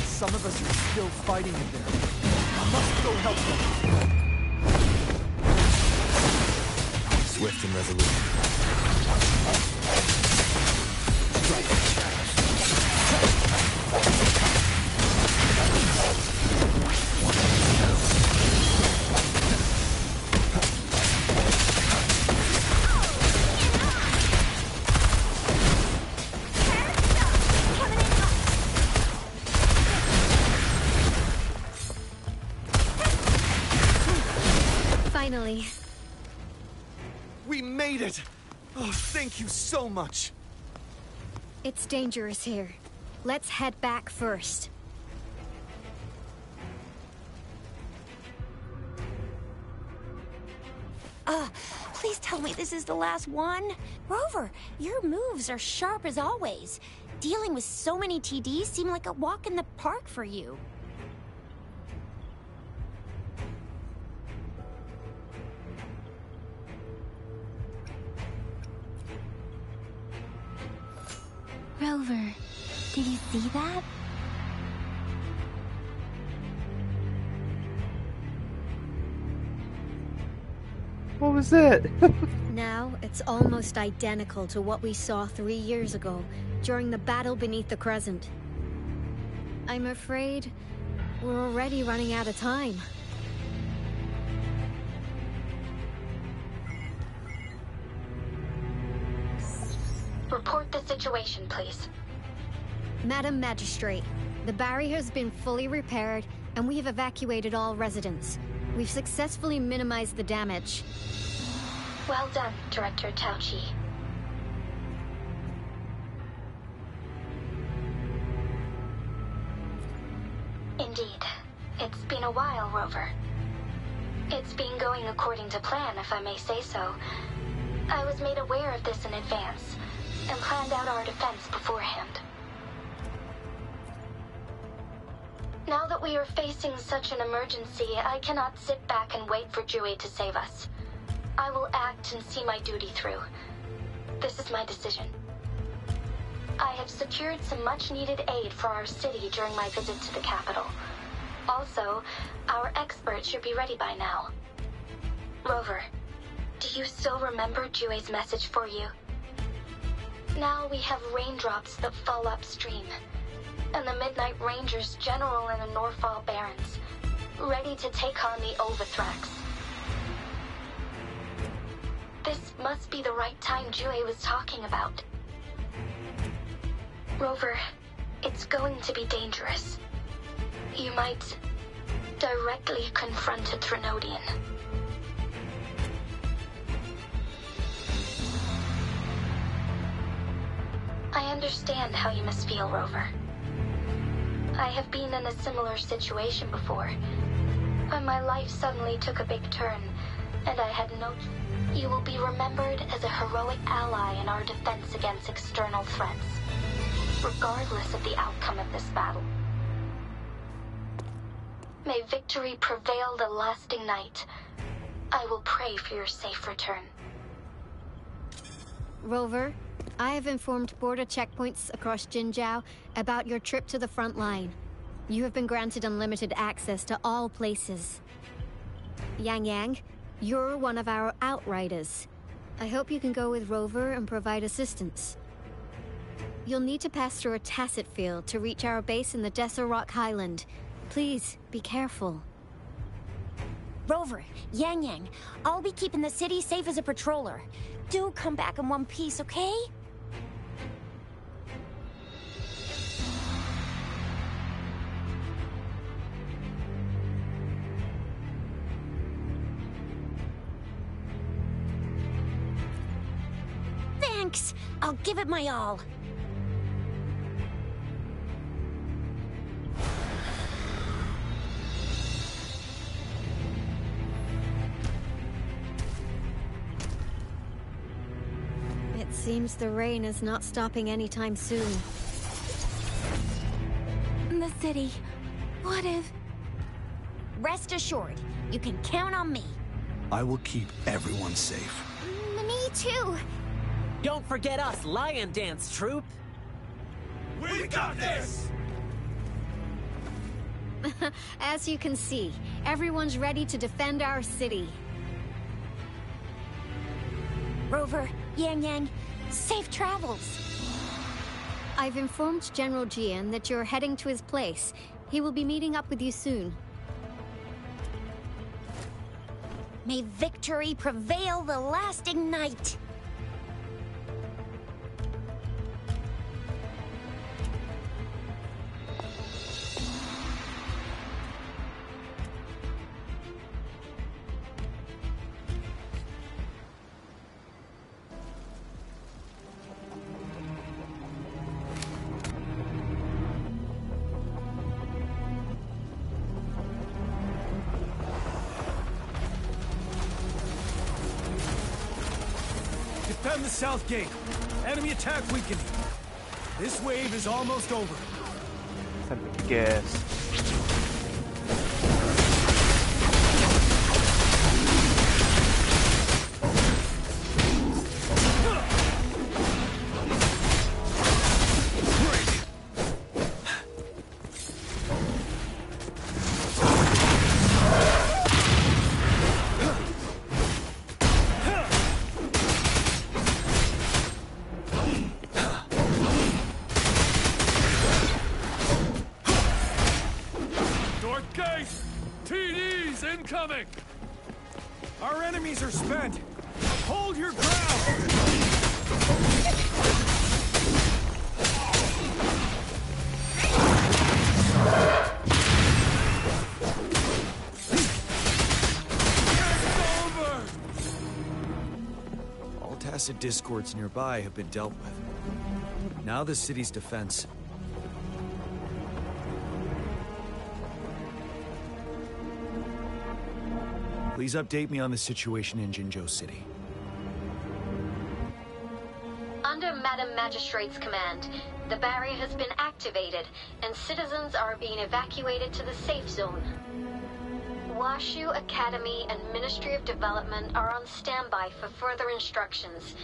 Some of us are still fighting in there. I must go help them. Swift and resolute. Finally. We made it! Oh, thank you so much! It's dangerous here. Let's head back first. Please tell me this is the last one? Rover, your moves are sharp as always. Dealing with so many TDs seemed like a walk in the park for you. Rover, did you see that? What was that? Now, it's almost identical to what we saw 3 years ago, during the battle beneath the Crescent. I'm afraid we're already running out of time. Report the situation, please. Madam Magistrate, the barrier has been fully repaired, and we have evacuated all residents. We've successfully minimized the damage. Well done, Director Tauchi. Indeed. It's been a while, Rover. It's been going according to plan, if I may say so. I was made aware of this in advance, and planned out our defense beforehand. Now that we are facing such an emergency, I cannot sit back and wait for Jue to save us. I will act and see my duty through. This is my decision. I have secured some much-needed aid for our city during my visit to the capital. Also, our experts should be ready by now. Rover, do you still remember Jue's message for you? Now we have raindrops that fall upstream, and the Midnight Rangers general in the Norfall Barrens, ready to take on the Overthrax. This must be the right time Jue was talking about. Rover, it's going to be dangerous. You might directly confront a Trinodian. I understand how you must feel, Rover. I have been in a similar situation before, when my life suddenly took a big turn, and I had no... You will be remembered as a heroic ally in our defense against external threats, regardless of the outcome of this battle. May victory prevail the lasting night. I will pray for your safe return. Rover, I have informed border checkpoints across Jinzhou about your trip to the front line. You have been granted unlimited access to all places. Yang, you're one of our outriders. I hope you can go with Rover and provide assistance. You'll need to pass through a tacit field to reach our base in the Desert Rock Highland. Please, be careful. Rover, Yang, I'll be keeping the city safe as a patroller. Do come back in one piece, okay? Thanks! I'll give it my all. It seems the rain is not stopping anytime soon. The city. What if... Rest assured, you can count on me. I will keep everyone safe. Me too. Don't forget us, Lion Dance Troop. We got this! As you can see, everyone's ready to defend our city. Rover, Yang, safe travels. I've informed General Jian that you're heading to his place. He will be meeting up with you soon. May victory prevail the lasting night. Defend the south gate. Enemy attack weakening. This wave is almost over. Time to gas. TD's incoming! Our enemies are spent! Hold your ground! Tacit discords nearby have been dealt with. Now the city's defense. Please update me on the situation in Jinzhou City. Under Madam Magistrate's command, the barrier has been activated, and citizens are being evacuated to the safe zone. Washu Academy and Ministry of Development are on standby for further instructions.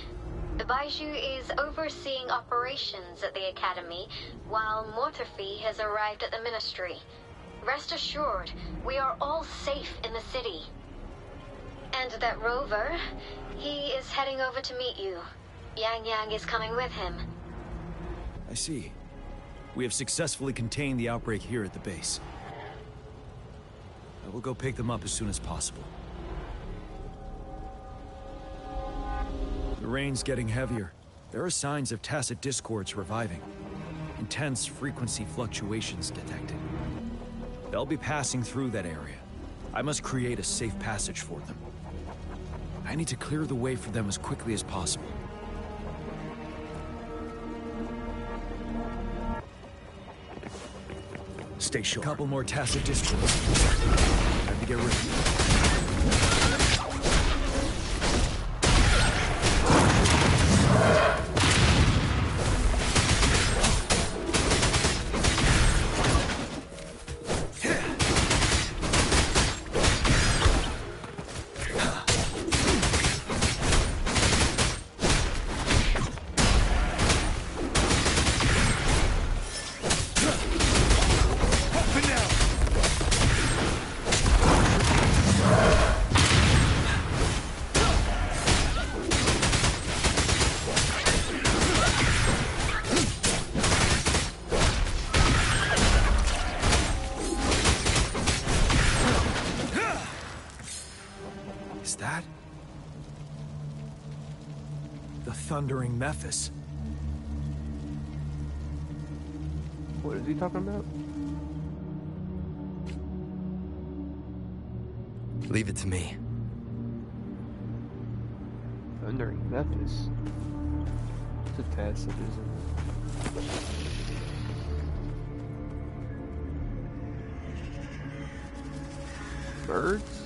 Baiju is overseeing operations at the Academy, while Mortherfee has arrived at the Ministry. Rest assured, we are all safe in the city. And that rover, he is heading over to meet you. Yang Yang is coming with him. I see. We have successfully contained the outbreak here at the base. I will go pick them up as soon as possible. The rain's getting heavier. There are signs of tacit discords reviving. Intense frequency fluctuations detected. They'll be passing through that area. I must create a safe passage for them. I need to clear the way for them as quickly as possible. Stay sure. A couple more tacit discords. Time to get ready. Thundering Memphis. What is he talking about? Leave it to me. Thundering Memphis? It's a tacit, isn't it? Birds?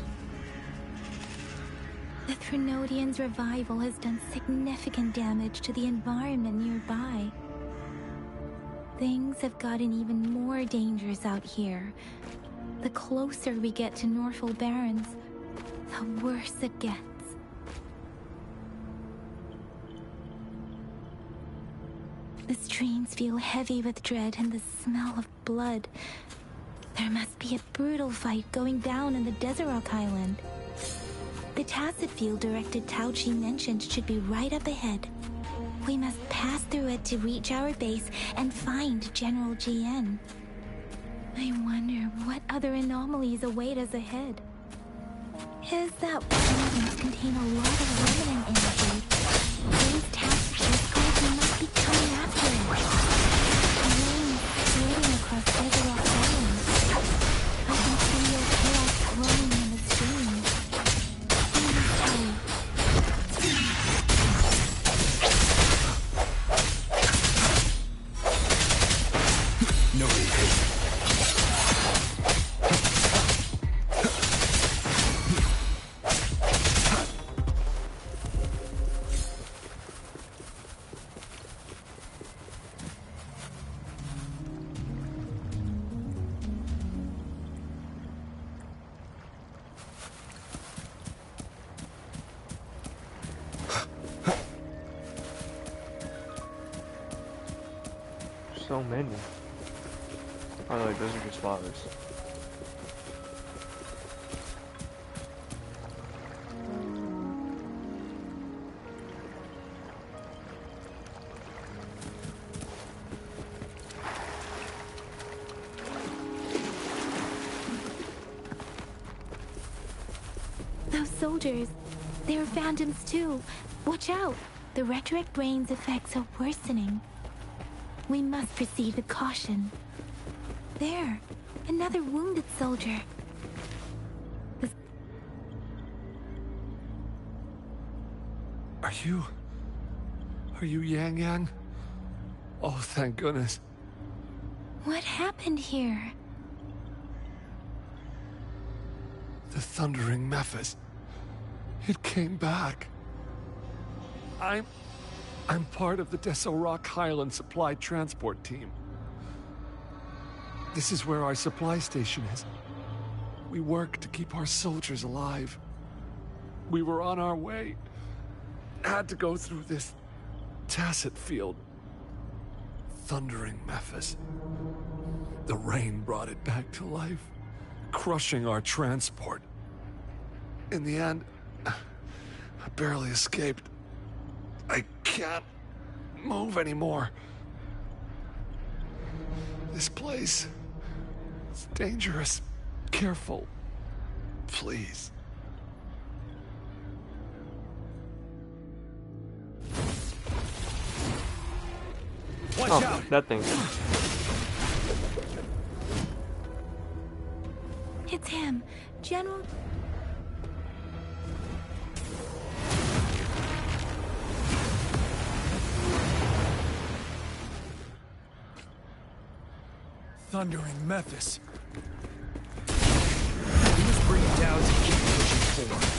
The Threnodian's revival has done significant damage to the environment nearby. Things have gotten even more dangerous out here. The closer we get to Norfolk Barrens, the worse it gets. The streams feel heavy with dread and the smell of blood. There must be a brutal fight going down in the Desert Rock Island. The tacit field directed Tao Chi mentioned should be right up ahead. We must pass through it to reach our base and find General GN. I wonder what other anomalies await us ahead. Is that one must contain a lot of remnant energy? Those tacit discords must be coming after it. Rain floating across Desert Rock Island. I can see your chaos flowing in the stream. No retreat. So many. Oh, like those are just flowers. Those soldiers, they're phantoms too. Watch out! The retroact rain's effects are worsening. We must proceed with caution. There, another wounded soldier. Are you... Are you Yang Yang? Oh, thank goodness. What happened here? The Thundering Mephis. It came back. I'm part of the Deso Rock Highland Supply Transport Team. This is where our supply station is. We work to keep our soldiers alive. We were on our way. Had to go through this tacit field. Thundering Mephis. The rain brought it back to life, crushing our transport. In the end, I barely escaped. I can't move anymore. This place is dangerous. Careful. Please. Watch Oh, out! that thing. It's him, General. Thundering Mephis. We must bring it down to keep pushing forward.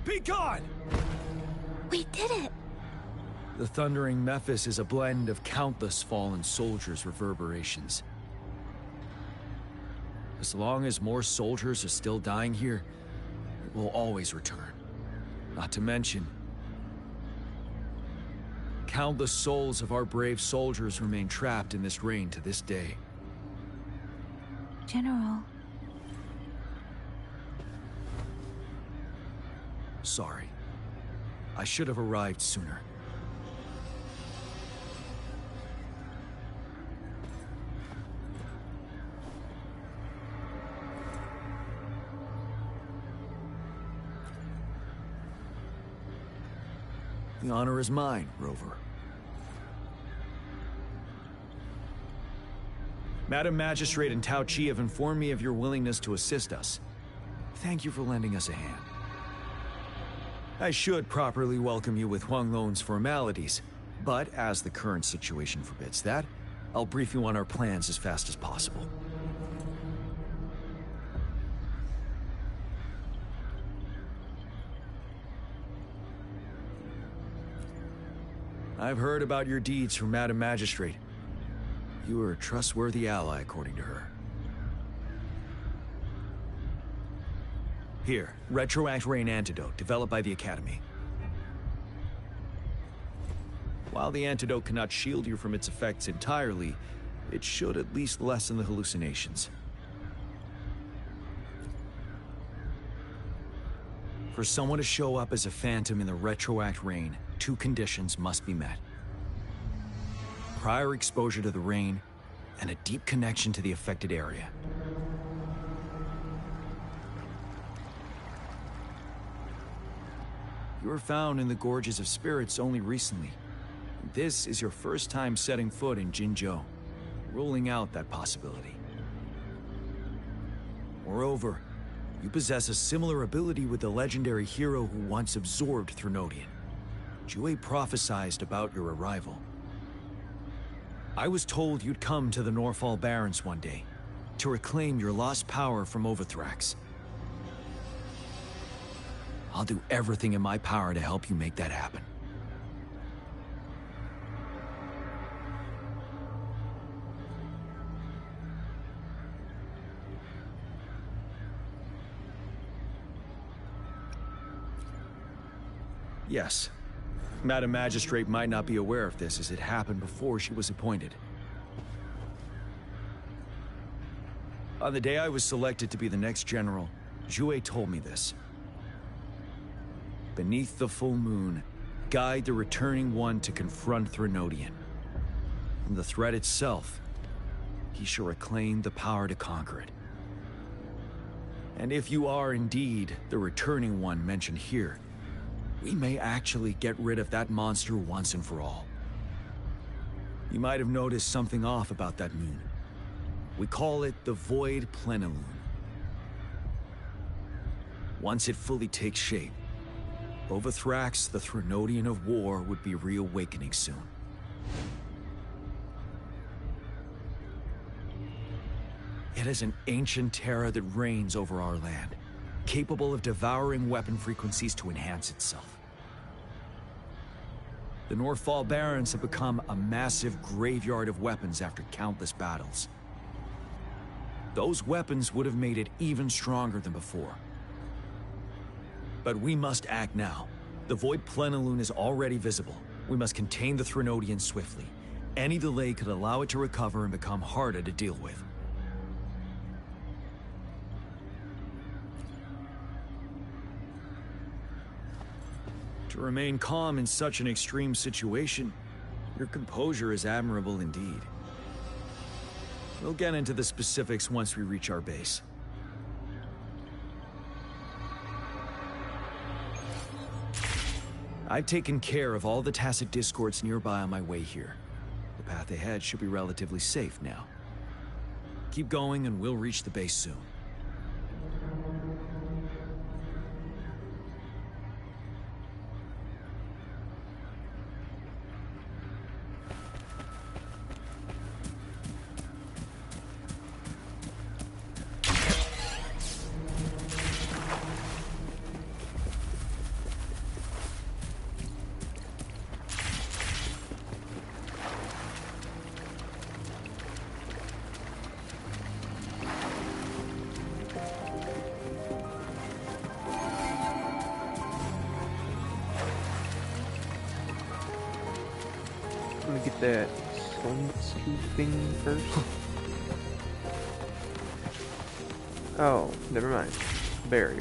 Be gone! We did it! The Thundering Mephis is a blend of countless fallen soldiers' reverberations. As long as more soldiers are still dying here, it will always return. Not to mention, countless souls of our brave soldiers remain trapped in this rain to this day. General. Sorry. I should have arrived sooner. The honor is mine, Rover. Madam Magistrate and Tao Chi have informed me of your willingness to assist us. Thank you for lending us a hand. I should properly welcome you with Huang Lon's formalities, but as the current situation forbids that, I'll brief you on our plans as fast as possible. I've heard about your deeds from Madam Magistrate. You are a trustworthy ally, according to her. Here, Retroact Rain Antidote, developed by the Academy. While the antidote cannot shield you from its effects entirely, it should at least lessen the hallucinations. For someone to show up as a phantom in the Retroact Rain, 2 conditions must be met. Prior exposure to the rain, and a deep connection to the affected area. You were found in the Gorges of Spirits only recently. This is your first time setting foot in Jinzhou, ruling out that possibility. Moreover, You possess a similar ability with the legendary hero who once absorbed Threnodian. Jue prophesized about your arrival. I was told you'd come to the Norfall Barrens one day, to reclaim your lost power from Overthrax. I'll do everything in my power to help you make that happen. Yes. Madam Magistrate might not be aware of this, as it happened before she was appointed. On the day I was selected to be the next general, Jue told me this. Beneath the full moon, guide the returning one to confront Threnodian. From the threat itself, he shall reclaim the power to conquer it. And if you are indeed the returning one mentioned here, we may actually get rid of that monster once and for all. You might have noticed something off about that moon. We call it the Void Plenilune. Once it fully takes shape, Overthrax, the Threnodian of War, would be reawakening soon. It is an ancient terror that reigns over our land, capable of devouring weapon frequencies to enhance itself. The Norfall Barrens have become a massive graveyard of weapons after countless battles. Those weapons would have made it even stronger than before. But we must act now. The Void Plenilune is already visible. We must contain the Threnodian swiftly. Any delay could allow it to recover and become harder to deal with. To remain calm in such an extreme situation, your composure is admirable indeed. We'll get into the specifics once we reach our base. I've taken care of all the tacit discords nearby on my way here. The path ahead should be relatively safe now. Keep going and we'll reach the base soon. Let me get that sun thing first. Oh, never mind. Barrier.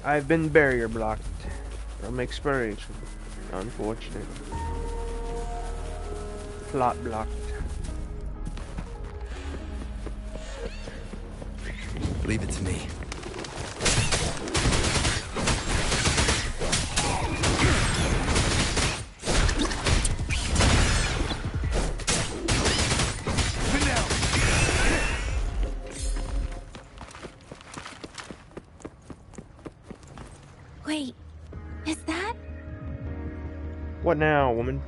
I've been barrier blocked from exploration. Unfortunate. Plot blocked. Leave it to me. Wait, is that? What now, woman?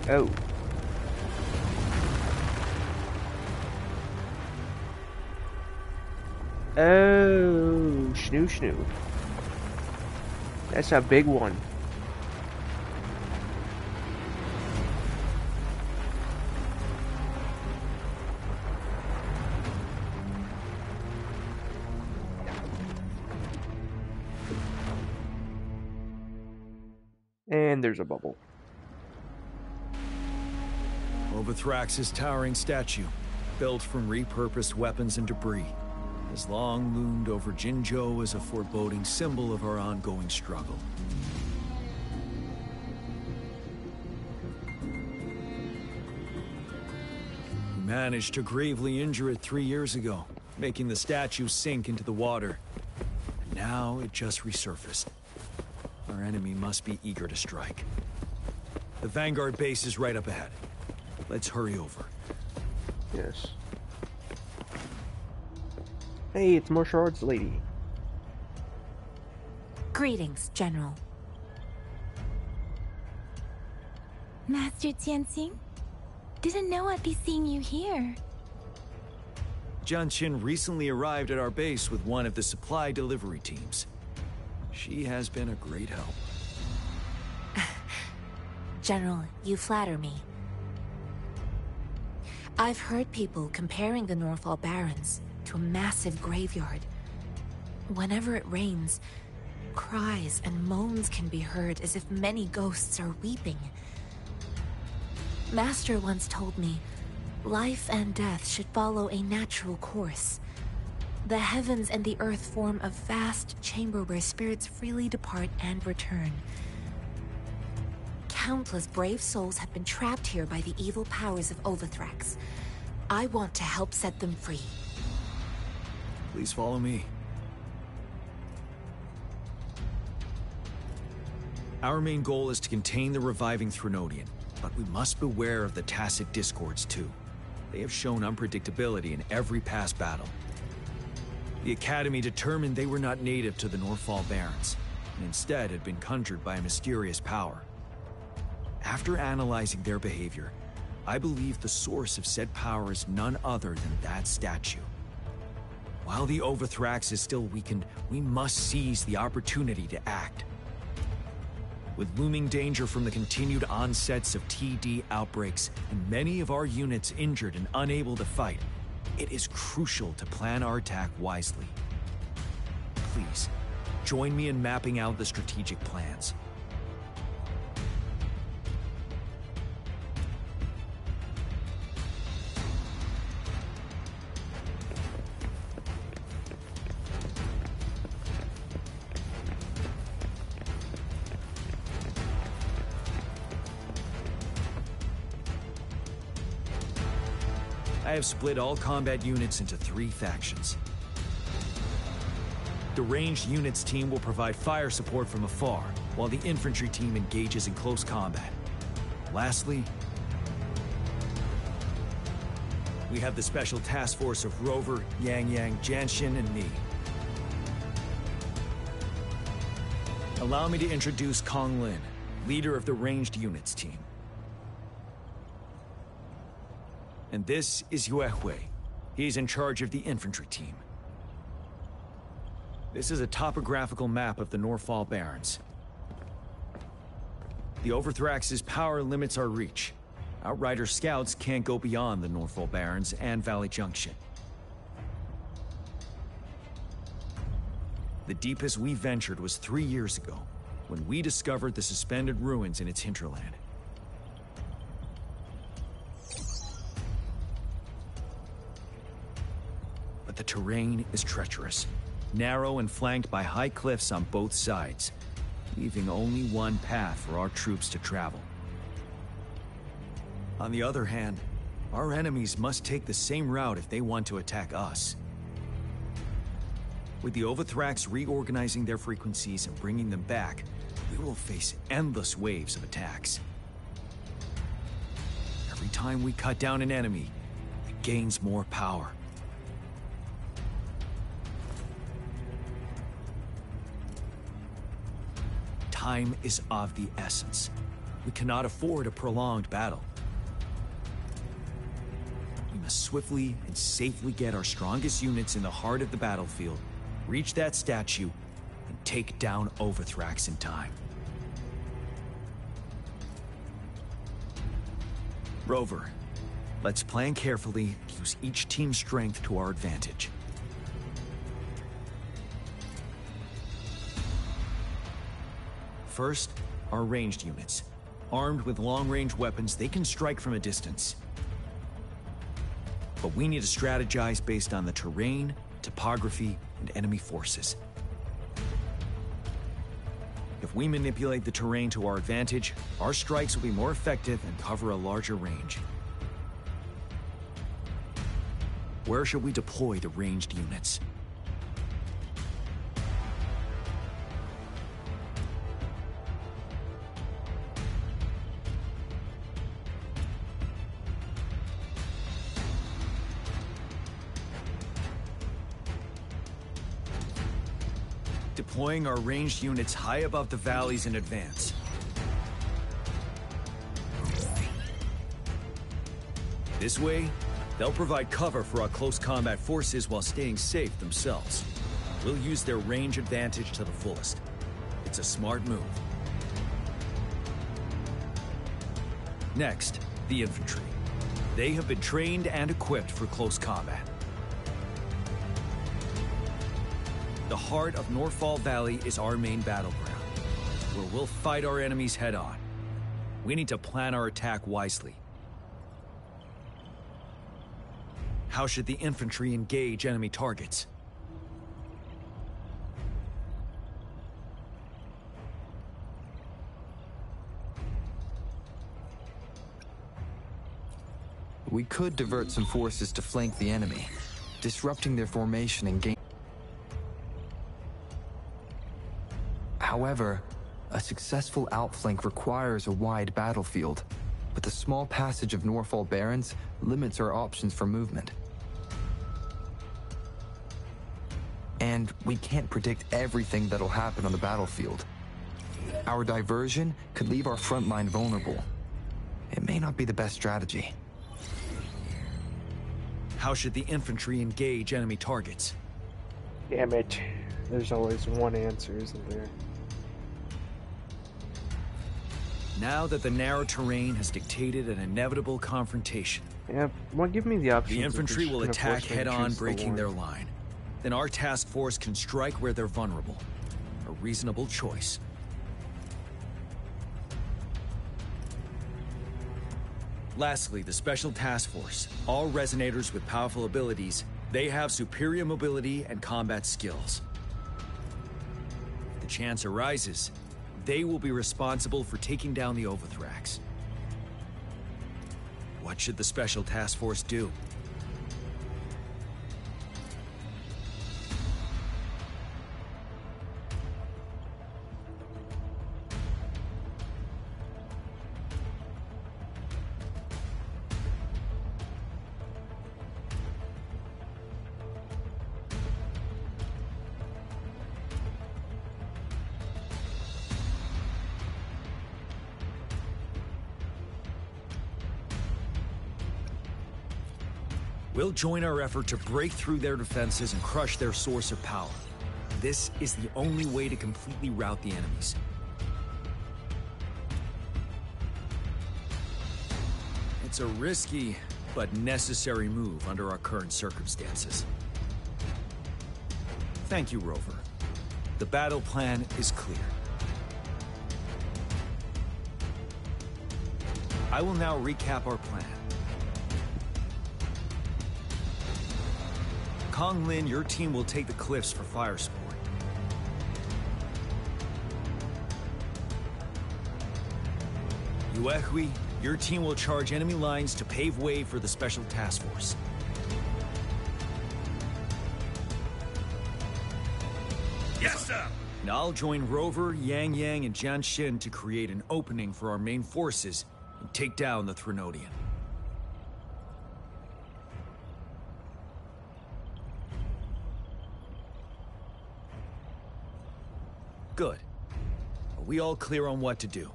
Oh. Oh, snoo snoo. That's a big one. And there's a bubble. Overthrax's towering statue, built from repurposed weapons and debris, has long loomed over Jinzhou as a foreboding symbol of our ongoing struggle. We managed to gravely injure it 3 years ago, making the statue sink into the water. And now it just resurfaced. Our enemy must be eager to strike. The Vanguard base is right up ahead. Let's hurry over. Yes. Hey, it's martial arts lady. Greetings, General. Master Tianxing? Didn't know I'd be seeing you here. Jian Qin recently arrived at our base with one of the supply delivery teams. She has been a great help. General, you flatter me. I've heard people comparing the Norfall Barrens to a massive graveyard. Whenever it rains, cries and moans can be heard as if many ghosts are weeping. Master once told me, life and death should follow a natural course. The heavens and the earth form a vast chamber where spirits freely depart and return. Countless brave souls have been trapped here by the evil powers of Wuthering. I want to help set them free. Please follow me. Our main goal is to contain the reviving Threnodian, but we must beware of the tacit discords too. They have shown unpredictability in every past battle. The Academy determined they were not native to the Norfall Barrens, and instead had been conjured by a mysterious power. After analyzing their behavior, I believe the source of said power is none other than that statue. While the Overthrax is still weakened, we must seize the opportunity to act. With looming danger from the continued onsets of TD outbreaks and many of our units injured and unable to fight, it is crucial to plan our attack wisely. Please, join me in mapping out the strategic plans. I have split all combat units into 3 factions. The ranged units team will provide fire support from afar, while the infantry team engages in close combat. Lastly, we have the special task force of Rover, Yang Yang, Janshin, and me. Allow me to introduce Kong Lin, leader of the ranged units team. And this is Yue Hui. He's in charge of the infantry team. This is a topographical map of the Norfall Barrens. The Overthrax's power limits our reach. Outrider scouts can't go beyond the Norfall Barrens and Valley Junction. The deepest we ventured was 3 years ago, when we discovered the suspended ruins in its hinterland. But the terrain is treacherous, narrow and flanked by high cliffs on both sides, leaving only one path for our troops to travel. On the other hand, our enemies must take the same route if they want to attack us. With the Overthrax reorganizing their frequencies and bringing them back, we will face endless waves of attacks. Every time we cut down an enemy, it gains more power. Time is of the essence. We cannot afford a prolonged battle. We must swiftly and safely get our strongest units in the heart of the battlefield, reach that statue, and take down Overthrax in time. Rover, let's plan carefully and use each team's strength to our advantage. First, our ranged units. Armed with long-range weapons, they can strike from a distance. But we need to strategize based on the terrain, topography, and enemy forces. If we manipulate the terrain to our advantage, our strikes will be more effective and cover a larger range. Where should we deploy the ranged units? Deploying our ranged units high above the valleys in advance. This way, they'll provide cover for our close combat forces while staying safe themselves. We'll use their range advantage to the fullest. It's a smart move. Next, the infantry. They have been trained and equipped for close combat. The heart of Northfall Valley is our main battleground, where we'll fight our enemies head-on. We need to plan our attack wisely. How should the infantry engage enemy targets? We could divert some forces to flank the enemy, disrupting their formation and gain. However, a successful outflank requires a wide battlefield, but the small passage of Northfall Barrens limits our options for movement. And we can't predict everything that'll happen on the battlefield. Our diversion could leave our front line vulnerable. It may not be the best strategy. How should the infantry engage enemy targets? Damn it. There's always one answer, isn't there? Now that the narrow terrain has dictated an inevitable confrontation. Yeah, well, give me the option. The infantry will attack head-on, breaking their line. Then our task force can strike where they're vulnerable. A reasonable choice. Lastly, the Special Task Force. All resonators with powerful abilities, they have superior mobility and combat skills. If the chance arises, they will be responsible for taking down the Overthrax. What should the Special Task Force do? We'll join our effort to break through their defenses and crush their source of power. This is the only way to completely rout the enemies. It's a risky, but necessary move under our current circumstances. Thank you, Rover. The battle plan is clear. I will now recap our plan. Kong Lin, your team will take the cliffs for fire support. Yuehui, your team will charge enemy lines to pave way for the Special Task Force. Yes, sir! And I'll join Rover, Yang Yang, and Jian Xin to create an opening for our main forces and take down the Threnodian. Good. Are we all clear on what to do?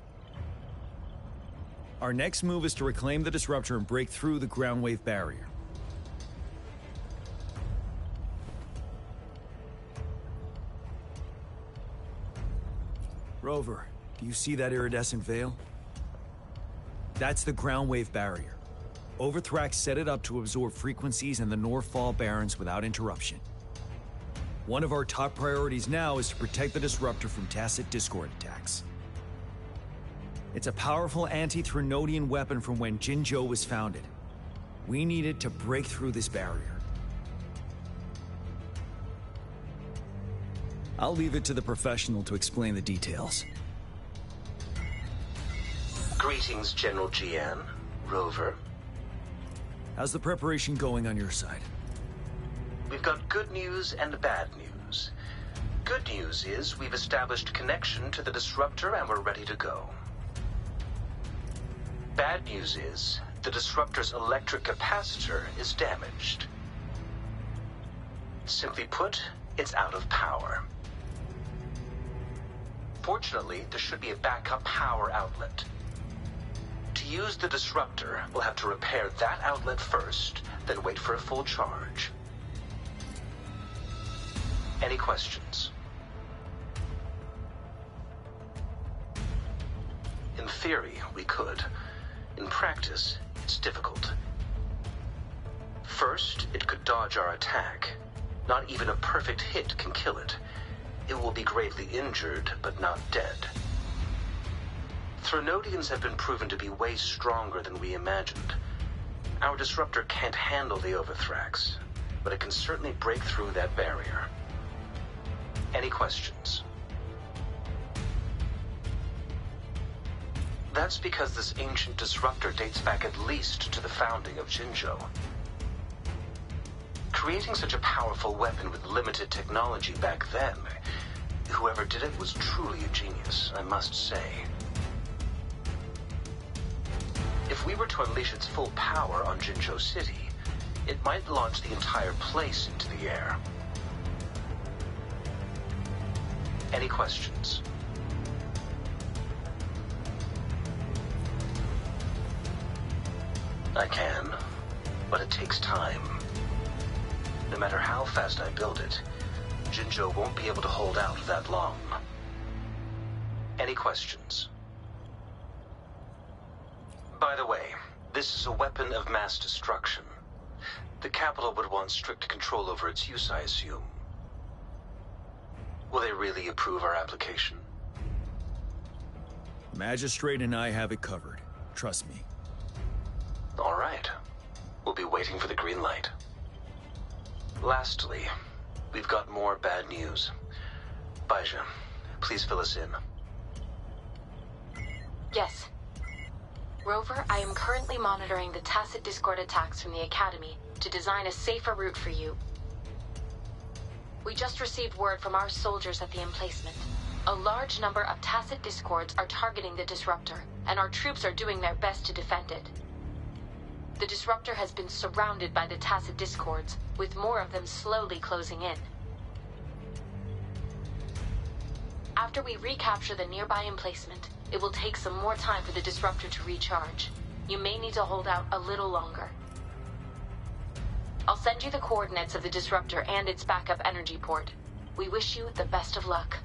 Our next move is to reclaim the Disruptor and break through the ground wave barrier. Rover, do you see that iridescent veil? That's the ground wave barrier. Overthrax set it up to absorb frequencies in the Northfall Barrens without interruption. One of our top priorities now is to protect the Disruptor from tacit Discord attacks. It's a powerful anti-Threnodian weapon from when Jinzhou was founded. We need it to break through this barrier. I'll leave it to the professional to explain the details. Greetings, General Jian, Rover. How's the preparation going on your side? We've got good news and bad news. Good news is we've established connection to the Disruptor and we're ready to go. Bad news is the Disruptor's electric capacitor is damaged. Simply put, it's out of power. Fortunately, there should be a backup power outlet. To use the disruptor, we'll have to repair that outlet first, then wait for a full charge. Any questions? In theory, we could. In practice, it's difficult. First, it could dodge our attack. Not even a perfect hit can kill it. It will be gravely injured, but not dead. Threnodians have been proven to be way stronger than we imagined. Our disruptor can't handle the Overthrax, but it can certainly break through that barrier. Any questions? That's because this ancient disruptor dates back at least to the founding of Jinzhou. Creating such a powerful weapon with limited technology back then, whoever did it was truly a genius, I must say. If we were to unleash its full power on Jinzhou City, it might launch the entire place into the air. Any questions? I can, but it takes time. No matter how fast I build it, Jinzhou won't be able to hold out that long. Any questions? By the way, this is a weapon of mass destruction. The capital would want strict control over its use, I assume. Will they really approve our application? Magistrate and I have it covered. Trust me. All right. We'll be waiting for the green light. Lastly, we've got more bad news. Baizha, please fill us in. Yes. Rover, I am currently monitoring the tacit discord attacks from the Academy to design a safer route for you. We just received word from our soldiers at the emplacement. A large number of tacit discords are targeting the disruptor, and our troops are doing their best to defend it. The disruptor has been surrounded by the tacit discords, with more of them slowly closing in. After we recapture the nearby emplacement, it will take some more time for the disruptor to recharge. You may need to hold out a little longer. I'll send you the coordinates of the disruptor and its backup energy port. We wish you the best of luck.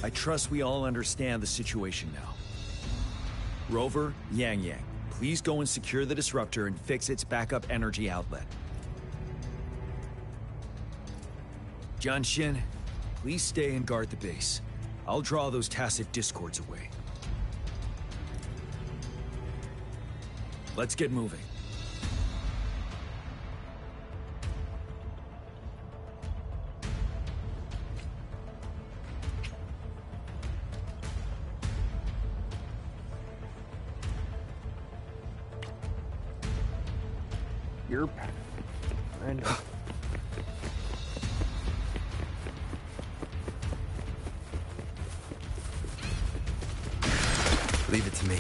I trust we all understand the situation now. Rover, Yang, please go and secure the disruptor and fix its backup energy outlet. Jianxin, please stay and guard the base. I'll draw those tacit discords away. Let's get moving. Yerp. I know. Leave it to me.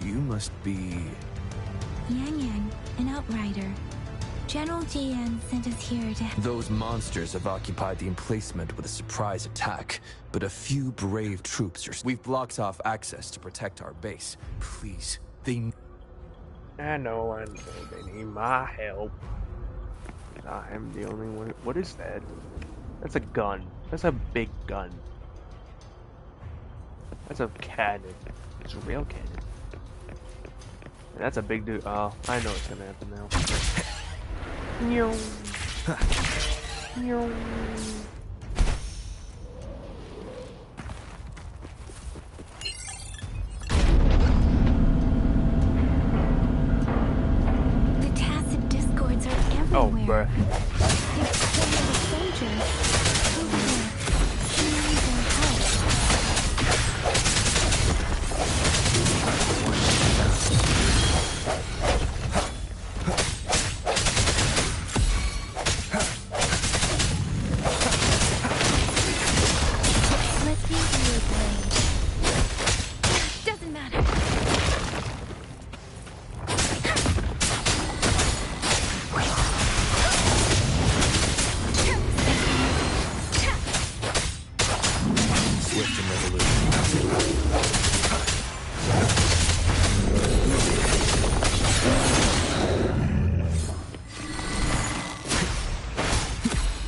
You must be... Yang, an outrider. General Jian sent us here to... Those monsters have occupied the emplacement with a surprise attack, but a few brave troops are... We've blocked off access to protect our base. Please, they... I know, they need my help. I am the only one. What is that? That's a gun. That's a big gun. That's a cannon. It's a real cannon. That's a big dude. Oh, I know what's gonna happen now.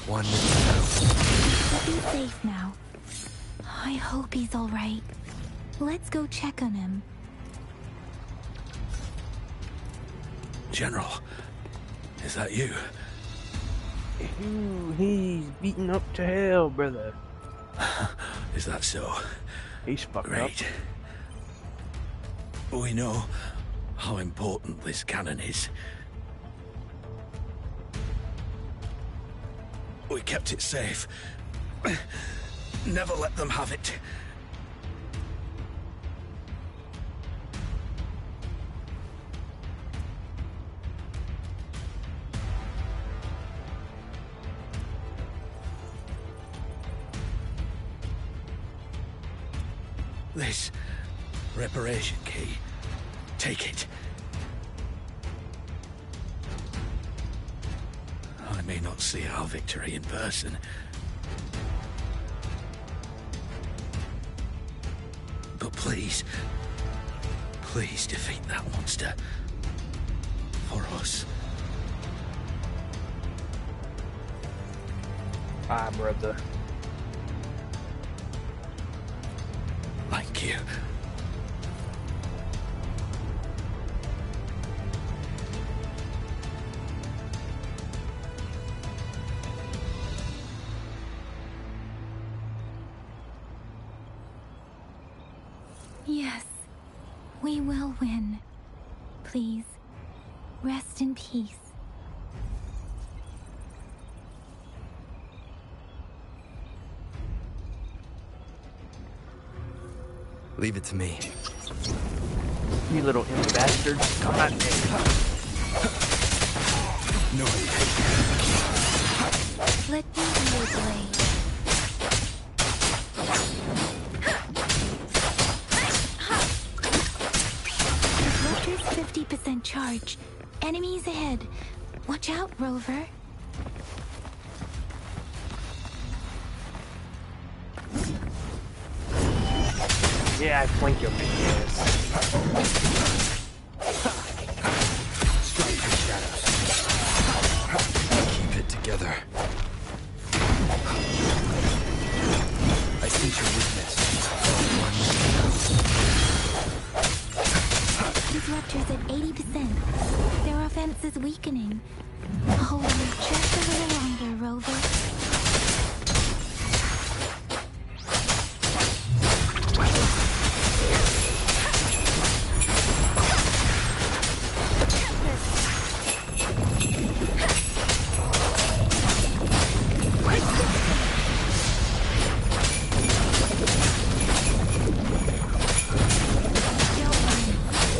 One. He'll be safe now. I hope he's all right. Let's go check on him. General, is that you? Ooh, he's beaten up to hell, brother. Is that so? He's fucked Great. up. We know how important this cannon is. We kept it safe. Never let them have it. This reparation key. Take it. I may not see our victory in person, but please defeat that monster. For us. Ah, brother. Thank you. Yes, we will win. Please, rest in peace. Leave it to me. You little imp bastard. God damn. No. Let me be your blade. Disruptor's 50% charge. Enemies ahead. Watch out, Rover. Yeah, I flank your big ass. Strike your shadows. Keep it together. I sense your weakness. Disruptor's at 80%. Their offense is weakening. Hold on just a little longer, Rover.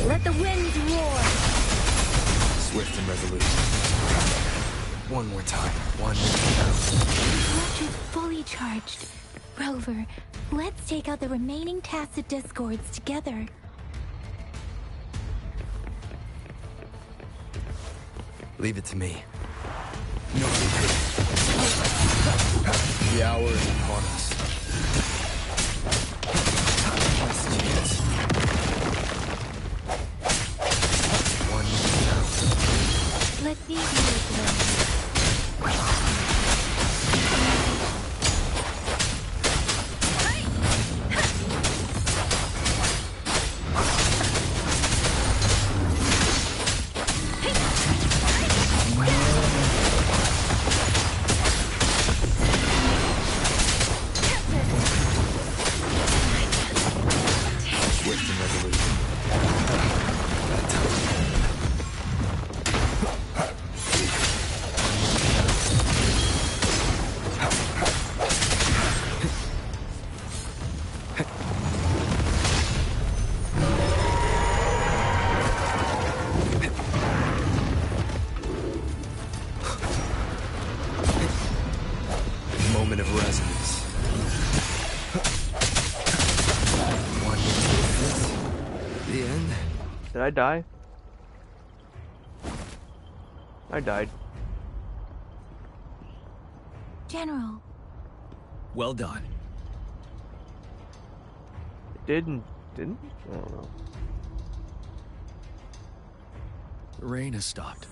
Let the winds roar! Swift and resolute. One more time. One. Disruptor's fully charged. Rover, let's take out the remaining tacit discords together. Leave it to me. No. The hour is upon us. Last chance. One. Let me be your blade. Swift and resolute. Moment of resonance. One. The end. Did I die? I died. General, Well done. didn't? I don't know. The rain has stopped.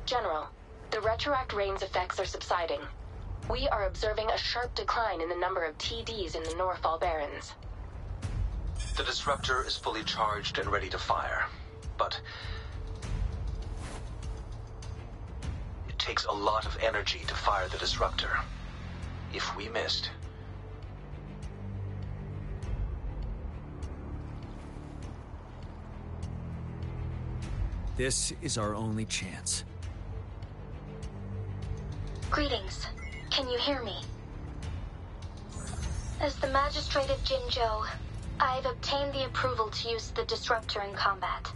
General, the retroact rain's effects are subsiding. We are observing a sharp decline in the number of TDs in the Norfall Barrens. The disruptor is fully charged and ready to fire, but it takes a lot of energy to fire the disruptor. If we missed, This is our only chance. Greetings. Can you hear me? As the Magistrate of Jinzhou, I've obtained the approval to use the disruptor in combat.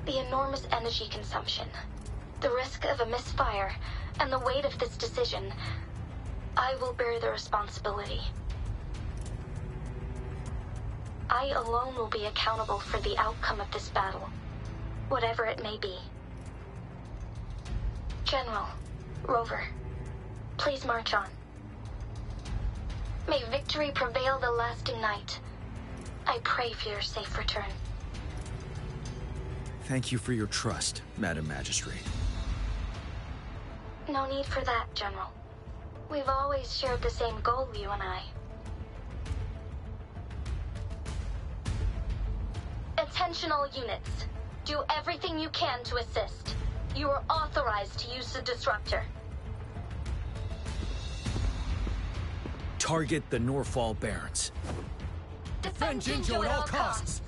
The enormous energy consumption, the risk of a misfire, and the weight of this decision, I will bear the responsibility. I alone will be accountable for the outcome of this battle, whatever it may be. General, Rover, please march on. May victory prevail the lasting night. I pray for your safe return. Thank you for your trust, Madam Magistrate. No need for that, General. We've always shared the same goal, you and I. Attention all units. Do everything you can to assist. You are authorized to use the disruptor. Target the Norfall Barrens. Defend Jinzhou at all costs!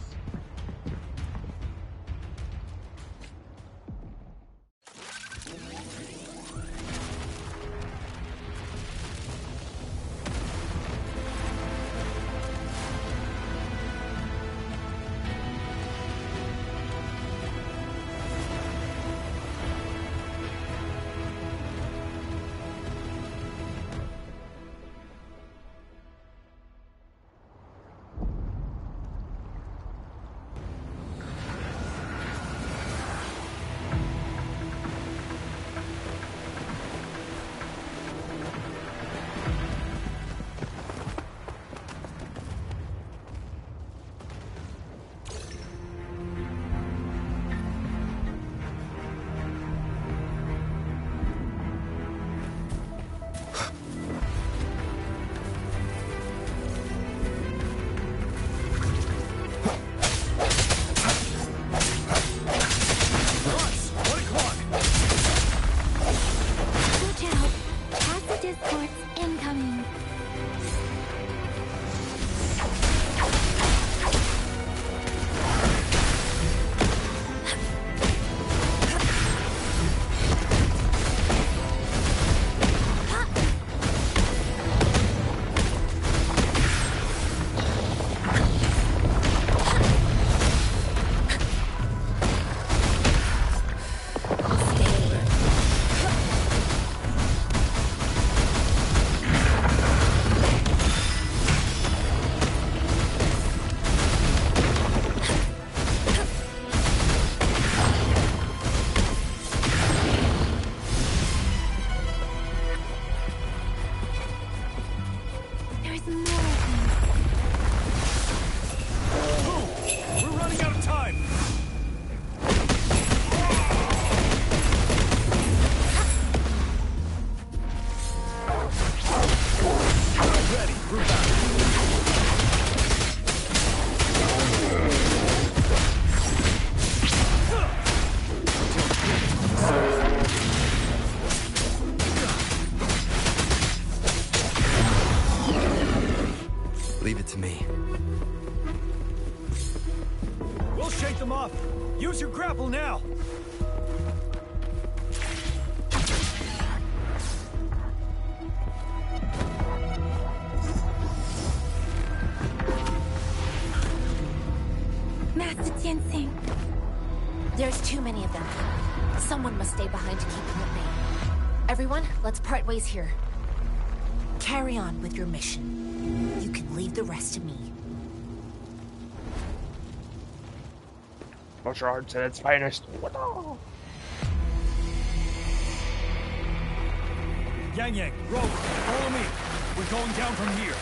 Leave it to me. We'll shake them off. Use your grapple now. Master Jinsing. There's too many of them. Someone must stay behind to keep them at bay. Everyone, let's part ways here. Carry on with your mission. You can leave the rest to me. Martial arts at its finest. Yang Yang, Rover, follow me. We're going down from here.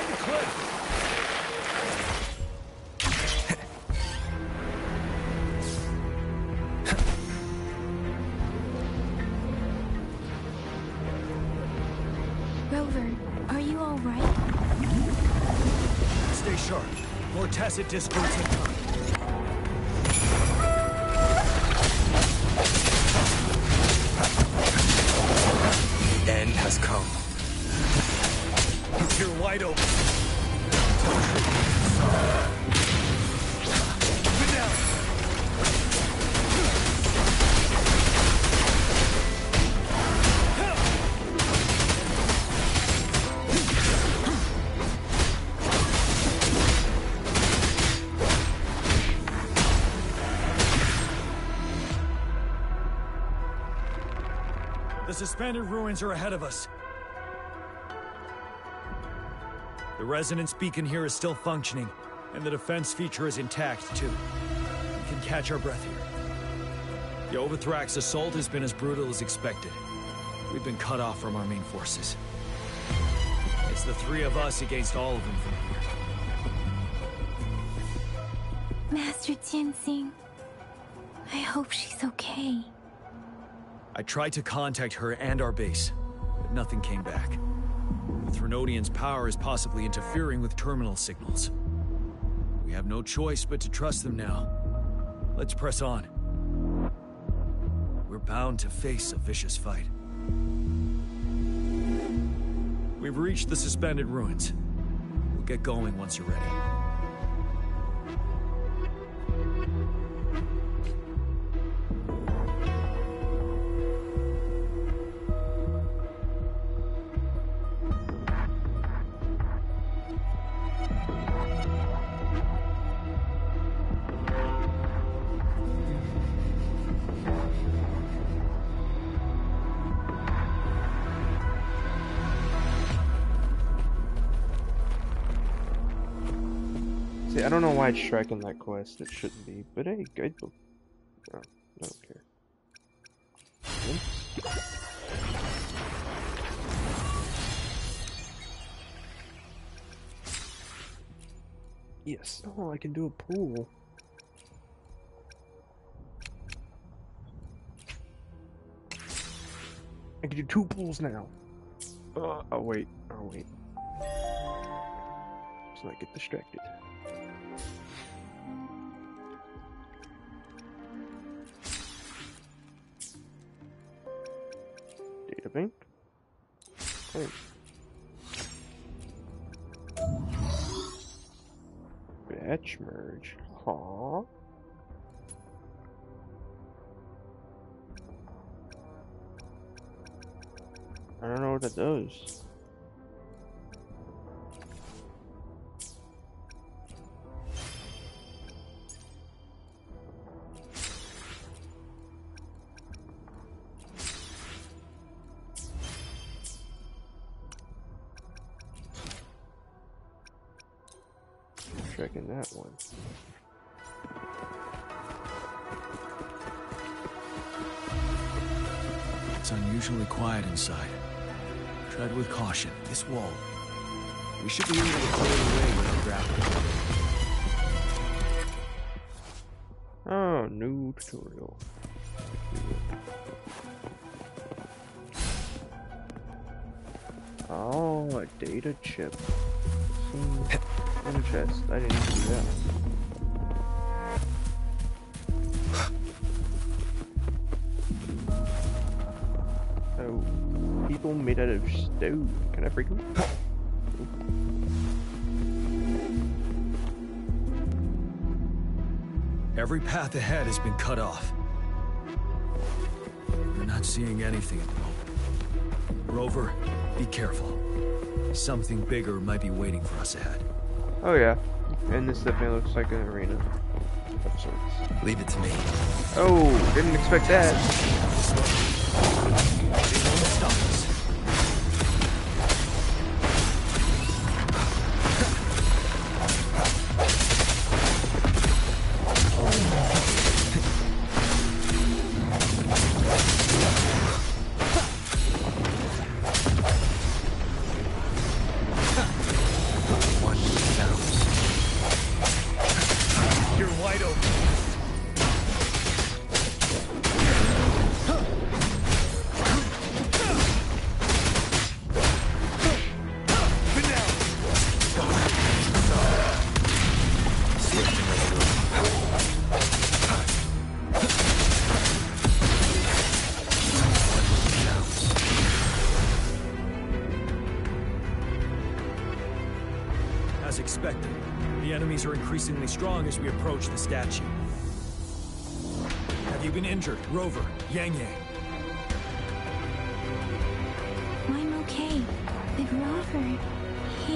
the cliff! Rover, are you all right? Stay sharp. More tacit discords incoming. The end has come. You're wide open. Get down. The suspended ruins are ahead of us. The resonance beacon here is still functioning, and the defense feature is intact, too. We can catch our breath here. The Overthrax assault has been as brutal as expected. We've been cut off from our main forces. It's the three of us against all of them from here. Master Jinsing, I hope she's okay. I tried to contact her and our base, but nothing came back. The Threnodian's power is possibly interfering with terminal signals. We have no choice but to trust them now. Let's press on. We're bound to face a vicious fight. We've reached the suspended ruins. We'll get going once you're ready. See, I don't know why it's striking that quest. It shouldn't be, but hey, guidebook. Oh, I don't care. Yes. Oh, I can do a pool. I can do 2 pools now. Oh wait. Oh wait. Let's not get distracted. Data bank. Claim. Batch merge. Huh? I don't know what that does. Checking that one. It's unusually quiet inside. Tread with caution. This wall. We should be able to clear the way without grappling. Oh, new tutorial. Oh, a data chip. In a chest. I didn't see that. Oh, people made out of stone. Can I freak them? Every path ahead has been cut off. We're not seeing anything at the moment. Rover, be careful. Something bigger might be waiting for us ahead. Oh yeah, and this definitely looks like an arena of sorts. Leave it to me. Oh, didn't expect that. Stop us. As expected, the enemies are increasingly strong as we approach the statue. Have you been injured, Rover? Yang Yang? I'm okay. But Rover, he...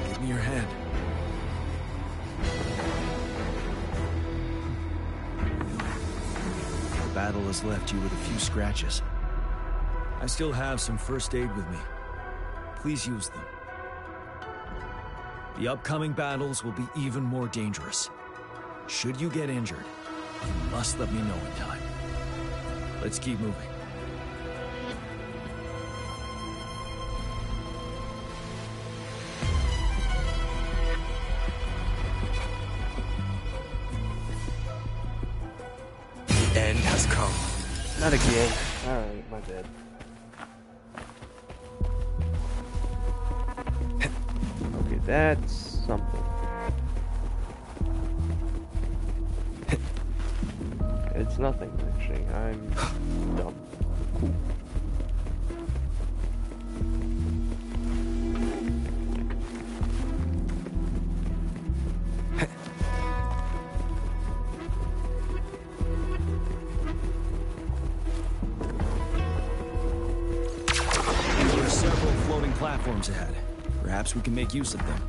Give me your hand. The battle has left you with a few scratches. I still have some first aid with me. Please use them. The upcoming battles will be even more dangerous. Should you get injured, you must let me know in time. Let's keep moving. The end has come. Not again. Alright, my bad. Okay, that's something. It's nothing, actually. I'm dumb. Cool. There are several floating platforms ahead. Perhaps we can make use of them.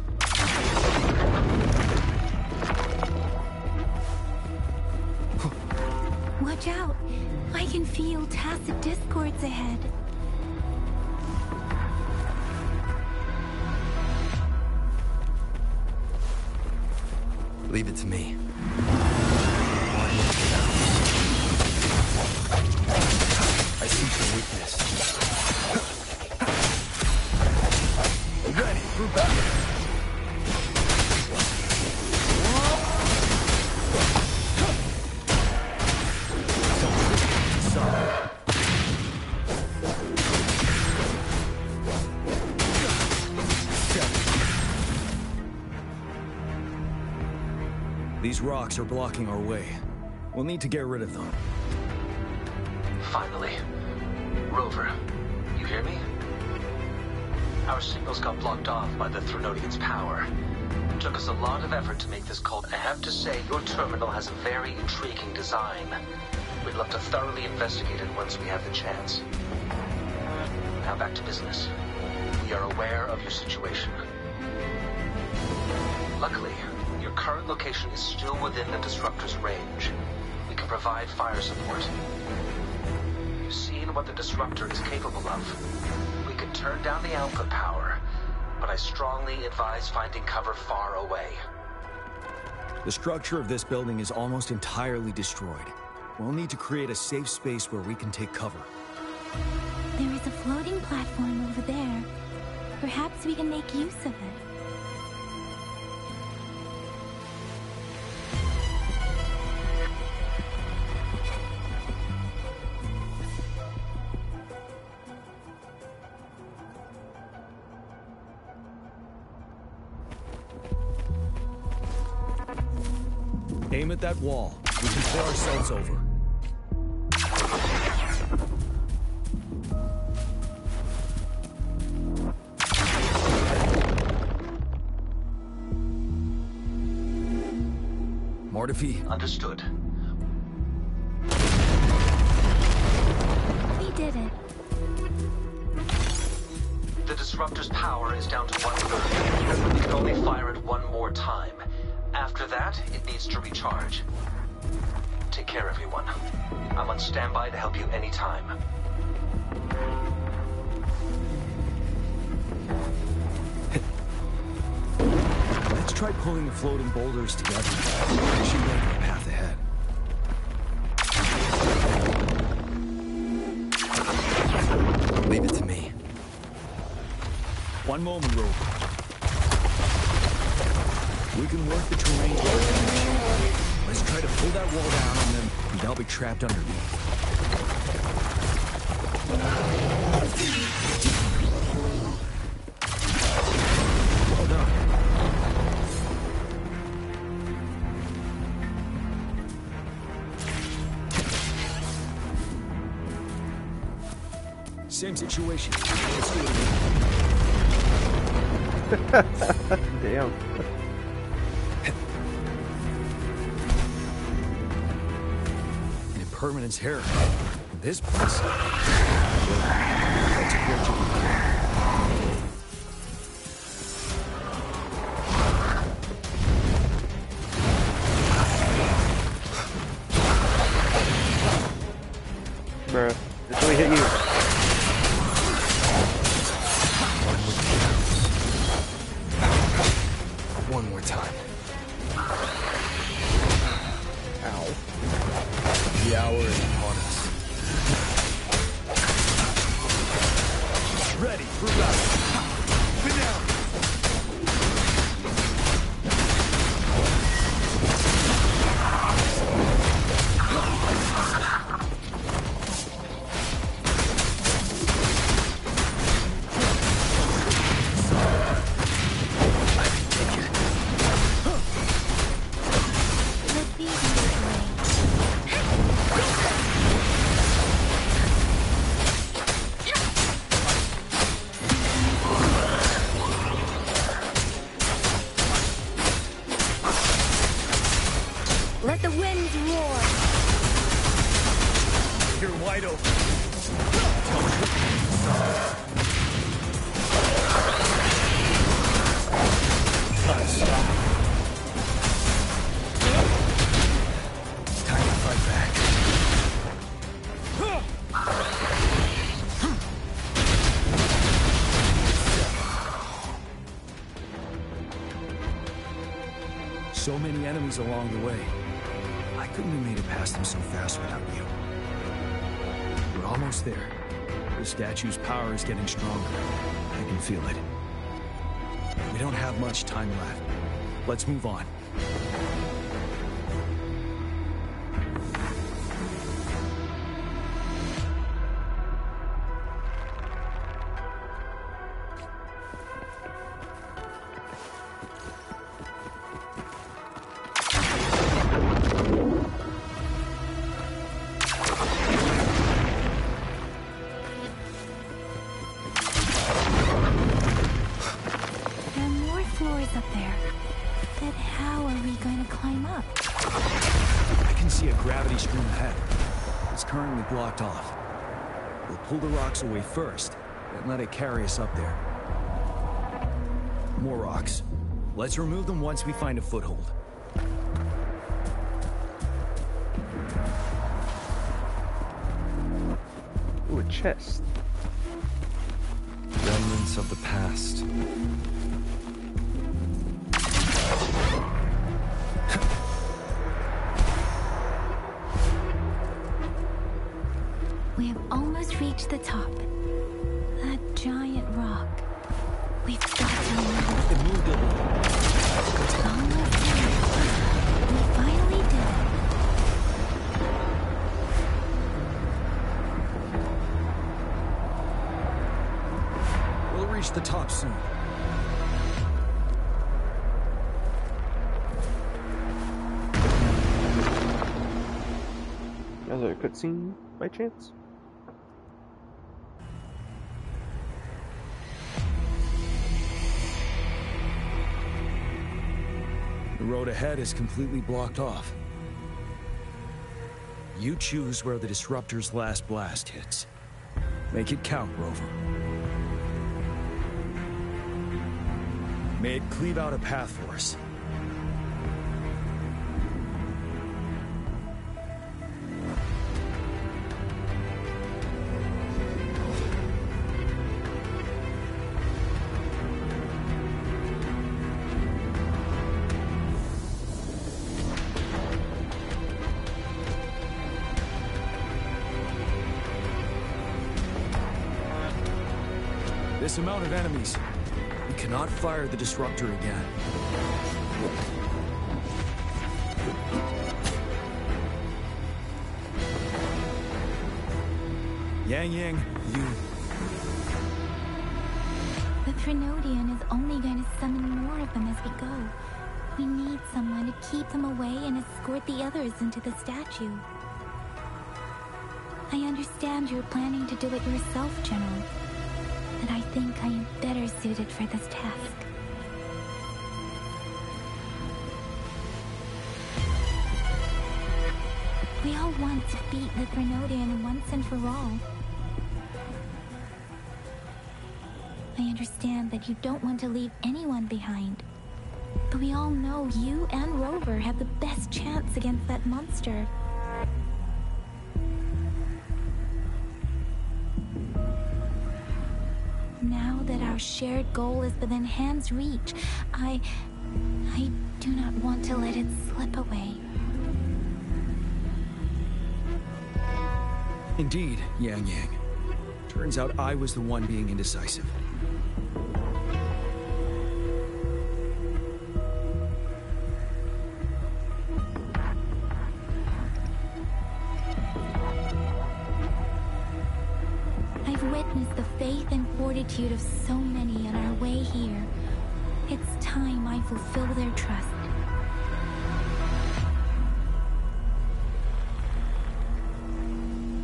Watch out! I can feel tacit discords ahead. Leave it to me. I see some weakness. Ready, group back. These rocks are blocking our way. We'll need to get rid of them. Finally. Rover, you hear me? Our signals got blocked off by the Threnodian's power. It took us a lot of effort to make this call. I have to say, your terminal has a very intriguing design. We'd love to thoroughly investigate it once we have the chance. Now back to business. We are aware of your situation. Luckily, your current location is still within the Disruptor's range. We can provide fire support. You've seen what the Disruptor is capable of. We can turn down the output power, but I strongly advise finding cover far away. The structure of this building is almost entirely destroyed. We'll need to create a safe space where we can take cover. There is a floating platform over there. Perhaps we can make use of it. Aim at that wall. We can throw ourselves over. More defeat. Understood. We did it. The Disruptor's power is down to 1/3. We can only fire it one more time. After that, it needs to recharge. Take care, everyone. I'm on standby to help you anytime. Let's try pulling the floating boulders together. We should make our path ahead. Leave it to me. One moment, Rover. We can work the terrain to our advantage. Let's try to pull that wall down on them, and they'll be trapped underneath. Well done. Same situation. Let's do it again. Damn. An impermanence haircut. This place. That's a great job. Bruh, this really hit you. One more time. Ow. The hour is upon us. Ready for battle. Pin down. Let the winds roar. You're wide open. Time to fight back. So many enemies along the way. I couldn't have made it past them so fast without you. We're almost there. The statue's power is getting stronger. I can feel it. We don't have much time left. Let's move on. There are more floors up there. But how are we going to climb up? I can see a gravity stream ahead. It's currently blocked off. We'll pull the rocks away first, and let it carry us up there. More rocks. Let's remove them once we find a foothold. Ooh, a chest. Remnants of the past. We have almost reached the top. That giant rock. We've got to remove it. Moved it. Almost there. We finally did it. We'll reach the top soon. Is there a cutscene by chance? The road ahead is completely blocked off. You choose where the Disruptor's last blast hits. Make it count, Rover. May it cleave out a path for us. This amount of enemies, we cannot fire the Disruptor again. Yang, you... The Trinodian is only going to summon more of them as we go. We need someone to keep them away and escort the others into the statue. I understand you're planning to do it yourself, General. But I think I am better suited for this task. We all want to beat the Threnodian once and for all. I understand that you don't want to leave anyone behind. But we all know you and Rover have the best chance against that monster. Now that our shared goal is within hand's reach, I do not want to let it slip away. Indeed, Yang Yang. Turns out I was the one being indecisive. I've witnessed the faith and fortitude of so many on our way here. It's time I fulfill their trust.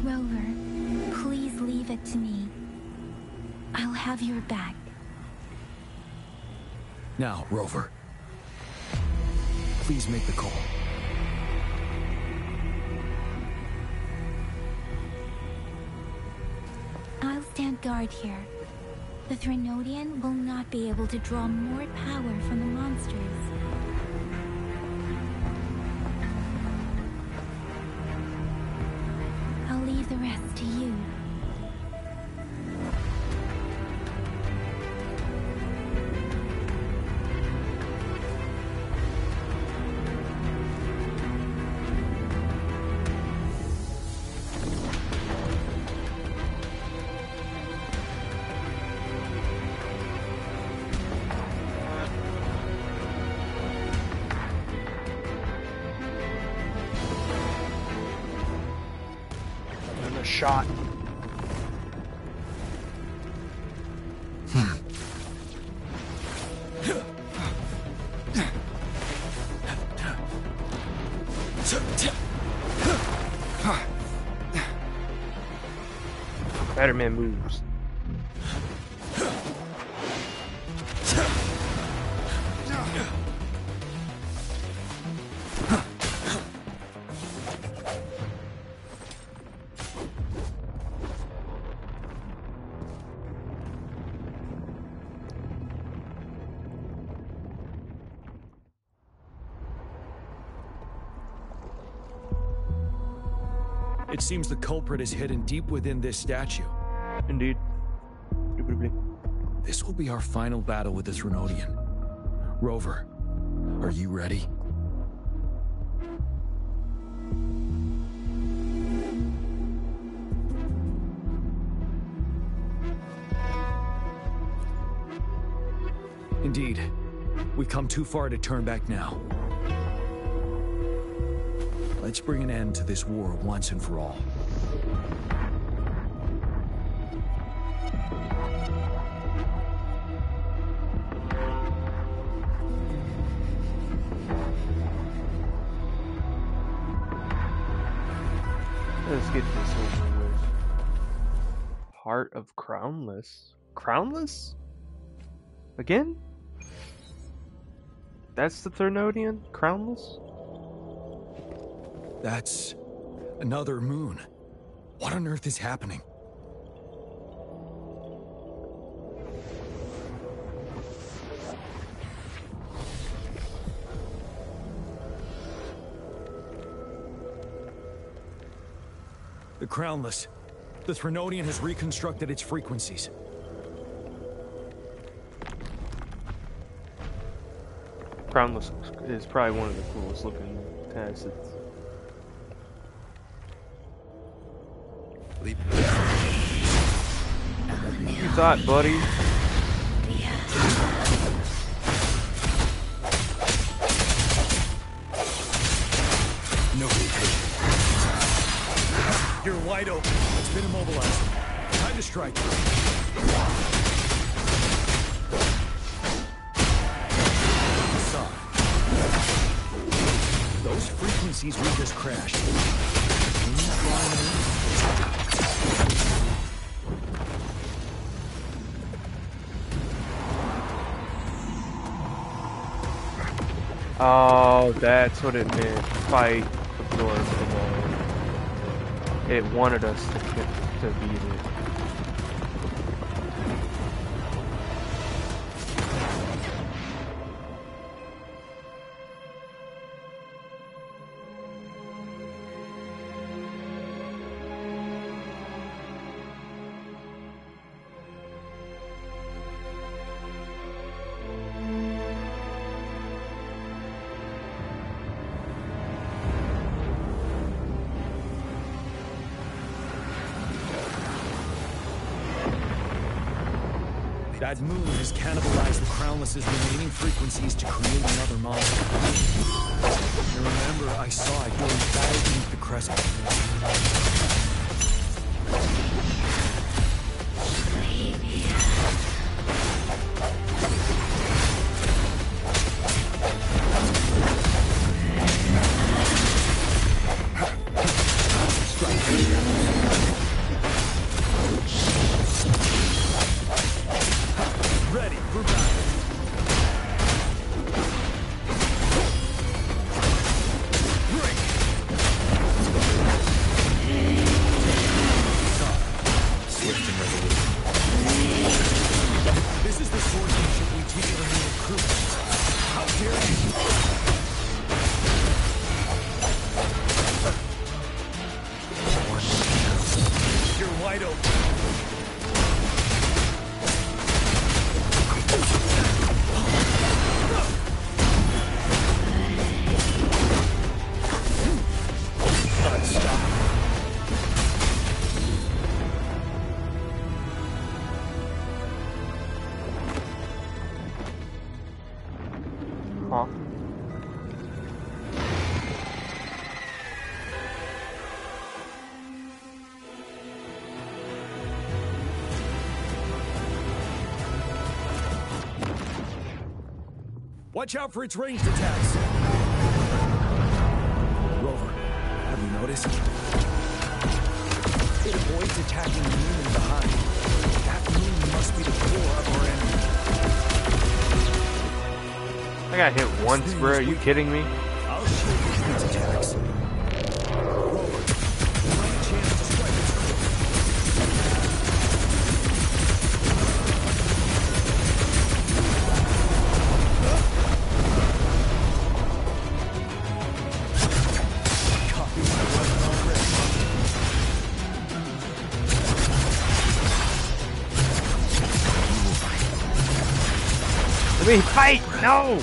Rover, please leave it to me. I'll have your back. Now, Rover. Please make the call. I'll stand guard here. The Threnodian will not be able to draw more power from the monsters. I'll leave the rest to you. Shot. Spider-Man moves. It seems the culprit is hidden deep within this statue. Indeed. This will be our final battle with the Threnodian. Rover, are you ready? Indeed. We've come too far to turn back now. Let's bring an end to this war once and for all. Let's get this over with. Heart of Crownless. Crownless? Again? That's the Threnodian? Crownless? That's another moon. What on earth is happening? The Crownless. The Threnodian has reconstructed its frequencies. Crownless is probably one of the coolest looking assets. You thought, buddy? Nobody hit. You're wide open. It's been immobilized. Time to strike. Those frequencies we just crashed. Oh, that's what it meant. Fight, absorb, promote. It wanted us to beat it. That moon has cannibalized the Crownless's remaining frequencies to create another monster. And remember, I saw it during the battle beneath the crescent. Ready for battle. Break. Swift and resolute. This is the swordsmanship we teach our new recruits. How dare you? You're wide open. Huh? Watch out for its ranged attacks. Rover, have you noticed? It avoids attacking the moon behind. That moon must be the core of our enemy. I got hit once, bro. Are you kidding me? I'll shield you from its attacks. Rover, you have a chance to strike its core. Copy my weapon already. Let me fight! No!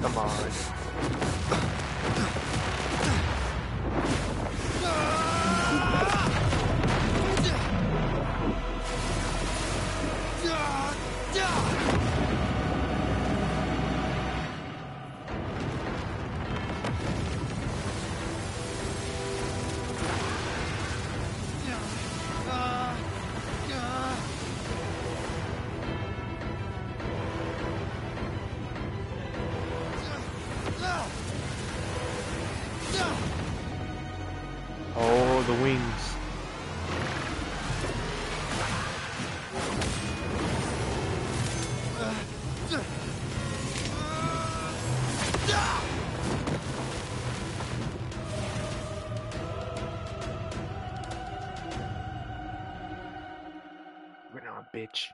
Come on. Oh, the wings. Bring on, bitch.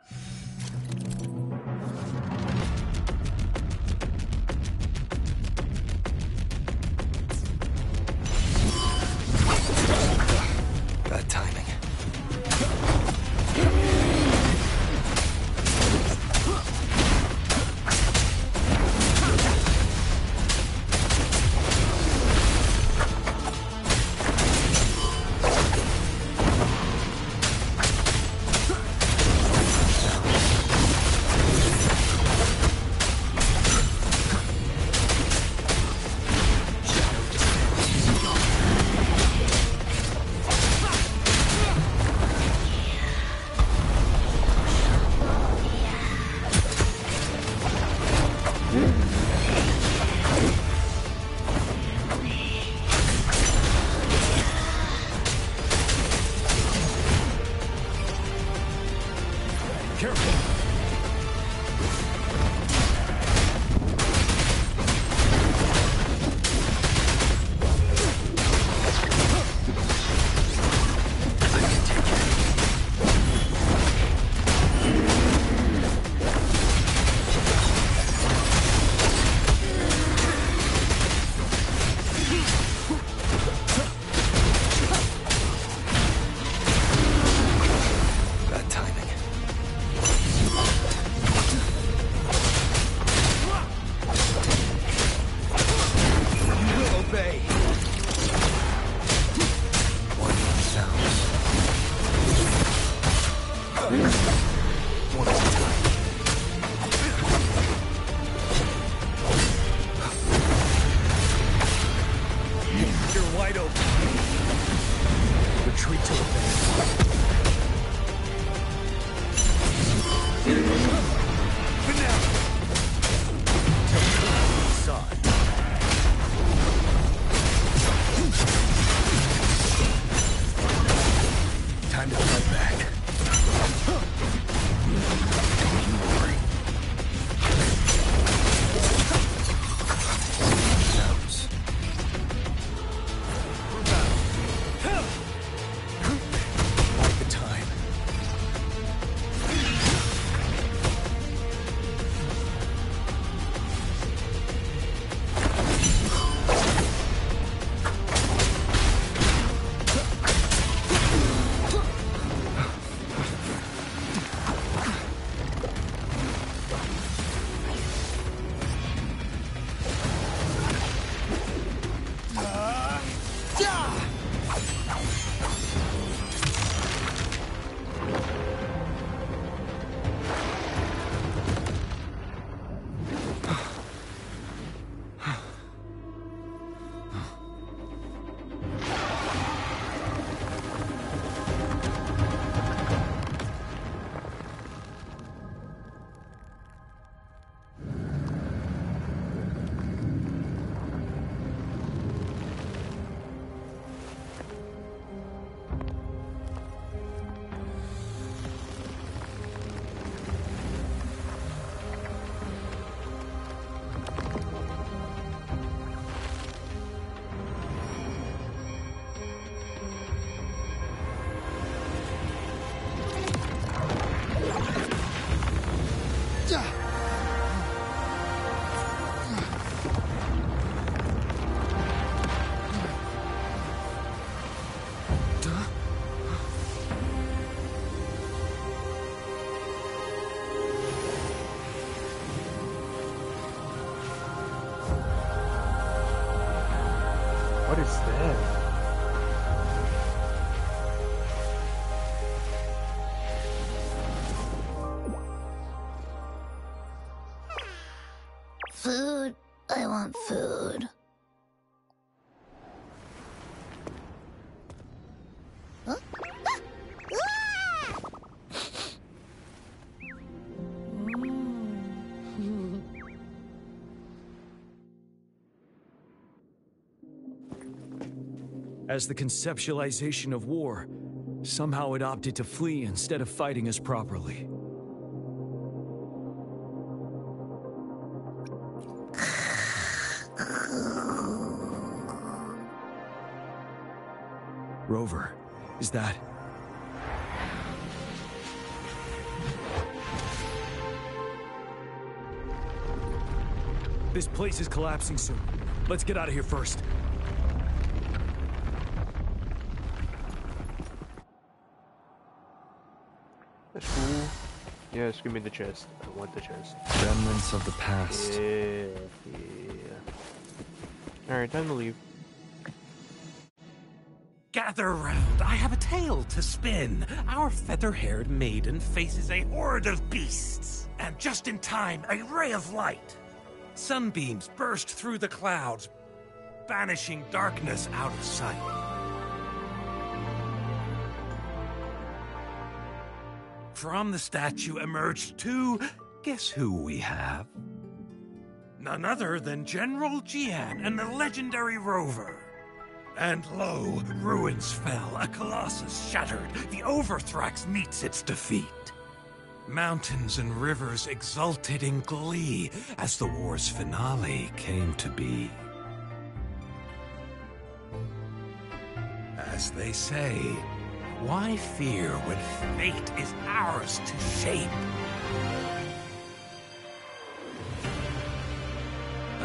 retreat to advance. For now! Side. Time to fight back. Don't you worry. Sounds. Like the time. What is that? Food. I want food. Huh? As the conceptualization of war, somehow it opted to flee instead of fighting us properly. Rover, is that... This place is collapsing soon. Let's get out of here first. That's cool. Yes, give me the chest. I want the chest. Remnants of the past. Yeah. Alright, time to leave. Gather round, I have a tale to spin. Our feather-haired maiden faces a horde of beasts. And just in time, a ray of light. Sunbeams burst through the clouds, banishing darkness out of sight. From the statue emerged two... Guess who we have? None other than General Jian and the legendary Rover. And lo, ruins fell, a colossus shattered, the Overthrax meets its defeat. Mountains and rivers exulted in glee as the war's finale came to be. As they say, why fear when fate is ours to shape?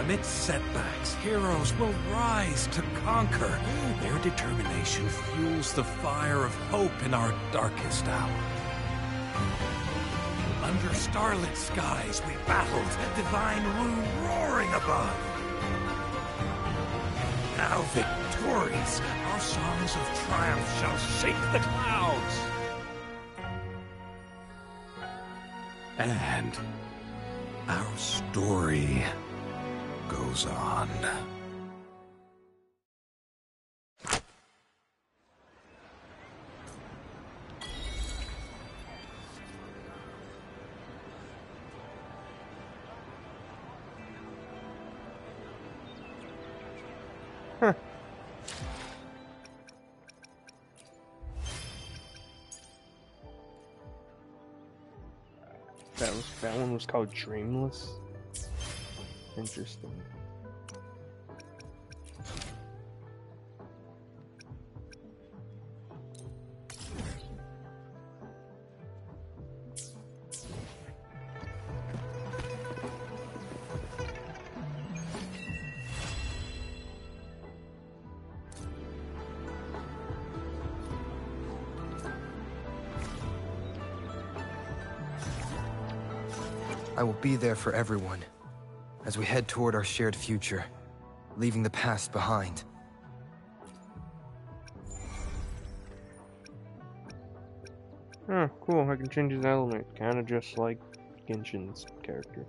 Amidst setbacks, heroes will rise to conquer. Their determination fuels the fire of hope in our darkest hour. Under starlit skies we battled, divine rune roaring above. Now victorious, our songs of triumph shall shake the clouds. And our story goes on. That one was called Dreamless. Interesting. I will be there for everyone as we head toward our shared future, leaving the past behind. Oh, cool. I can change his element. Kinda just like Genshin's character.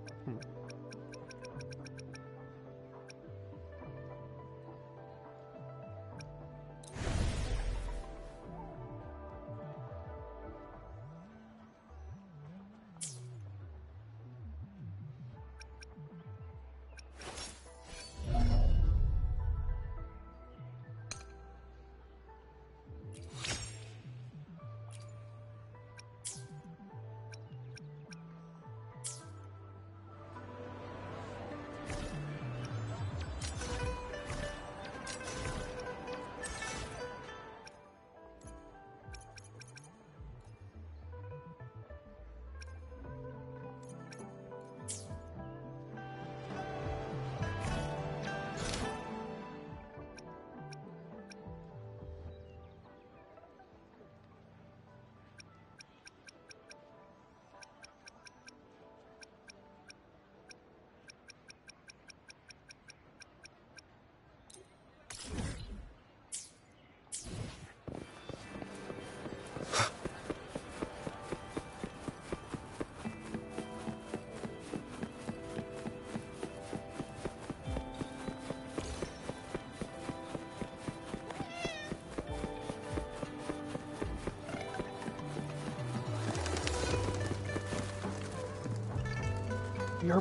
Your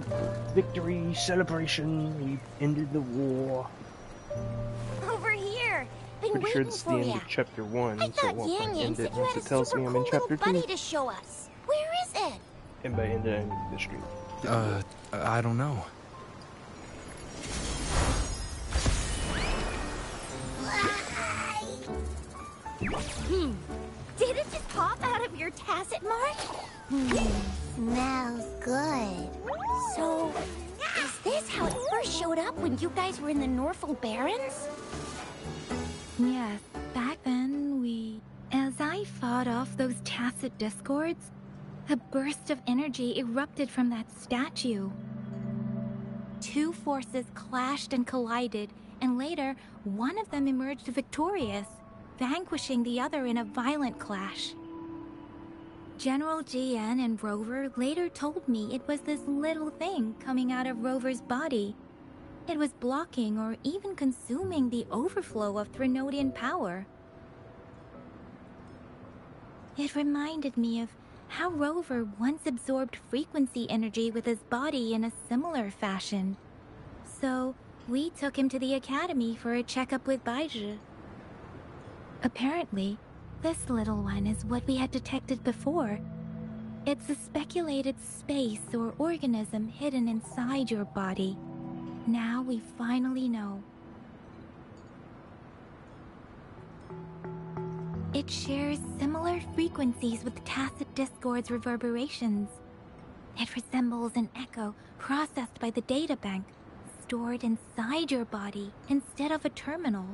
victory celebration. We've ended the war. Over here. Been Pretty sure waiting it's the for end ya. of chapter 1, I so thought I'll Yang probably Yang end said it you once had a it tells super me I'm cool in chapter little buddy 2. to show us. Where is it? And by end, I mean the stream. I don't know. Did it just pop out of your tacit mark? Smells good. So, is this how it first showed up when you guys were in the Norfolk Barrens? Yes, back then As I fought off those tacit discords, a burst of energy erupted from that statue. Two forces clashed and collided, and later, one of them emerged victorious, vanquishing the other in a violent clash. General GN and Rover later told me it was this little thing coming out of Rover's body. It was blocking or even consuming the overflow of Threnodian power. It reminded me of how Rover once absorbed frequency energy with his body in a similar fashion. So, we took him to the academy for a checkup with Baizhi. Apparently, this little one is what we had detected before. It's a speculated space or organism hidden inside your body. Now we finally know. It shares similar frequencies with Tacit Discord's reverberations. It resembles an echo processed by the data bank, stored inside your body instead of a terminal.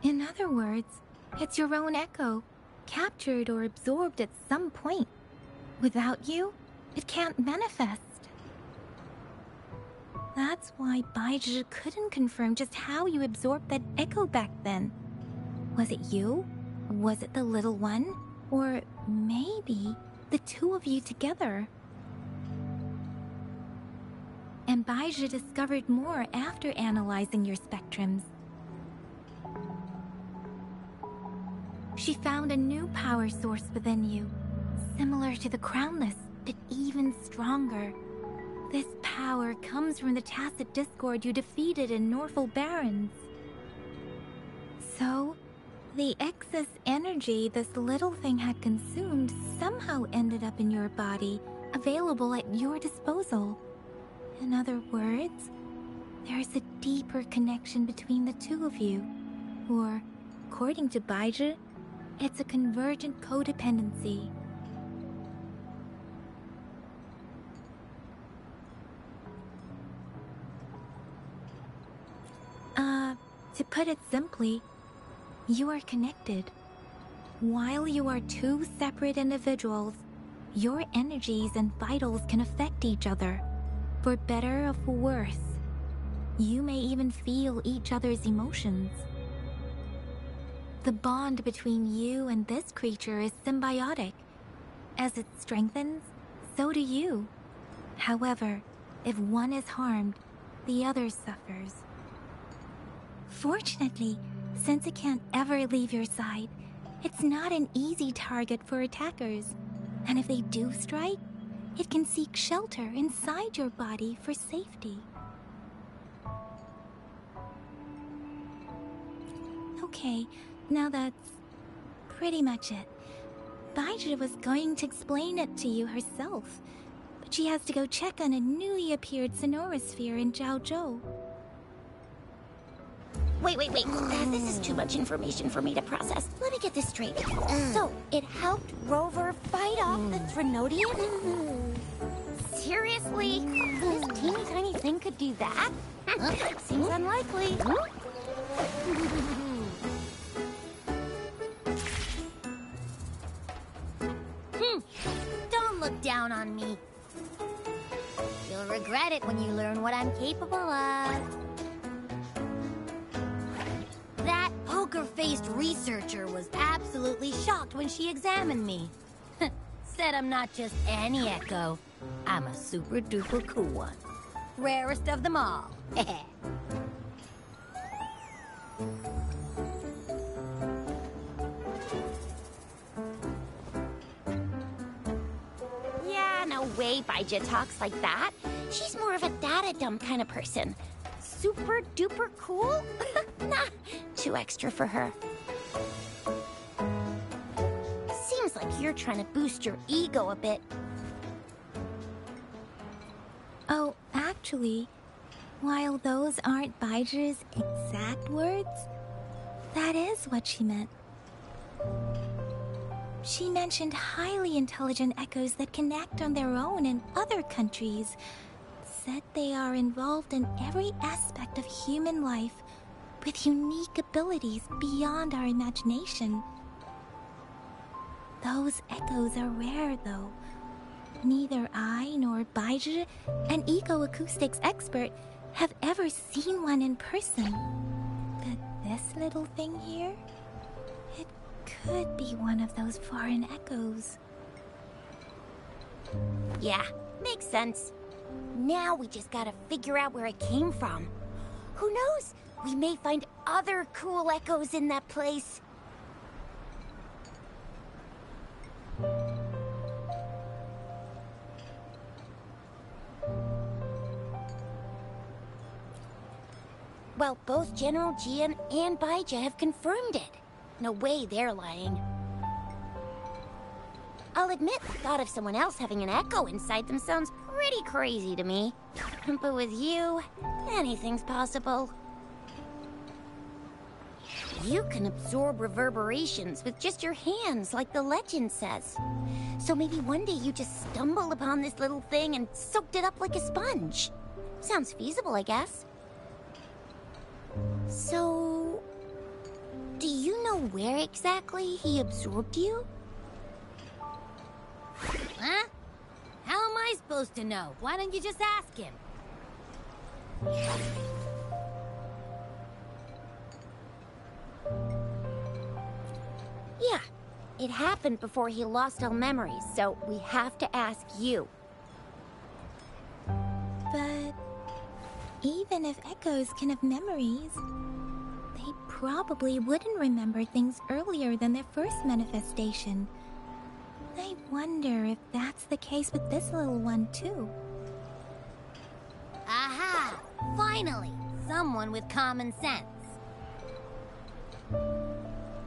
In other words, it's your own echo, captured or absorbed at some point. Without you, it can't manifest. That's why Baizhi couldn't confirm just how you absorbed that echo back then. Was it you? Was it the little one? Or maybe the two of you together? And Baizhi discovered more after analyzing your spectrums. She found a new power source within you, similar to the Crownless, but even stronger. This power comes from the Tacit Discord you defeated in Norfolk Barrens. So, the excess energy this little thing had consumed somehow ended up in your body, available at your disposal. In other words, there's a deeper connection between the two of you. Or, according to Baizhi, it's a convergent codependency. To put it simply, you are connected. While you are two separate individuals, your energies and vitals can affect each other, for better or for worse. You may even feel each other's emotions. The bond between you and this creature is symbiotic. As it strengthens, so do you. However, if one is harmed, the other suffers. Fortunately, since it can't ever leave your side, it's not an easy target for attackers. And if they do strike, it can seek shelter inside your body for safety. Okay, now that's pretty much it. Baizhi was going to explain it to you herself, but she has to go check on a newly appeared sonorosphere in Zhaozhou. Wait. This is too much information for me to process. Let me get this straight. So, it helped Rover fight off the Threnodian? Seriously? This teeny tiny thing could do that? Seems unlikely. Don't look down on me. You'll regret it when you learn what I'm capable of. That poker-faced researcher was absolutely shocked when she examined me. Said I'm not just any echo. I'm a super-duper cool one. Rarest of them all. Yeah, no way Baizhi talks like that. She's more of a data dumb kind of person. Super duper cool? Nah, too extra for her. Seems like you're trying to boost your ego a bit. Oh, actually, while those aren't Baizhi's exact words, that is what she meant. She mentioned highly intelligent echoes that can act on their own in other countries. Said they are involved in every aspect of human life with unique abilities beyond our imagination. Those echoes are rare, though. Neither I nor Baizhi, an eco-acoustics expert, have ever seen one in person. But this little thing here, it could be one of those foreign echoes. Yeah, makes sense. Now we just gotta figure out where it came from. Who knows? We may find other cool echoes in that place. Well, both General Jian and Baizhi have confirmed it. No way they're lying. I'll admit, the thought of someone else having an echo inside them sounds pretty crazy to me. But with you, anything's possible. You can absorb reverberations with just your hands, like the legend says. So maybe one day you just stumbled upon this little thing and soaked it up like a sponge. Sounds feasible, I guess. So, do you know where exactly he absorbed you? Huh? How am I supposed to know? Why don't you just ask him? Yeah, it happened before he lost all memories, so we have to ask you. But even if echoes can have memories, they probably wouldn't remember things earlier than their first manifestation. I wonder if that's the case with this little one, too. Aha! Finally! Someone with common sense.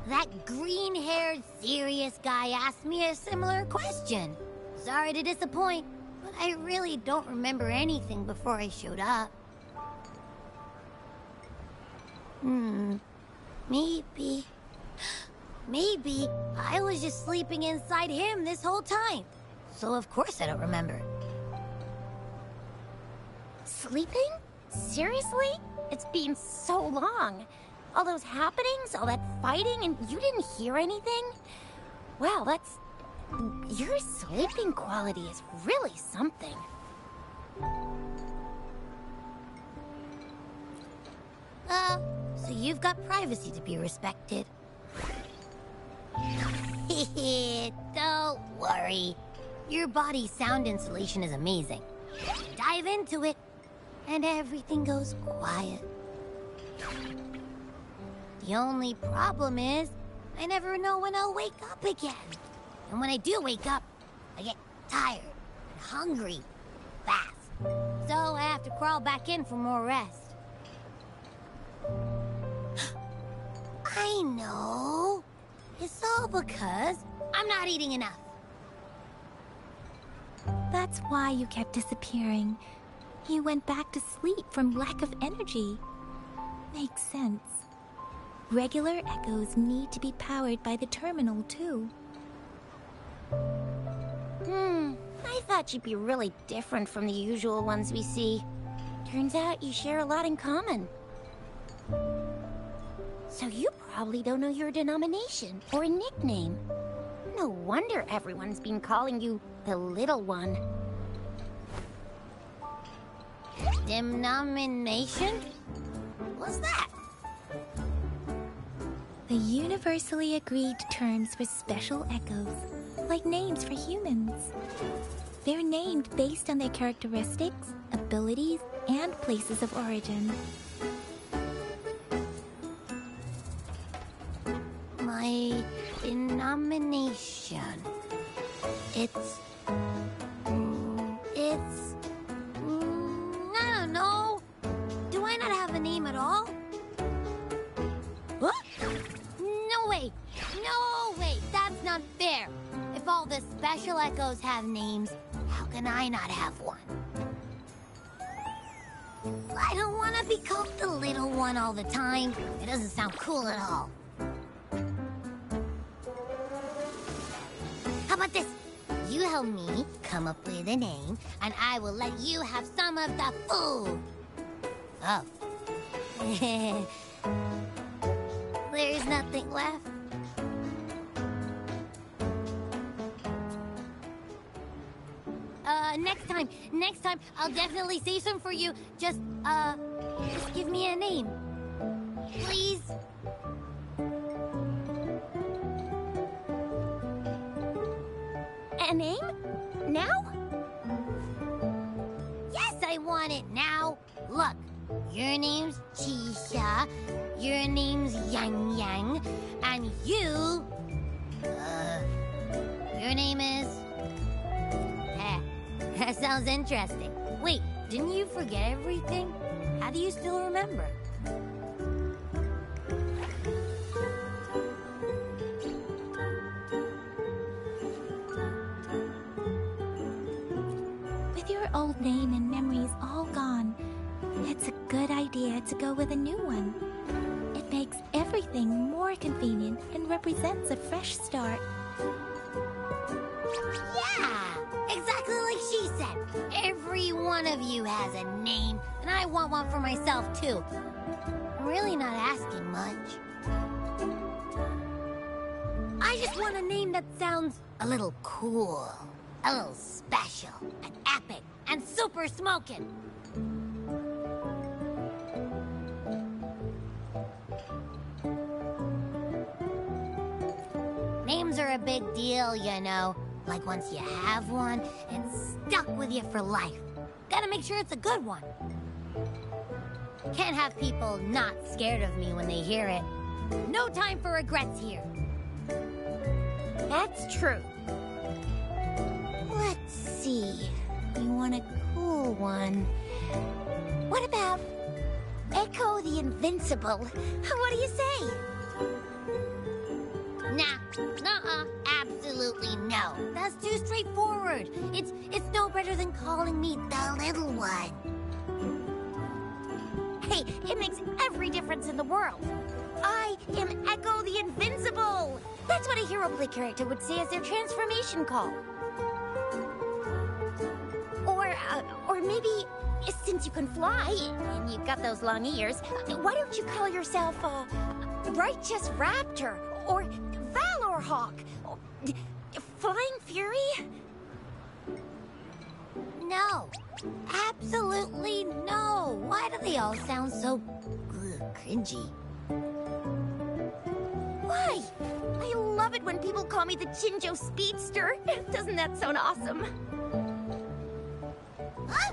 That green-haired, serious guy asked me a similar question. Sorry to disappoint, but I really don't remember anything before I showed up. Maybe I was just sleeping inside him this whole time. So of course I don't remember. Sleeping? Seriously? It's been so long. All those happenings, all that fighting, and you didn't hear anything? Wow, that's... Your sleeping quality is really something. So you've got privacy to be respected. Don't worry. Your body's sound insulation is amazing. Dive into it, and everything goes quiet. The only problem is, I never know when I'll wake up again. And when I do wake up, I get tired and hungry fast. So I have to crawl back in for more rest. I know. It's all because I'm not eating enough. That's why you kept disappearing. You went back to sleep from lack of energy. Makes sense. Regular echoes need to be powered by the terminal, too. I thought you'd be really different from the usual ones we see. Turns out you share a lot in common. So you probably don't know your denomination or a nickname. No wonder everyone's been calling you the Little One. Denomination? What's that? The universally agreed terms for special echoes, like names for humans. They're named based on their characteristics, abilities, and places of origin. My denomination. It's... I don't know. Do I not have a name at all? What? No way! No way! That's not fair! If all the special echoes have names, how can I not have one? I don't want to be called the Little One all the time. It doesn't sound cool at all. How about this? You help me come up with a name, and I will let you have some of the food. Oh. There's nothing left. Next time, I'll definitely save some for you. Just give me a name. Please? A name? Now? Yes, I want it now. Look, your name's Chisha, your name's Yang Yang, and you... your name is... That sounds interesting. Wait, didn't you forget everything? How do you still remember? With your old name and memories all gone, it's a good idea to go with a new one. It makes everything more convenient and represents a fresh start. Yeah! Exactly like she said. Every one of you has a name, and I want one for myself, too. I'm really not asking much. I just want a name that sounds a little cool, a little special, and epic, and super smoking. Names are a big deal, you know. Like once you have one, it's stuck with you for life. Gotta make sure it's a good one. Can't have people not scared of me when they hear it. No time for regrets here. That's true. Let's see. You want a cool one. What about Echo the Invincible? What do you say? Nuh-uh. Absolutely no. That's too straightforward. It's no better than calling me the little one. Hey, it makes every difference in the world. I am Echo the Invincible. That's what a hero play character would say as their transformation call. Or maybe, since you can fly, and you've got those long ears, why don't you call yourself, Righteous Raptor, or Valor Hawk, or Flying Fury? No. Absolutely no. Why do they all sound so cringy? Why? I love it when people call me the Jinjo Speedster. Doesn't that sound awesome? Huh?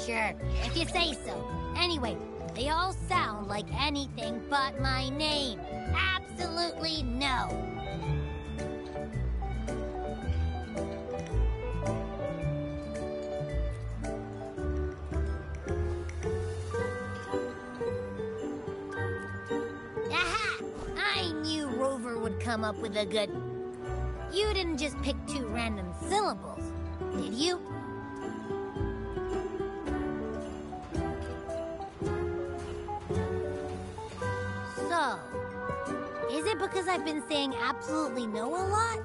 Sure, if you say so. Anyway, they all sound like anything but my name. Absolutely no. Aha! I knew Rover would come up with a good... You didn't just pick 2 random syllables, did you? So, is it because I've been saying absolutely no a lot?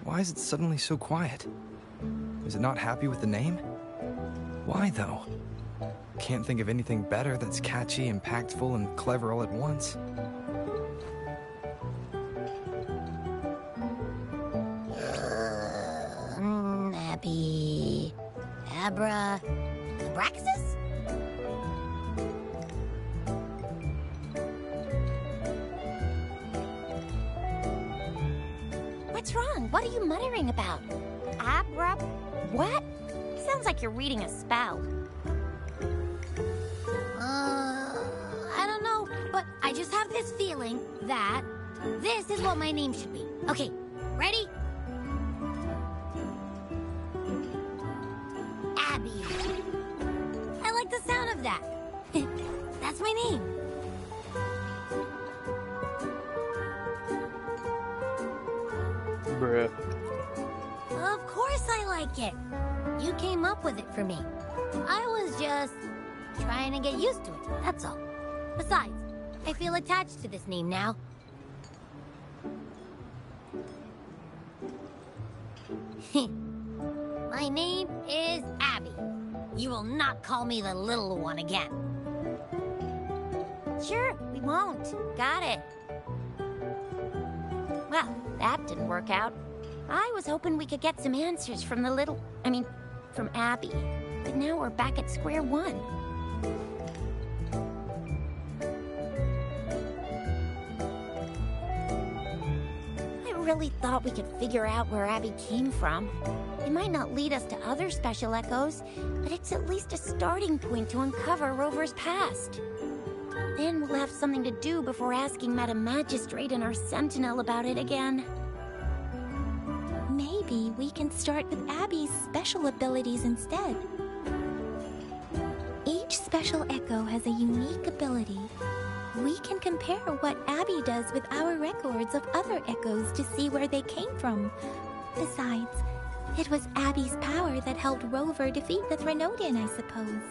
Why is it suddenly so quiet? Is it not happy with the name? Why, though? Can't think of anything better that's catchy, impactful, and clever all at once. Abby... Abra... Abraxas? What's wrong? What are you muttering about? Abra... what? Sounds like you're reading a spell. I don't know, but I just have this feeling that this is what my name should be. Okay, ready? Abby. I like the sound of that. That's my name. Bruh. Of course I like it. You came up with it for me. I was just trying to get used to it, that's all. Besides, I feel attached to this name now. My name is Abby. You will not call me the little one again. Sure, we won't. Got it. Well, that didn't work out. I was hoping we could get some answers from from Abby. But now we're back at square one. I really thought we could figure out where Abby came from. It might not lead us to other special echoes, but it's at least a starting point to uncover Rover's past. Then we'll have something to do before asking Madam Magistrate and our Sentinel about it again. Maybe we can start with Abby's special abilities instead. Each special echo has a unique ability. We can compare what Abby does with our records of other echoes to see where they came from. Besides, it was Abby's power that helped Rover defeat the Threnodian, I suppose.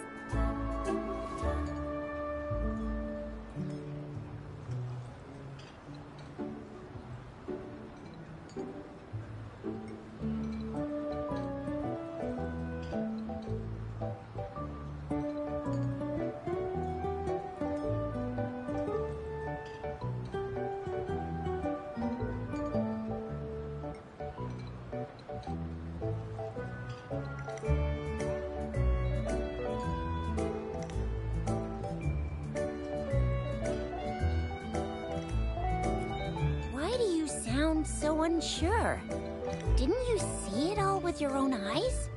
So unsure. Didn't you see it all with your own eyes?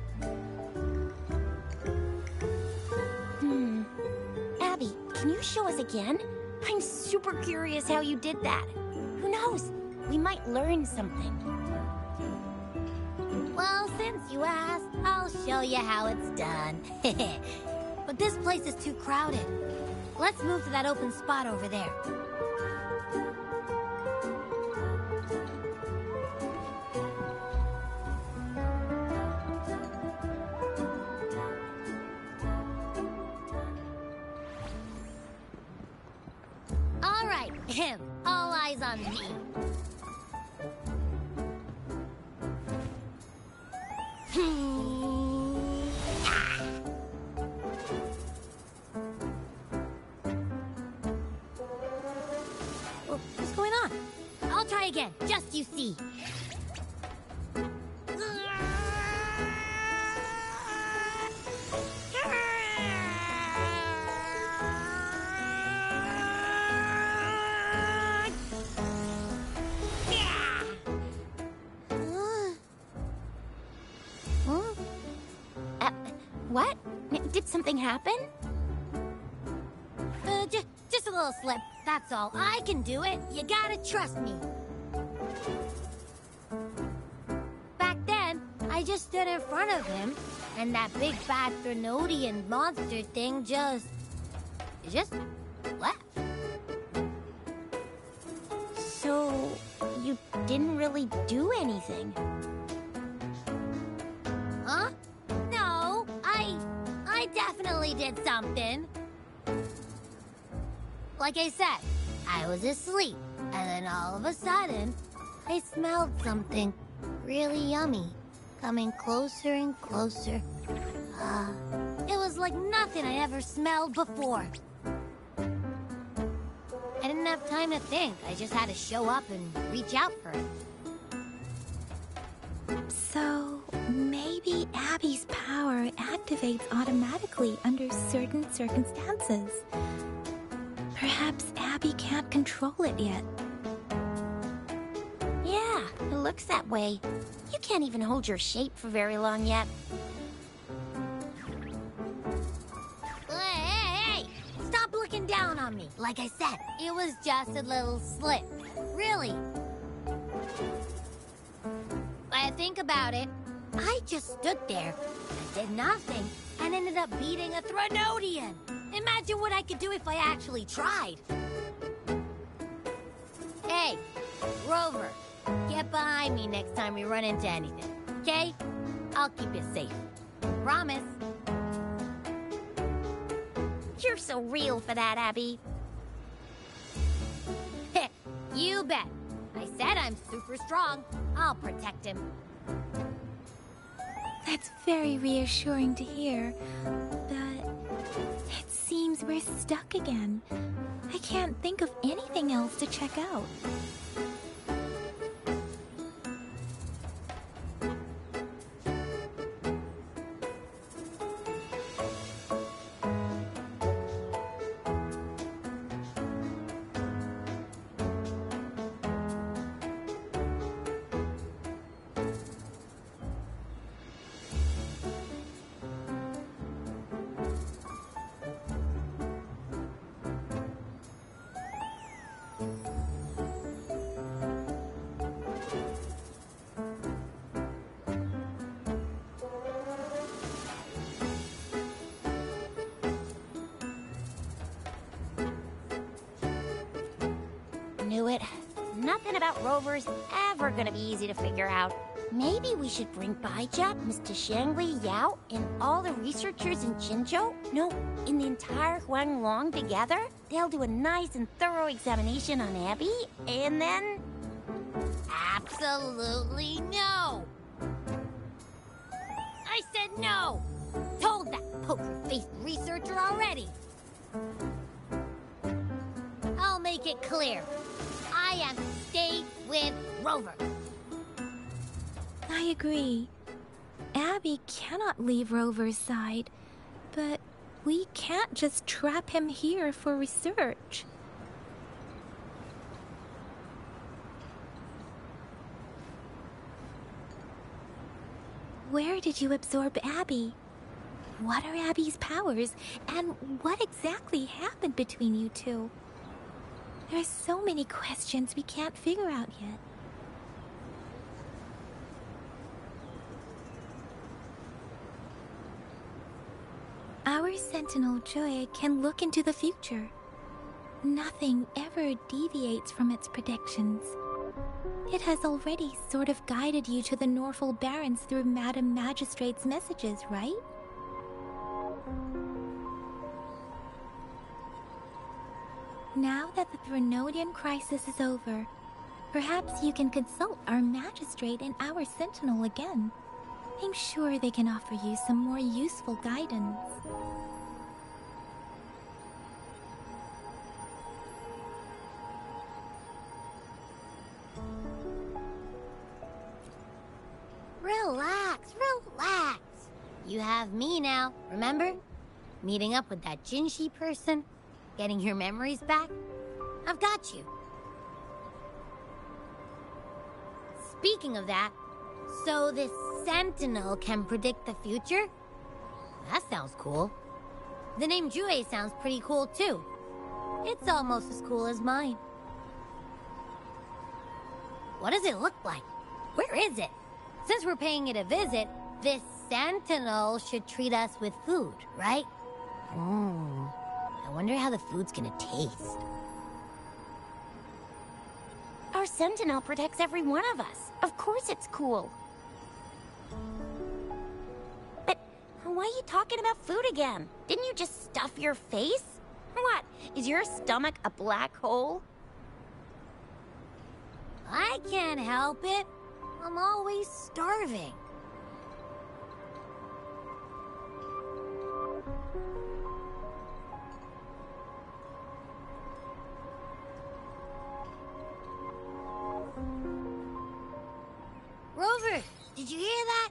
Abby, can you show us again? I'm super curious how you did that. Who knows? We might learn something. Well, since you asked, I'll show you how it's done. But this place is too crowded. Let's move to that open spot over there. All right, all eyes on me. What's going on? I'll try again, just you see. What? Did something happen? Just a little slip, that's all. I can do it. You gotta trust me. Back then, I just stood in front of him, and that big fat Threnodian monster thing just left. So, you didn't really do anything? Huh? No, I definitely did something. Like I said, I was asleep, and then all of a sudden, I smelled something really yummy, coming closer and closer. It was like nothing I ever smelled before. I didn't have time to think. I just had to show up and reach out for it. So, maybe Abby's power activates automatically under certain circumstances. Perhaps Abby can't control it yet. Yeah, it looks that way. You can't even hold your shape for very long yet. Hey! Stop looking down on me. Like I said, it was just a little slip. Really. When I think about it, I just stood there and did nothing and ended up beating a Threnodian. Imagine what I could do if I actually tried. Hey, Rover, get behind me next time we run into anything, okay? I'll keep you safe. Promise. You're so real for that, Abby. You bet. I said I'm super strong. I'll protect him. That's very reassuring to hear, but it seems we're stuck again. I can't think of anything else to check out. Knew it. Nothing about Rover's ever gonna be easy to figure out. Maybe we should bring Baijia, Mr. Shangli, Yao, and all the researchers in Jinzhou? No, in the entire Huanglong together? They'll do a nice and thorough examination on Abby, and then... Absolutely no! I said no! Told that poker-faced researcher already! I'll make it clear. I am to stay with Rover. I agree. Abby cannot leave Rover's side, but we can't just trap him here for research. Where did you absorb Abby? What are Abby's powers, and what exactly happened between you two? There are so many questions we can't figure out yet. Our Sentinel Joy can look into the future. Nothing ever deviates from its predictions. It has already sort of guided you to the Norfolk Barrens through Madam Magistrate's messages, right? Now that the Threnodian crisis is over, perhaps you can consult our Magistrate and our Sentinel again. I'm sure they can offer you some more useful guidance. Relax, relax. You have me now, remember? Meeting up with that Jinshi person, getting your memories back. I've got you. Speaking of that, so this Sentinel can predict the future? That sounds cool. The name Jue sounds pretty cool too. It's almost as cool as mine. What does it look like? Where is it? Since we're paying it a visit, this Sentinel should treat us with food, right? I wonder how the food's gonna taste. Our Sentinel protects every one of us. Of course it's cool. But why are you talking about food again? Didn't you just stuff your face? What? Is your stomach a black hole? I can't help it. I'm always starving. Rover, did you hear that?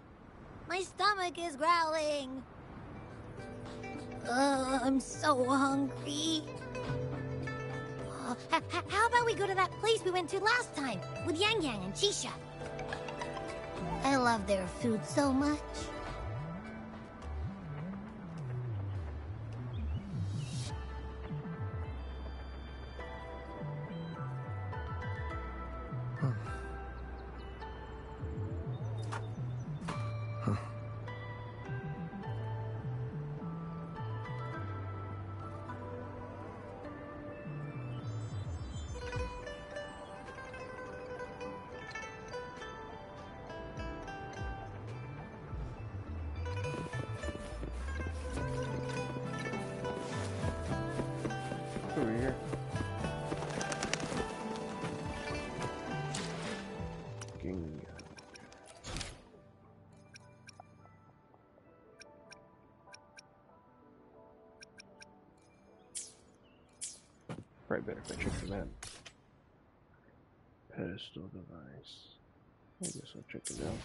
My stomach is growling. I'm so hungry. How about we go to that place we went to last time with Yang Yang and Chisha? I love their food so much. Over here. Probably better if I check the map. Pedestal device. I guess I'll check it out.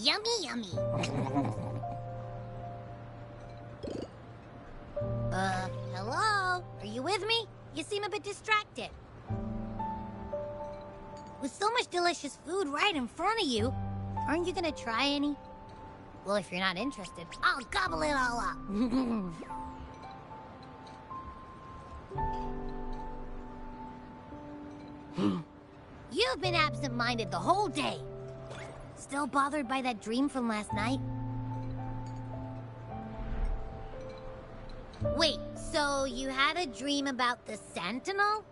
Yummy, yummy. Hello? Are you with me? You seem a bit distracted. With so much delicious food right in front of you, aren't you gonna try any? Well, if you're not interested, I'll gobble it all up. You've been absent-minded the whole day. Still bothered by that dream from last night? Wait, so you had a dream about the Sentinel?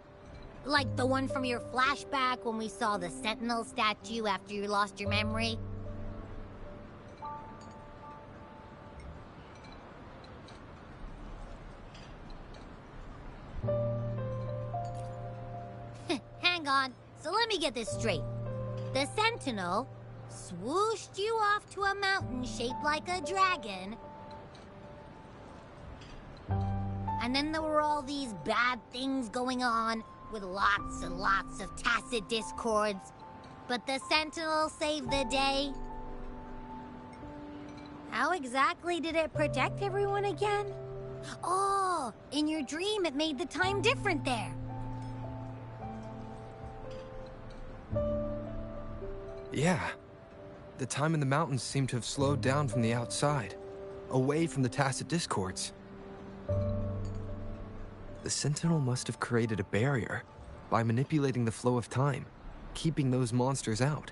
Like the one from your flashback when we saw the Sentinel statue after you lost your memory? on. So let me get this straight. The Sentinel swooshed you off to a mountain shaped like a dragon. And then there were all these bad things going on, with lots and lots of tacit discords. But the Sentinel saved the day. How exactly did it protect everyone again? Oh, in your dream it made the time different there. Yeah. The time in the mountains seemed to have slowed down from the outside, away from the tacit discords. The Sentinel must have created a barrier by manipulating the flow of time, keeping those monsters out.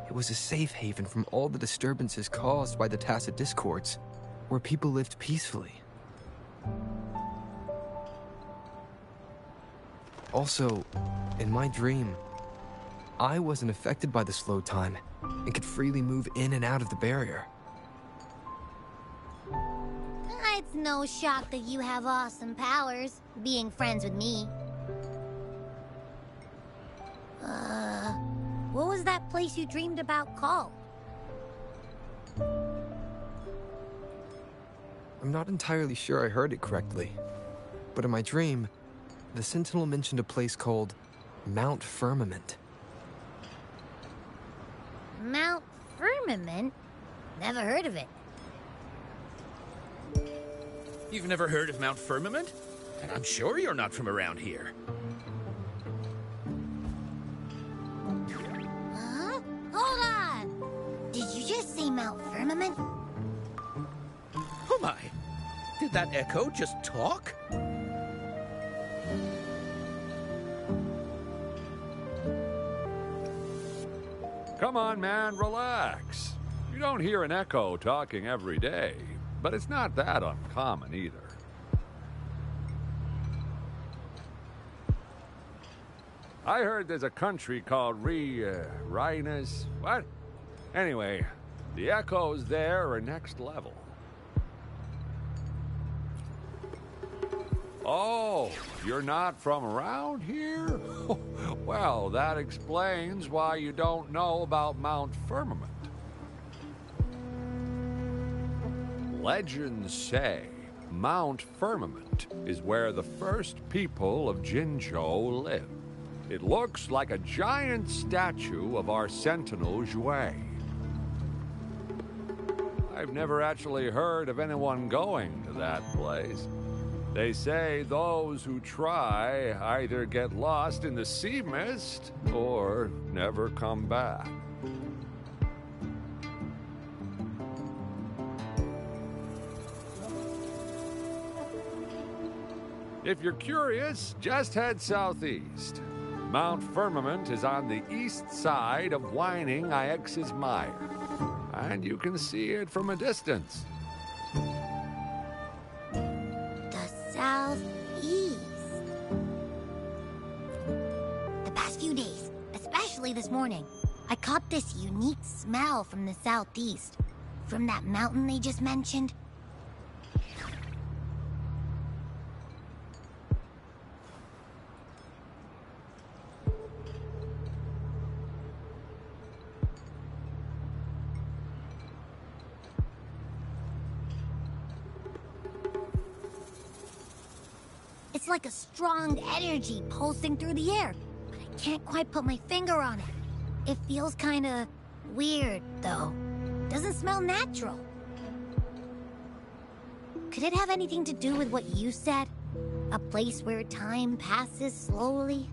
It was a safe haven from all the disturbances caused by the tacit discords, where people lived peacefully. Also, in my dream, I wasn't affected by the slow time and could freely move in and out of the barrier. It's no shock that you have awesome powers, being friends with me. What was that place you dreamed about called? I'm not entirely sure I heard it correctly, but in my dream, the Sentinel mentioned a place called Mount Firmament. Mount Firmament? Never heard of it. You've never heard of Mount Firmament? And I'm sure you're not from around here. Huh? Hold on! Did you just say Mount Firmament? Oh my! Did that echo just talk? Come on, man, relax. You don't hear an echo talking every day, but it's not that uncommon either. I heard there's a country called Rhinus. What? Anyway, the echoes there are next level. Oh, you're not from around here? Well, that explains why you don't know about Mount Firmament. Legends say Mount Firmament is where the first people of Jinzhou lived. It looks like a giant statue of our Sentinel Jue. I've never actually heard of anyone going to that place. They say those who try either get lost in the sea mist or never come back. If you're curious, just head southeast. Mount Firmament is on the east side of whining Iex's Mire, and you can see it from a distance. Southeast. The past few days, especially this morning, I caught this unique smell from the southeast. From that mountain they just mentioned. It's like a strong energy pulsing through the air, but I can't quite put my finger on it. It feels kinda weird, though. Doesn't smell natural. Could it have anything to do with what you said? A place where time passes slowly?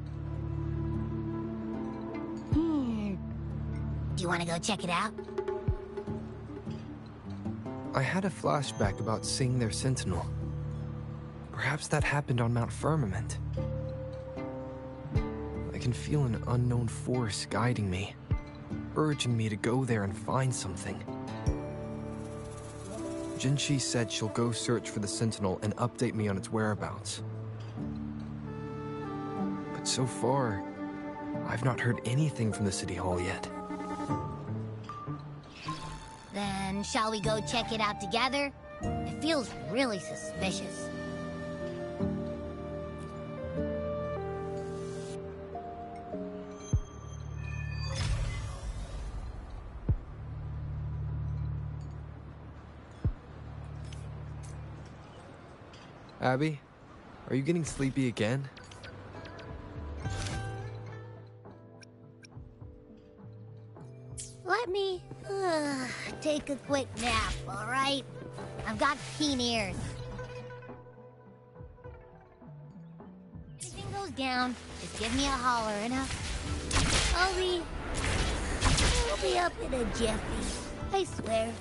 Do you want to go check it out? I had a flashback about seeing their Sentinel. Perhaps that happened on Mount Firmament. I can feel an unknown force guiding me, urging me to go there and find something. Jinchi said she'll go search for the Sentinel and update me on its whereabouts. But so far, I've not heard anything from the City Hall yet. Then shall we go check it out together? It feels really suspicious. Abby, are you getting sleepy again? Let me take a quick nap, all right? I've got keen ears. If anything goes down, just give me a holler and I'll be up in a jiffy. I swear.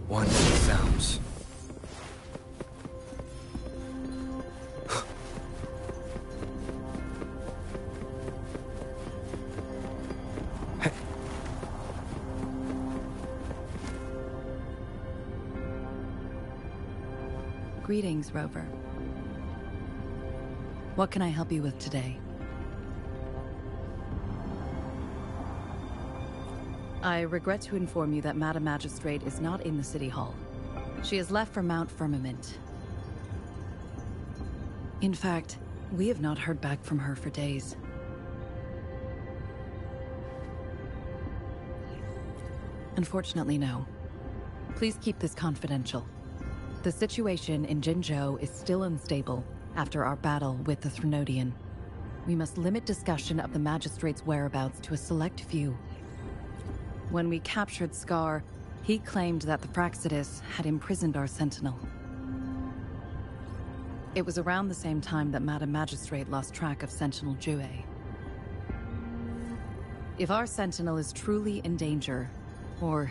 One sounds. Greetings, Rover. What can I help you with today? I regret to inform you that Madam Magistrate is not in the City Hall. She has left for Mount Firmament. In fact, we have not heard back from her for days. Unfortunately, no. Please keep this confidential. The situation in Jinzhou is still unstable after our battle with the Threnodian. We must limit discussion of the Magistrate's whereabouts to a select few. When we captured Scar, he claimed that the Praxidus had imprisoned our Sentinel. It was around the same time that Madam Magistrate lost track of Sentinel Jue. If our Sentinel is truly in danger, or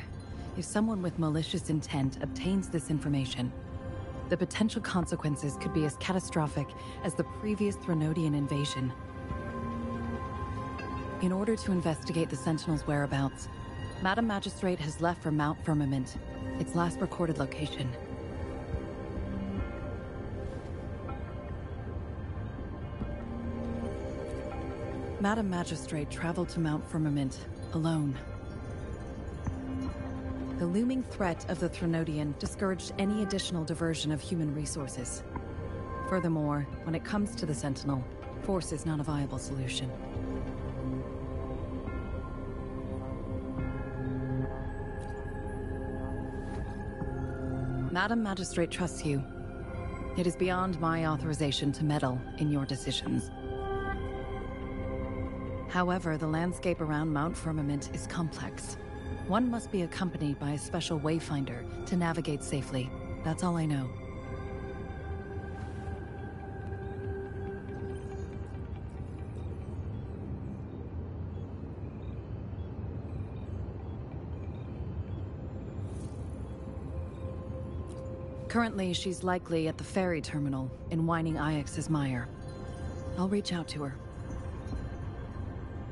if someone with malicious intent obtains this information, the potential consequences could be as catastrophic as the previous Threnodian invasion. In order to investigate the Sentinel's whereabouts, Madam Magistrate has left for Mount Firmament, its last recorded location. Madam Magistrate traveled to Mount Firmament alone. The looming threat of the Threnodian discouraged any additional diversion of human resources. Furthermore, when it comes to the Sentinel, force is not a viable solution. Madam Magistrate trusts you. It is beyond my authorization to meddle in your decisions. However, the landscape around Mount Firmament is complex. One must be accompanied by a special wayfinder to navigate safely. That's all I know. Currently, she's likely at the ferry terminal in Whining Ix's Mire. I'll reach out to her.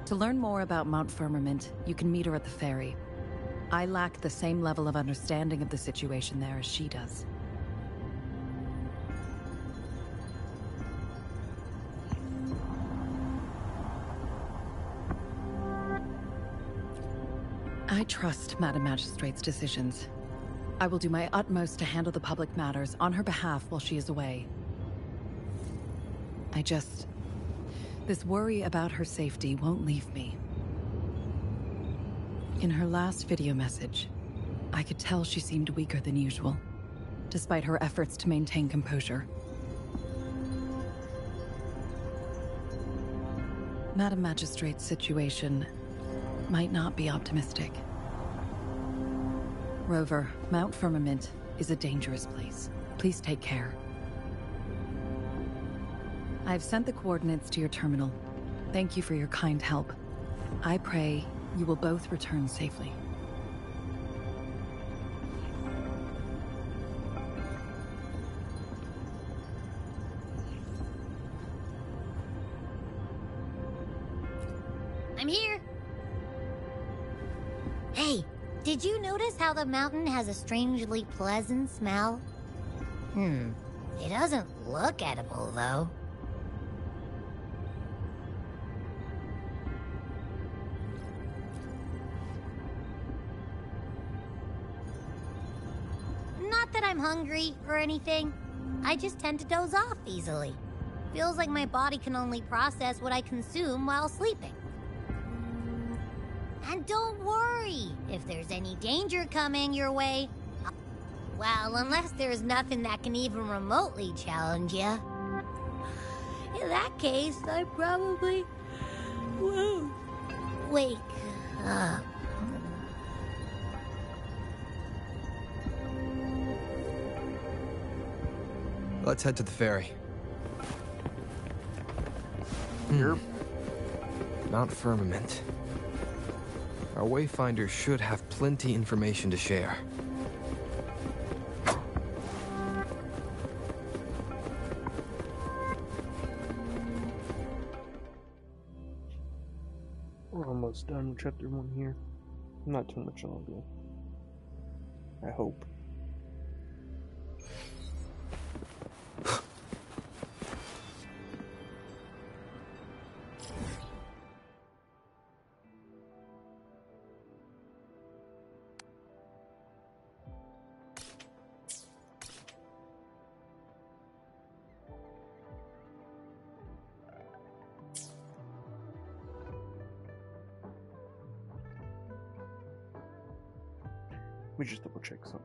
To learn more about Mount Firmament, you can meet her at the ferry. I lack the same level of understanding of the situation there as she does. I trust Madam Magistrate's decisions. I will do my utmost to handle the public matters on her behalf while she is away. This worry about her safety won't leave me. In her last video message, I could tell she seemed weaker than usual, despite her efforts to maintain composure. Madam Magistrate's situation might not be optimistic. Rover, Mount Firmament is a dangerous place. Please take care. I've sent the coordinates to your terminal. Thank you for your kind help. I pray you will both return safely. I'm here. Hey, did you notice how the mountain has a strangely pleasant smell? It doesn't look edible, though. Not that I'm hungry or anything. I just tend to doze off easily. Feels like my body can only process what I consume while sleeping. And don't worry if there's any danger coming your way. Well, unless there's nothing that can even remotely challenge you. In that case, I probably won't wake up. Let's head to the ferry. Here. Mount Firmament. Our Wayfinder should have plenty information to share. We're almost done with chapter 1 here. Not too much longer. I hope. We just double check something.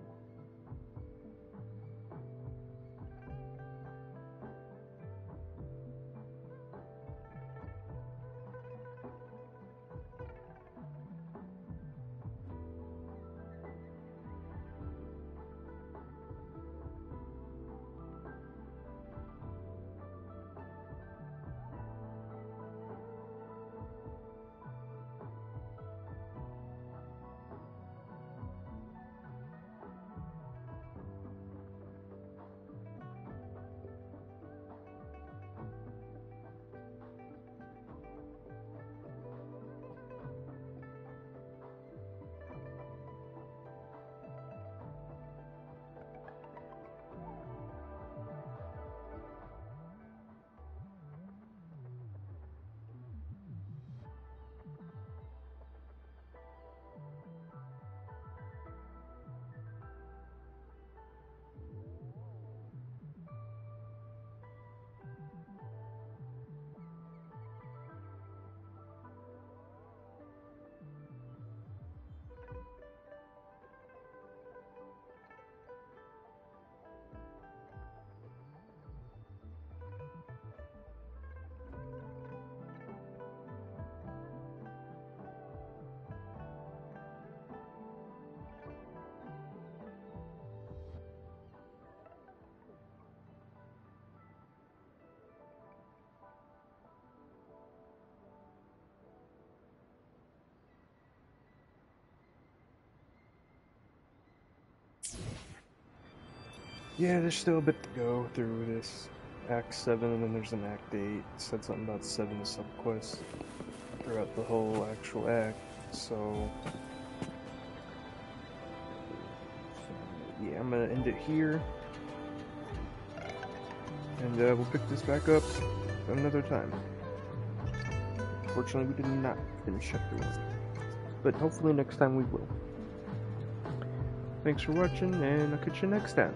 Yeah, there's still a bit to go through this Act 7, and then there's an Act 8. It said something about 7 subquests throughout the whole actual act, so... yeah, I'm gonna end it here. And we'll pick this back up another time. Fortunately, we did not finish chapter 1. But hopefully next time we will. Thanks for watching, and I'll catch you next time.